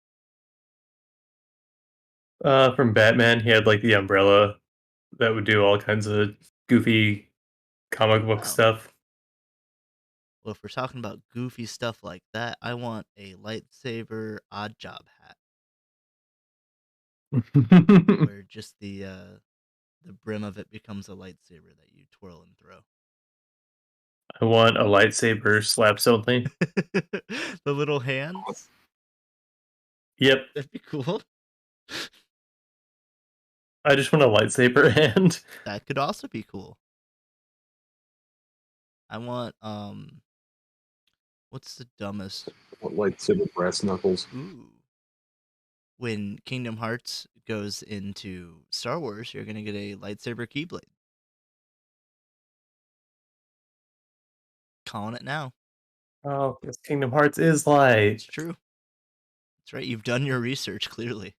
From Batman, he had like the umbrella that would do all kinds of goofy comic book Oh. stuff. Well, if we're talking about goofy stuff like that, I want a lightsaber odd job hat where just the brim of it becomes a lightsaber that you twirl and throw. I want a lightsaber slaps only. The little hands? Yep. That'd be cool. I just want a lightsaber hand. That could also be cool. I want what's the dumbest? What lightsaber brass knuckles? Ooh. When Kingdom Hearts goes into Star Wars, you're gonna get a lightsaber keyblade. Calling it now. Oh, because Kingdom Hearts is light. It's true. That's right. You've done your research, clearly.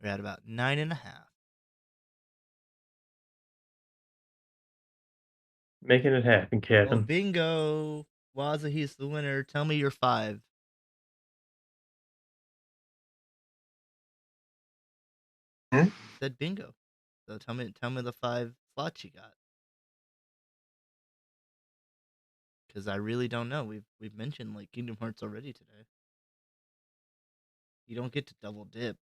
We're at about 9.5. Making it happen, Well, Kevin. bingo. Waza, he's the winner. Tell me your 5. Hmm? You said bingo. So tell me the 5 slots you got. Because I really don't know. We've mentioned like Kingdom Hearts already today. You don't get to double dip.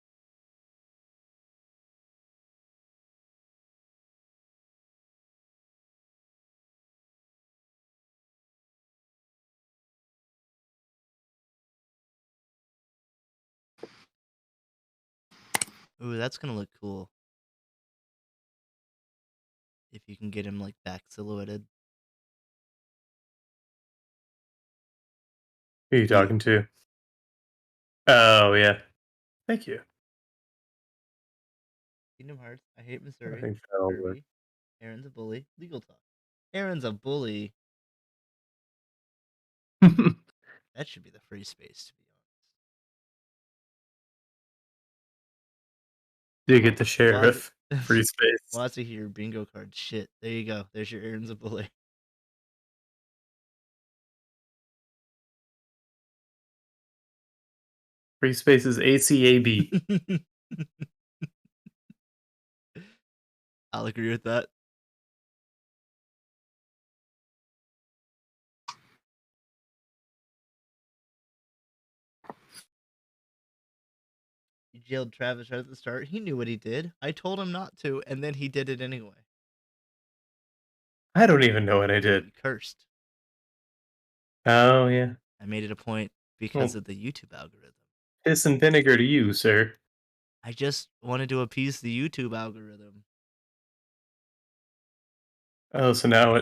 Ooh, that's gonna look cool. If you can get him like back silhouetted. Who are you talking to? Oh, yeah. Thank you. Kingdom Hearts, I Hate I Missouri, think that'll work. Kirby, Aaron's a Bully, Legal Talk. Aaron's a Bully. That should be the free space, to be Do you get the honest. sheriff? Free space. Lots of your bingo card. Shit. There you go. There's your Aaron's a Bully. Free space is ACAB. I'll agree with that. You jailed Travis right at the start. He knew what he did. I told him not to, and then he did it anyway. I don't even know what I He did. cursed. Oh, yeah. I made it a point because of the YouTube algorithm. Piss and vinegar to you, sir. I just wanted to appease the YouTube algorithm. Oh, so now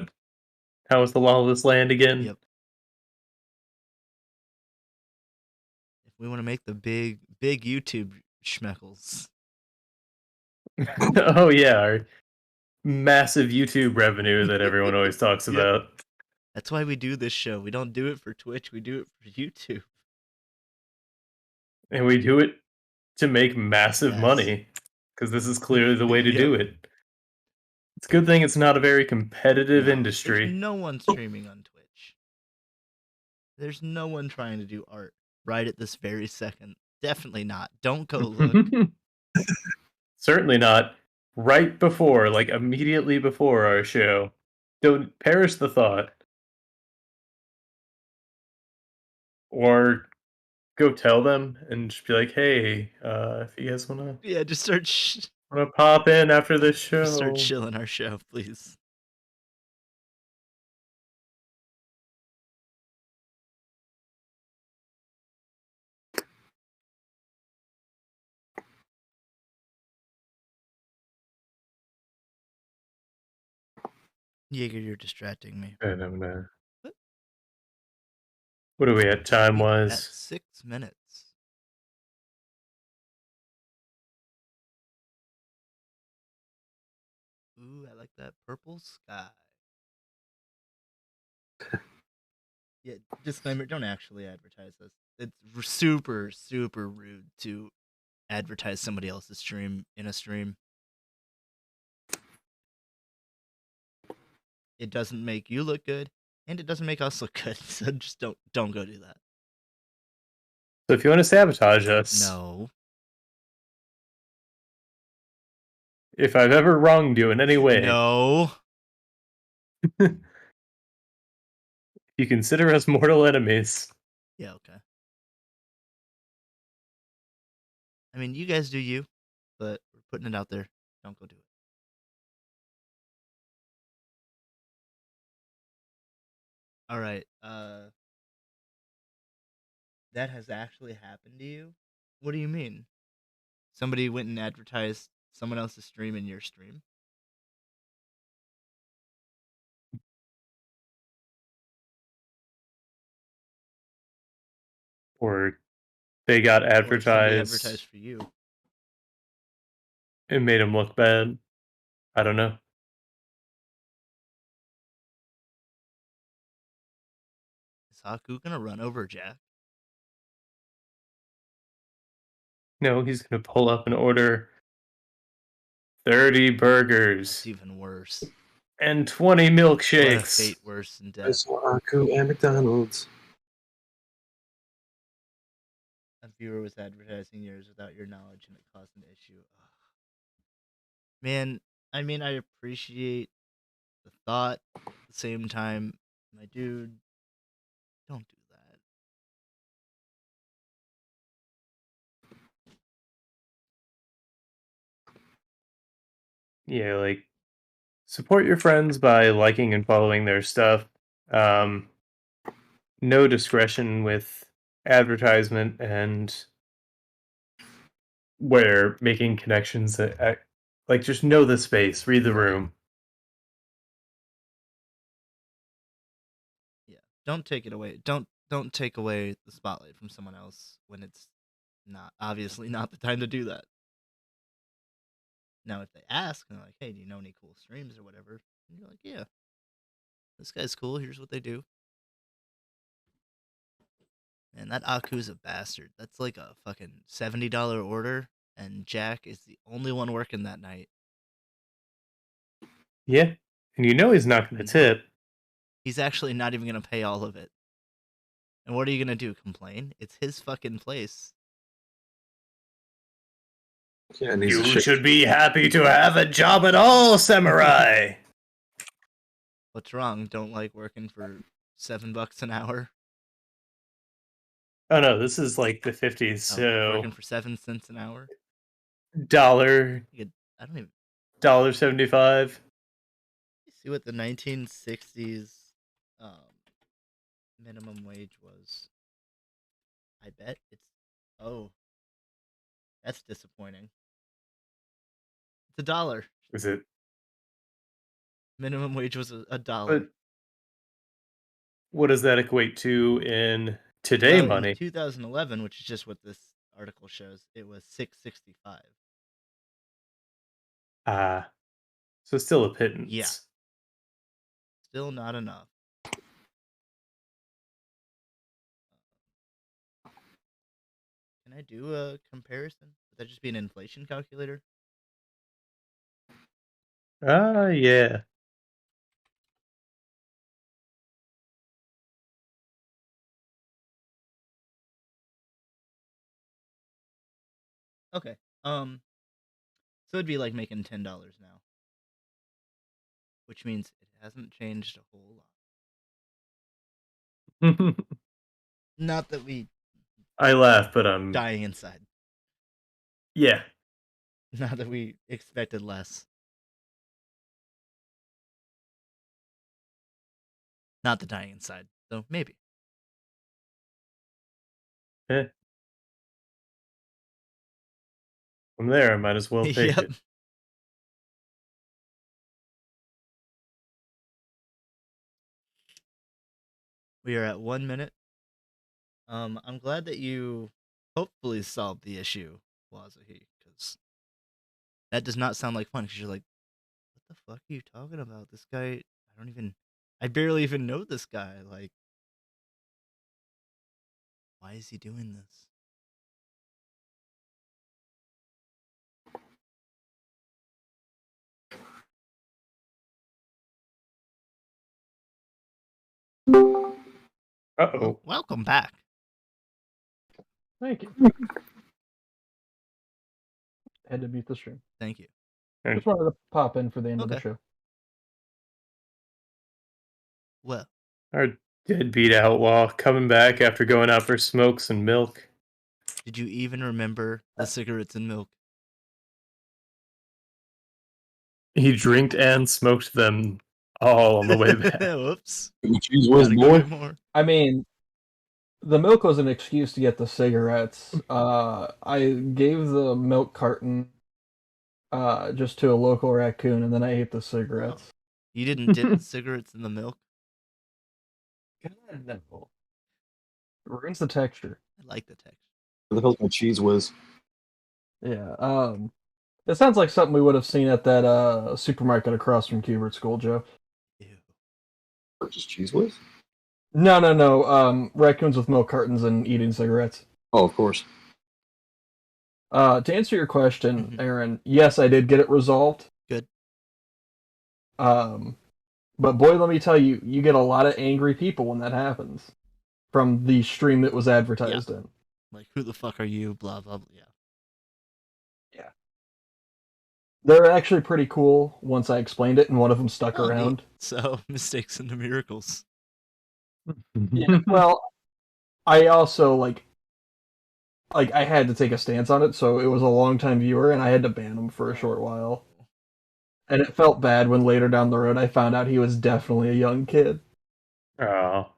is the law of this land again? Yep. If we want to make the big YouTube schmeckles. Oh, yeah. massive YouTube revenue that everyone always talks Yep. about. That's why we do this show. We don't do it for Twitch. We do it for YouTube. And we do it to make massive Yes. money. Because this is clearly the way to Yep. do it. It's a good thing it's not a very competitive No, industry. There's no one streaming on Twitch. There's no one trying to do art right at this very second. Definitely not. Don't go look. Certainly not. Right before, like immediately before our show. Don't perish the thought. Or go tell them and just be like, hey, if you guys wanna Yeah, just start wanna pop in after this show. just start chilling our show, please. Jaeger, you're distracting me. And I'm gonna. What are we at? Time At was 6 minutes. Ooh, I like that purple sky. Yeah, disclaimer, don't actually advertise this. It's super, super rude to advertise somebody else's stream in a stream. It doesn't make you look good, and it doesn't make us look good. So just don't go do that. So if you want to sabotage us, No. if I've ever wronged you in any way, No. you consider us mortal enemies. Yeah, okay. I mean, you guys do you, but we're putting it out there. Don't go do it. All right. That has actually happened to you? What do you mean? Somebody went and advertised someone else's stream in your stream? Or they got Or somebody advertised advertised for you? and made them look bad. I don't know. Is Haku gonna run over Jack? No, he's gonna pull up and order 30 burgers That's even worse. and 20 What a milkshakes. fate worse than death. I saw Aku and McDonald's. A viewer was advertising yours without your knowledge and it caused an issue. Ugh. Man, I mean, I appreciate the thought. At the same time, my dude, don't do that. Yeah, like support your friends by liking and following their stuff. No discretion with advertisement and where making connections like just know the space, read the room. Yeah, don't take it away. Don't take away the spotlight from someone else when it's not obviously not the time to do that. Now, if they ask and they're like, "Hey, do you know any cool streams or whatever?" And you're like, "Yeah, this guy's cool. Here's what they do." And that Aku's a bastard. That's like a fucking $70 order, and Jack is the only one working that night. Yeah. And you know he's not going to tip. He's actually not even gonna pay all of it. And what are you gonna do? Complain? It's his fucking place. Yeah, and he's a You shit. should be happy to have a job at all, samurai. What's wrong? Don't like working for $7 an hour? Oh no, this is like the 50s, Oh, so working for 7 cents an hour? dollar, I don't even $1.75. see what the 1960s minimum wage was. I bet it's that's disappointing. It's $1. Is it? Minimum wage was $1. But what does that equate to in today Well, money? in 2011, which is just what this article shows, it was $6.65. So still a pittance. Yeah. Still not enough. Can I do a comparison? Would that just be an inflation calculator? Yeah. Okay. So it'd be like making $10 now, which means it hasn't changed a whole lot. Not that we I laugh, but I'm dying inside. Yeah. Not that we expected less. Not the dying inside, so maybe. I'm there. I might as well take Yep. it. We are at 1 minute. I'm glad that you hopefully solved the issue, Wazahi, because that does not sound like fun. Because you're like, what the fuck are you talking about? This guy, I barely even know this guy. Like, why is he doing this? Uh-oh. Well, welcome back. Thank you. Had to mute the stream. Thank you. Just wanted to pop in for the end of the Okay. show. Well, Our deadbeat outlaw coming back after going out for smokes and milk. did you even remember the cigarettes and milk? He drinked and smoked them all on the way back. Whoops. Cheese whiz, Gotta go boy. get more. I mean, the milk was an excuse to get the cigarettes. I gave the milk carton just to a local raccoon, and then I ate the cigarettes. You didn't dip the cigarettes in the milk? God, no. It ruins the texture. I like the texture. Where the hell's my cheese whiz? Yeah. It sounds like something we would have seen at that supermarket across from Kubert School, Joe. Ew. Purchase cheese whiz? No. Raccoons with milk cartons and eating cigarettes. Oh, of course. To answer your question, Aaron, yes, I did get it resolved. Good. But boy, let me tell you, you get a lot of angry people when that happens. From the stream that was advertised in. Like, who the fuck are you? Blah, blah, blah. Yeah. They're actually pretty cool once I explained it, and one of them stuck around. Neat. So, mistakes into miracles. Yeah, well, I also, like, I had to take a stance on it, so it was a long-time viewer, and I had to ban him for a short while. And it felt bad when later down the road I found out he was definitely a young kid. Oh.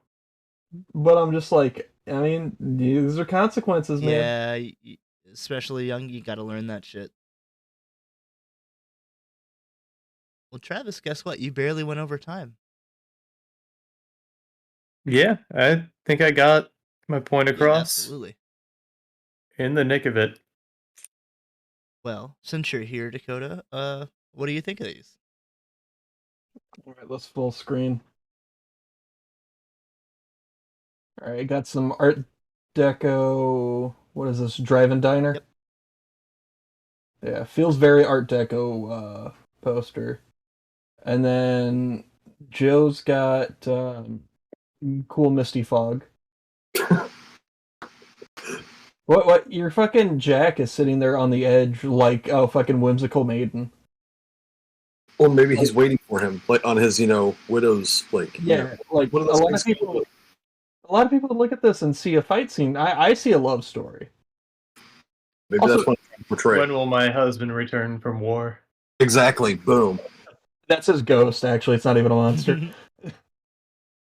But I'm just like, I mean, these are consequences, man. Yeah, especially young, you gotta learn that shit. Well, Travis, guess what? You barely went over time. Yeah, I think I got my point Yeah, across absolutely. in the nick of it. Well, since you're here, Dakota, what do you think of these? Alright, let's full screen. Alright, got some Art Deco. What is this? Drive-In Diner? Yep. Yeah, feels very Art Deco poster. And then Joe's got cool Misty Fog. What? Your fucking Jack is sitting there on the edge like a fucking whimsical maiden. Well, maybe he's waiting for him, like on his, widow's, like. Yeah, like one of a those lot of things people. A lot of people look at this and see a fight scene. I see a love story. Maybe Also- that's what I'm trying to portray. When will my husband return from war? Exactly. Boom. That's his ghost. Actually, it's not even a monster.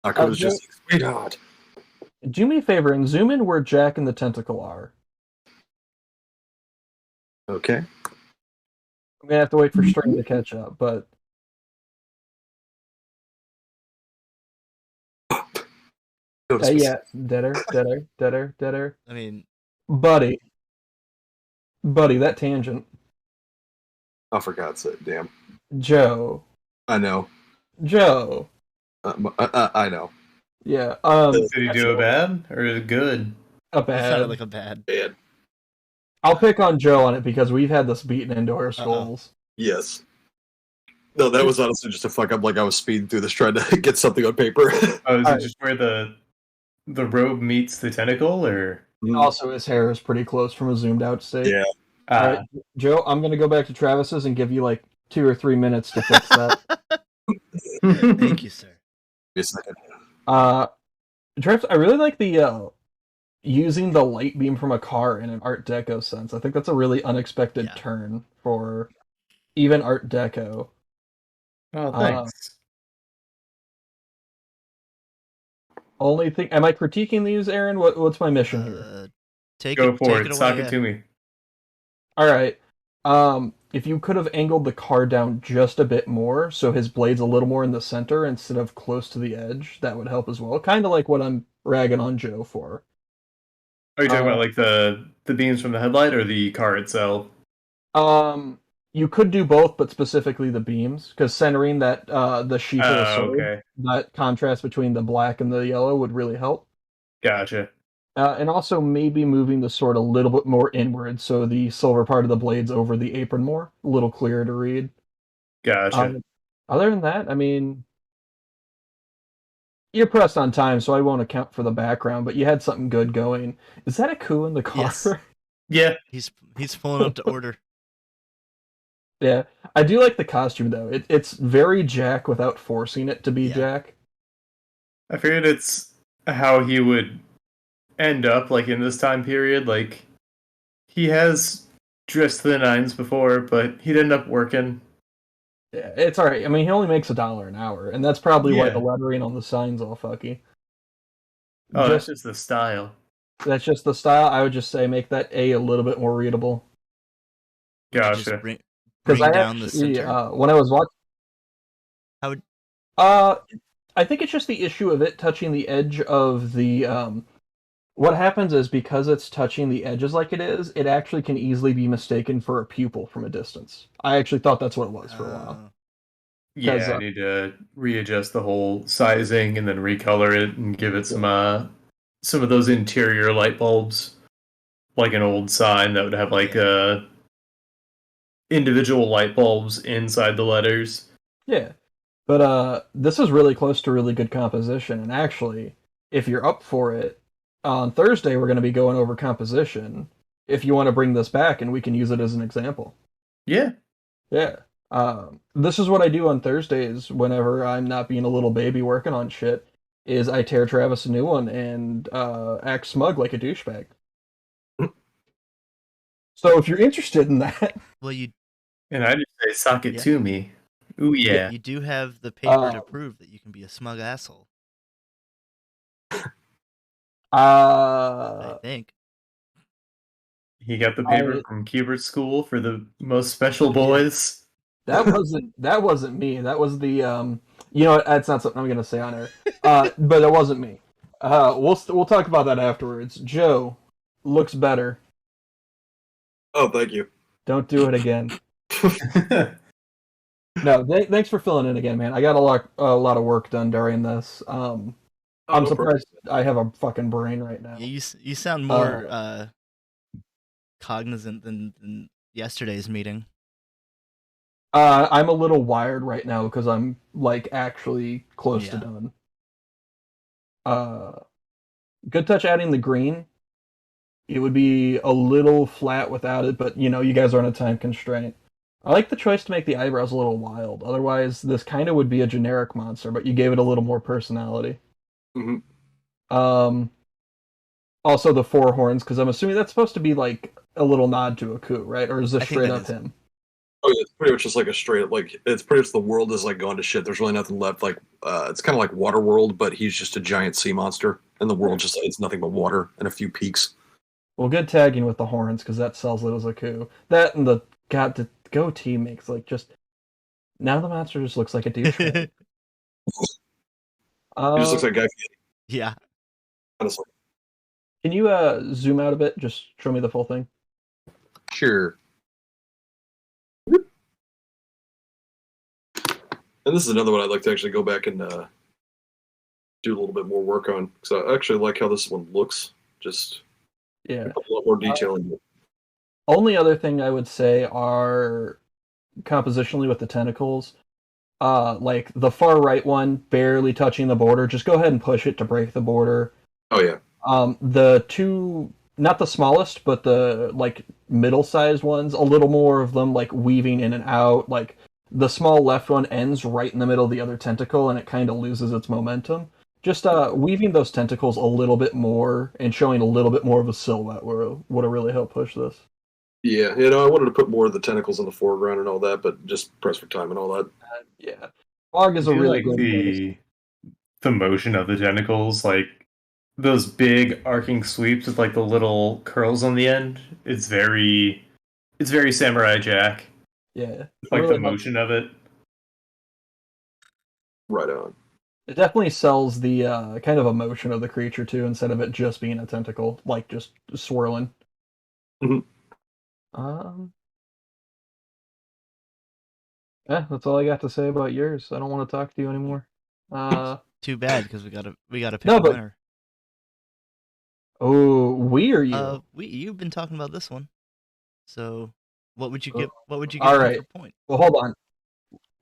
Dakota's Joe- just sweetheart. Do me a favor and zoom in where Jack and the Tentacle are. Okay. I'm gonna have to wait for stream to catch up, but yeah, deader. I mean, Buddy, that tangent. Oh, for God's sake, damn. Joe. I know. Joe. I know. Yeah. Did he do a bad or a good? A It sounded bad. like a bad. Bad. I'll pick on Joe on it because we've had this beaten into our skulls. Yes. No, that was honestly just a fuck up. Like I was speeding through this trying to get something on paper. Oh, is it just where the robe meets the tentacle, or? Also, his hair is pretty close from a zoomed out state. Yeah. All right, Joe, I'm going to go back to Travis's and give you like 2 or 3 minutes to fix that. Thank you, sir. Just a second. Travis, I really like the using the light beam from a car in an Art Deco sense. I think that's a really unexpected turn for even Art Deco. Oh, thanks. Only thing, am I critiquing these, Aaron? What's my mission here? Go for it. away, Talk it to me. All right. If you could have angled the car down just a bit more, so his blade's a little more in the center instead of close to the edge, that would help as well. Kind of like what I'm ragging on Joe for. Are you talking about like the beams from the headlight or the car itself? You could do both, but specifically the beams, because centering that the sheath of the sword, that contrast between the black and the yellow would really help. Gotcha. And also maybe moving the sword a little bit more inward, so the silver part of the blade's over the apron more, a little clearer to read. Gotcha. Other than that, I mean, you're pressed on time, so I won't account for the background, but you had something good going. Is that a coup in the car? Yes. Yeah. He's pulling up to order. Yeah, I do like the costume though. It's very Jack without forcing it to be Jack. I figured it's how he would end up like in this time period. Like he has dressed to the nines before, but he'd end up working. Yeah, it's alright. I mean, he only makes $1 an hour, and that's probably why the lettering on the sign's all fucky. Oh, that's just the style. That's just the style. I would just say make that A a little bit more readable. Gotcha. Bring down the center. When I was watching, how would? I think it's just the issue of it touching the edge of the. What happens is because it's touching the edges like it is, it actually can easily be mistaken for a pupil from a distance. I actually thought that's what it was for a while. Yeah, I need to readjust the whole sizing and then recolor it and give it some of those interior light bulbs, like an old sign that would have like individual light bulbs inside the letters. Yeah. But this is really close to really good composition, and actually, if you're up for it, on Thursday we're going to be going over composition. If you want to bring this back and we can use it as an example. Yeah. Yeah. This is what I do on Thursdays whenever I'm not being a little baby working on shit, is I tear Travis a new one and act smug like a douchebag. So if you're interested in that... Well, and I just say, sock it to me. Ooh, yeah. You do have the paper to prove that you can be a smug asshole. I think. He got the paper from Cubert's school for the most special boys. That wasn't me. That was the you know what, that's not something I'm gonna say on air. But it wasn't me. We'll talk about that afterwards. Joe looks better. Oh, thank you. Don't do it again. No, thanks for filling in again, man. I got a lot of work done during this. I'm surprised I have a fucking brain right now. Yeah, you sound more cognizant than yesterday's meeting. I'm a little wired right now because I'm like actually close to done. Good touch adding the green. It would be a little flat without it, but you know, you guys are on a time constraint. I like the choice to make the eyebrows a little wild. Otherwise, this kind of would be a generic monster, but you gave it a little more personality. Mm-hmm. Also the 4 horns, because I'm assuming that's supposed to be like a little nod to a coup, right? Or is this straight up him? Oh yeah, it's pretty much just like a straight, like it's pretty much the world is like gone to shit. There's really nothing left. Like it's kind of like Waterworld, but he's just a giant sea monster, and the world just it's nothing but water and a few peaks. Well, good tagging with the horns because that sells it as a coup. That and the goatee makes like just now the monster just looks like a douchebag. He just looks like a guy. Yeah. Honestly. Can you zoom out a bit? Just show me the full thing. Sure. And this is another one I'd like to actually go back and do a little bit more work on, because I actually like how this one looks. Just Yeah. put a lot more detail into it. Only other thing I would say are compositionally with the tentacles. Like the far right one, barely touching the border. Just go ahead and push it to break the border. Oh yeah. The two, not the smallest, but the like middle-sized ones, a little more of them like weaving in and out. Like the small left one ends right in the middle of the other tentacle, and it kind of loses its momentum. Just weaving those tentacles a little bit more and showing a little bit more of a silhouette would have really helped push this. Yeah, I wanted to put more of the tentacles in the foreground and all that, but just press for time and all that. Yeah, fog is a really good the motion of the tentacles, like those big arcing sweeps with like the little curls on the end. It's very Samurai Jack. Yeah, like really the motion of it. Right on. It definitely sells the kind of emotion of the creature too, instead of it just being a tentacle, like just swirling. Mm-hmm. Yeah, that's all I got to say about yours. I don't want to talk to you anymore. Too bad, because we gotta pick No, a but- winner. Oh, we or you? You've been talking about this one. So, what would you give? What would you all give right. for point? Well, hold on.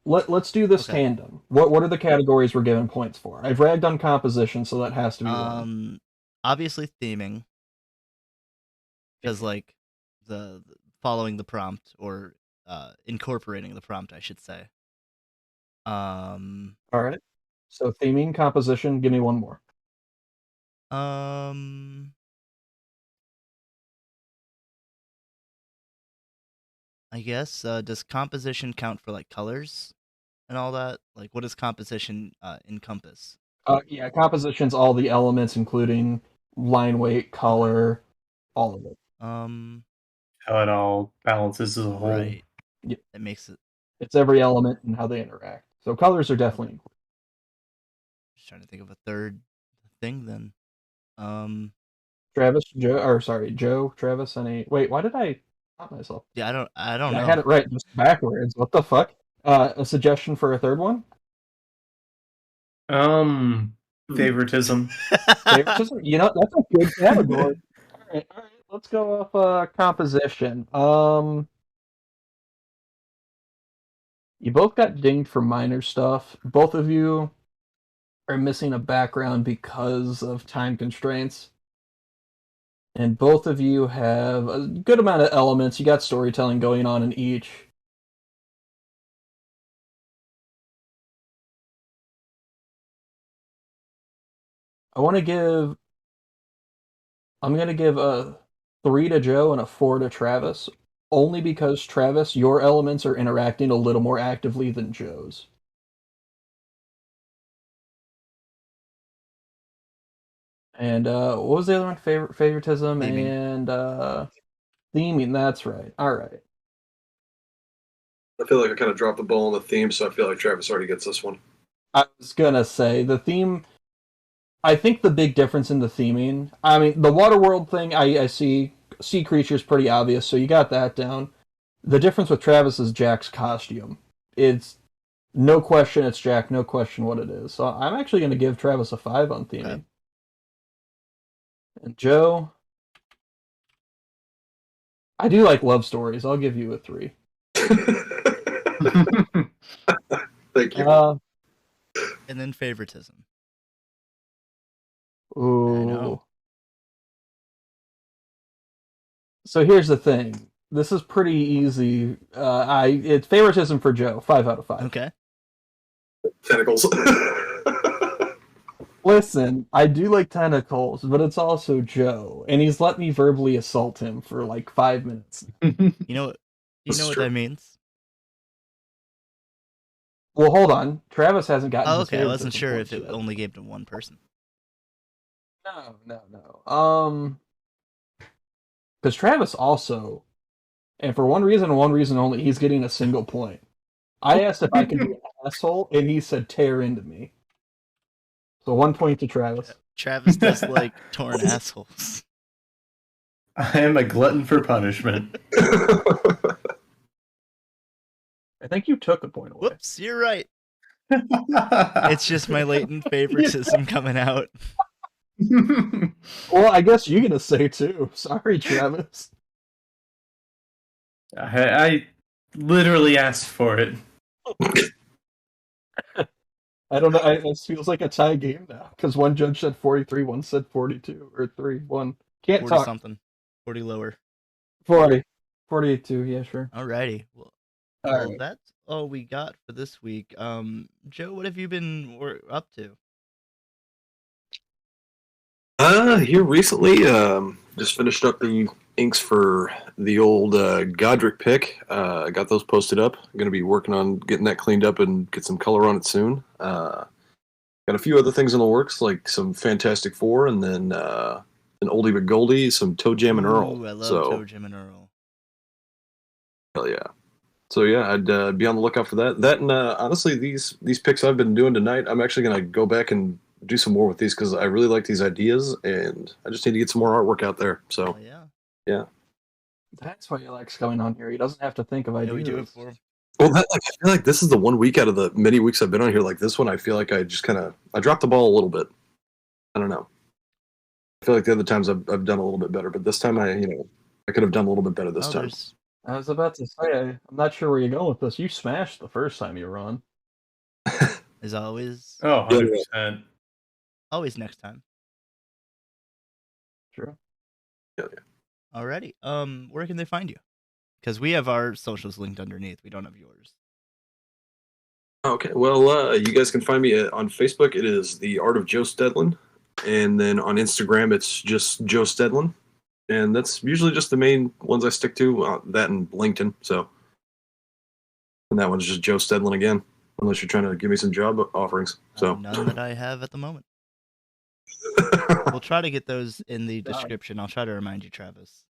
Let's do this Okay. tandem. What are the categories we're giving points for? I've ragged on composition, so that has to be one. Obviously theming, because like the following the prompt or incorporating the prompt, I should say. All right. So theming, composition. Give me one more. I guess does composition count for like colors and all that? Like, what does composition encompass? Yeah, composition's all the elements, including line weight, color, all of it. How it all balances as a whole. Right. Yeah. That makes it. It's every element and how they interact. So colors are definitely included. Just trying to think of a third thing then. Joe, Travis, wait, why did I stop myself? Yeah, I don't know. I had it right, just backwards. What the fuck? A suggestion for a third one? Favoritism. Favoritism? You know, that's a good category. All right, let's go off composition. You both got dinged for minor stuff. Both of you are missing a background because of time constraints. And both of you have a good amount of elements. You got storytelling going on in each. I'm going to give a 3 to Joe and a 4 to Travis, only because, Travis, your elements are interacting a little more actively than Joe's. And what was the other one? Favoritism Theming. and theming. That's right. All right. I feel like I kind of dropped the ball on the theme, so I feel like Travis already gets this one. I was gonna say the theme. I think the big difference in the theming. I mean, the Waterworld thing. I see sea creatures pretty obvious, so you got that down. The difference with Travis is Jack's costume. It's no question it's Jack. No question what it is. So I'm actually gonna give Travis a 5 on theming. Okay. And Joe, I do like love stories. I'll give you a 3. Thank you. And then favoritism. Ooh. I know. So here's the thing. This is pretty easy. It's favoritism for Joe. 5 out of 5. Okay. Tentacles. Listen, I do like tentacles, but it's also Joe, and he's let me verbally assault him for like 5 minutes. You know what true. that means? Well, hold on. Travis hasn't gotten. Oh, his okay. I wasn't favoritism sure points if it yet. only gave to one person. No. Because Travis also, and for one reason and one reason only, he's getting a single point. I asked if I could be an asshole, and he said tear into me. So 1 point to Travis. Travis does like torn assholes. I am a glutton for punishment. I think you took a point away. Whoops, you're right. It's just my latent favoritism coming out. Well, I guess you're gonna say too. Sorry, Travis. I literally asked for it. I don't know. This feels like a tie game now because one judge said 43, one said 42, or 3-1. Can't 40 talk. something. 40 lower. 40. 42, yeah, sure. Alrighty. Well, All right. that's all we got for this week. Joe, what have you been up to? Here recently, just finished up the inks for the old Godric pick. I got those posted up. I'm going to be working on getting that cleaned up and get some color on it soon. Got a few other things in the works, like some Fantastic Four, and then an oldie but goldie, some Toe Jam and Earl. Ooh, I love Toe Jam and Earl. Hell yeah. So yeah, I'd be on the lookout for that. That and honestly, these picks I've been doing tonight, I'm actually going to go back and do some more with these because I really like these ideas, and I just need to get some more artwork out there. So yeah. That's why he likes coming on here. He doesn't have to think of ideas. We do it for him. Well, I feel like this is the one week out of the many weeks I've been on here. Like this one, I feel like I just I dropped the ball a little bit. I don't know. I feel like the other times I've done a little bit better, but this time I could have done a little bit better this time. I was about to say, I'm not sure where you're going with this. You smashed the first time you were on. As always. Oh, 100%. Always next time. True. Yeah. Alrighty. Where can they find you? Because we have our socials linked underneath. We don't have yours. Okay. Well, you guys can find me on Facebook. It is The Art of Joe Stedlin. And then on Instagram, it's just Joe Stedlin. And that's usually just the main ones I stick to, that and LinkedIn. So, and that one's just Joe Stedlin again, unless you're trying to give me some job offerings. So none that I have at the moment. We'll try to get those in the description. I'll try to remind you, Travis.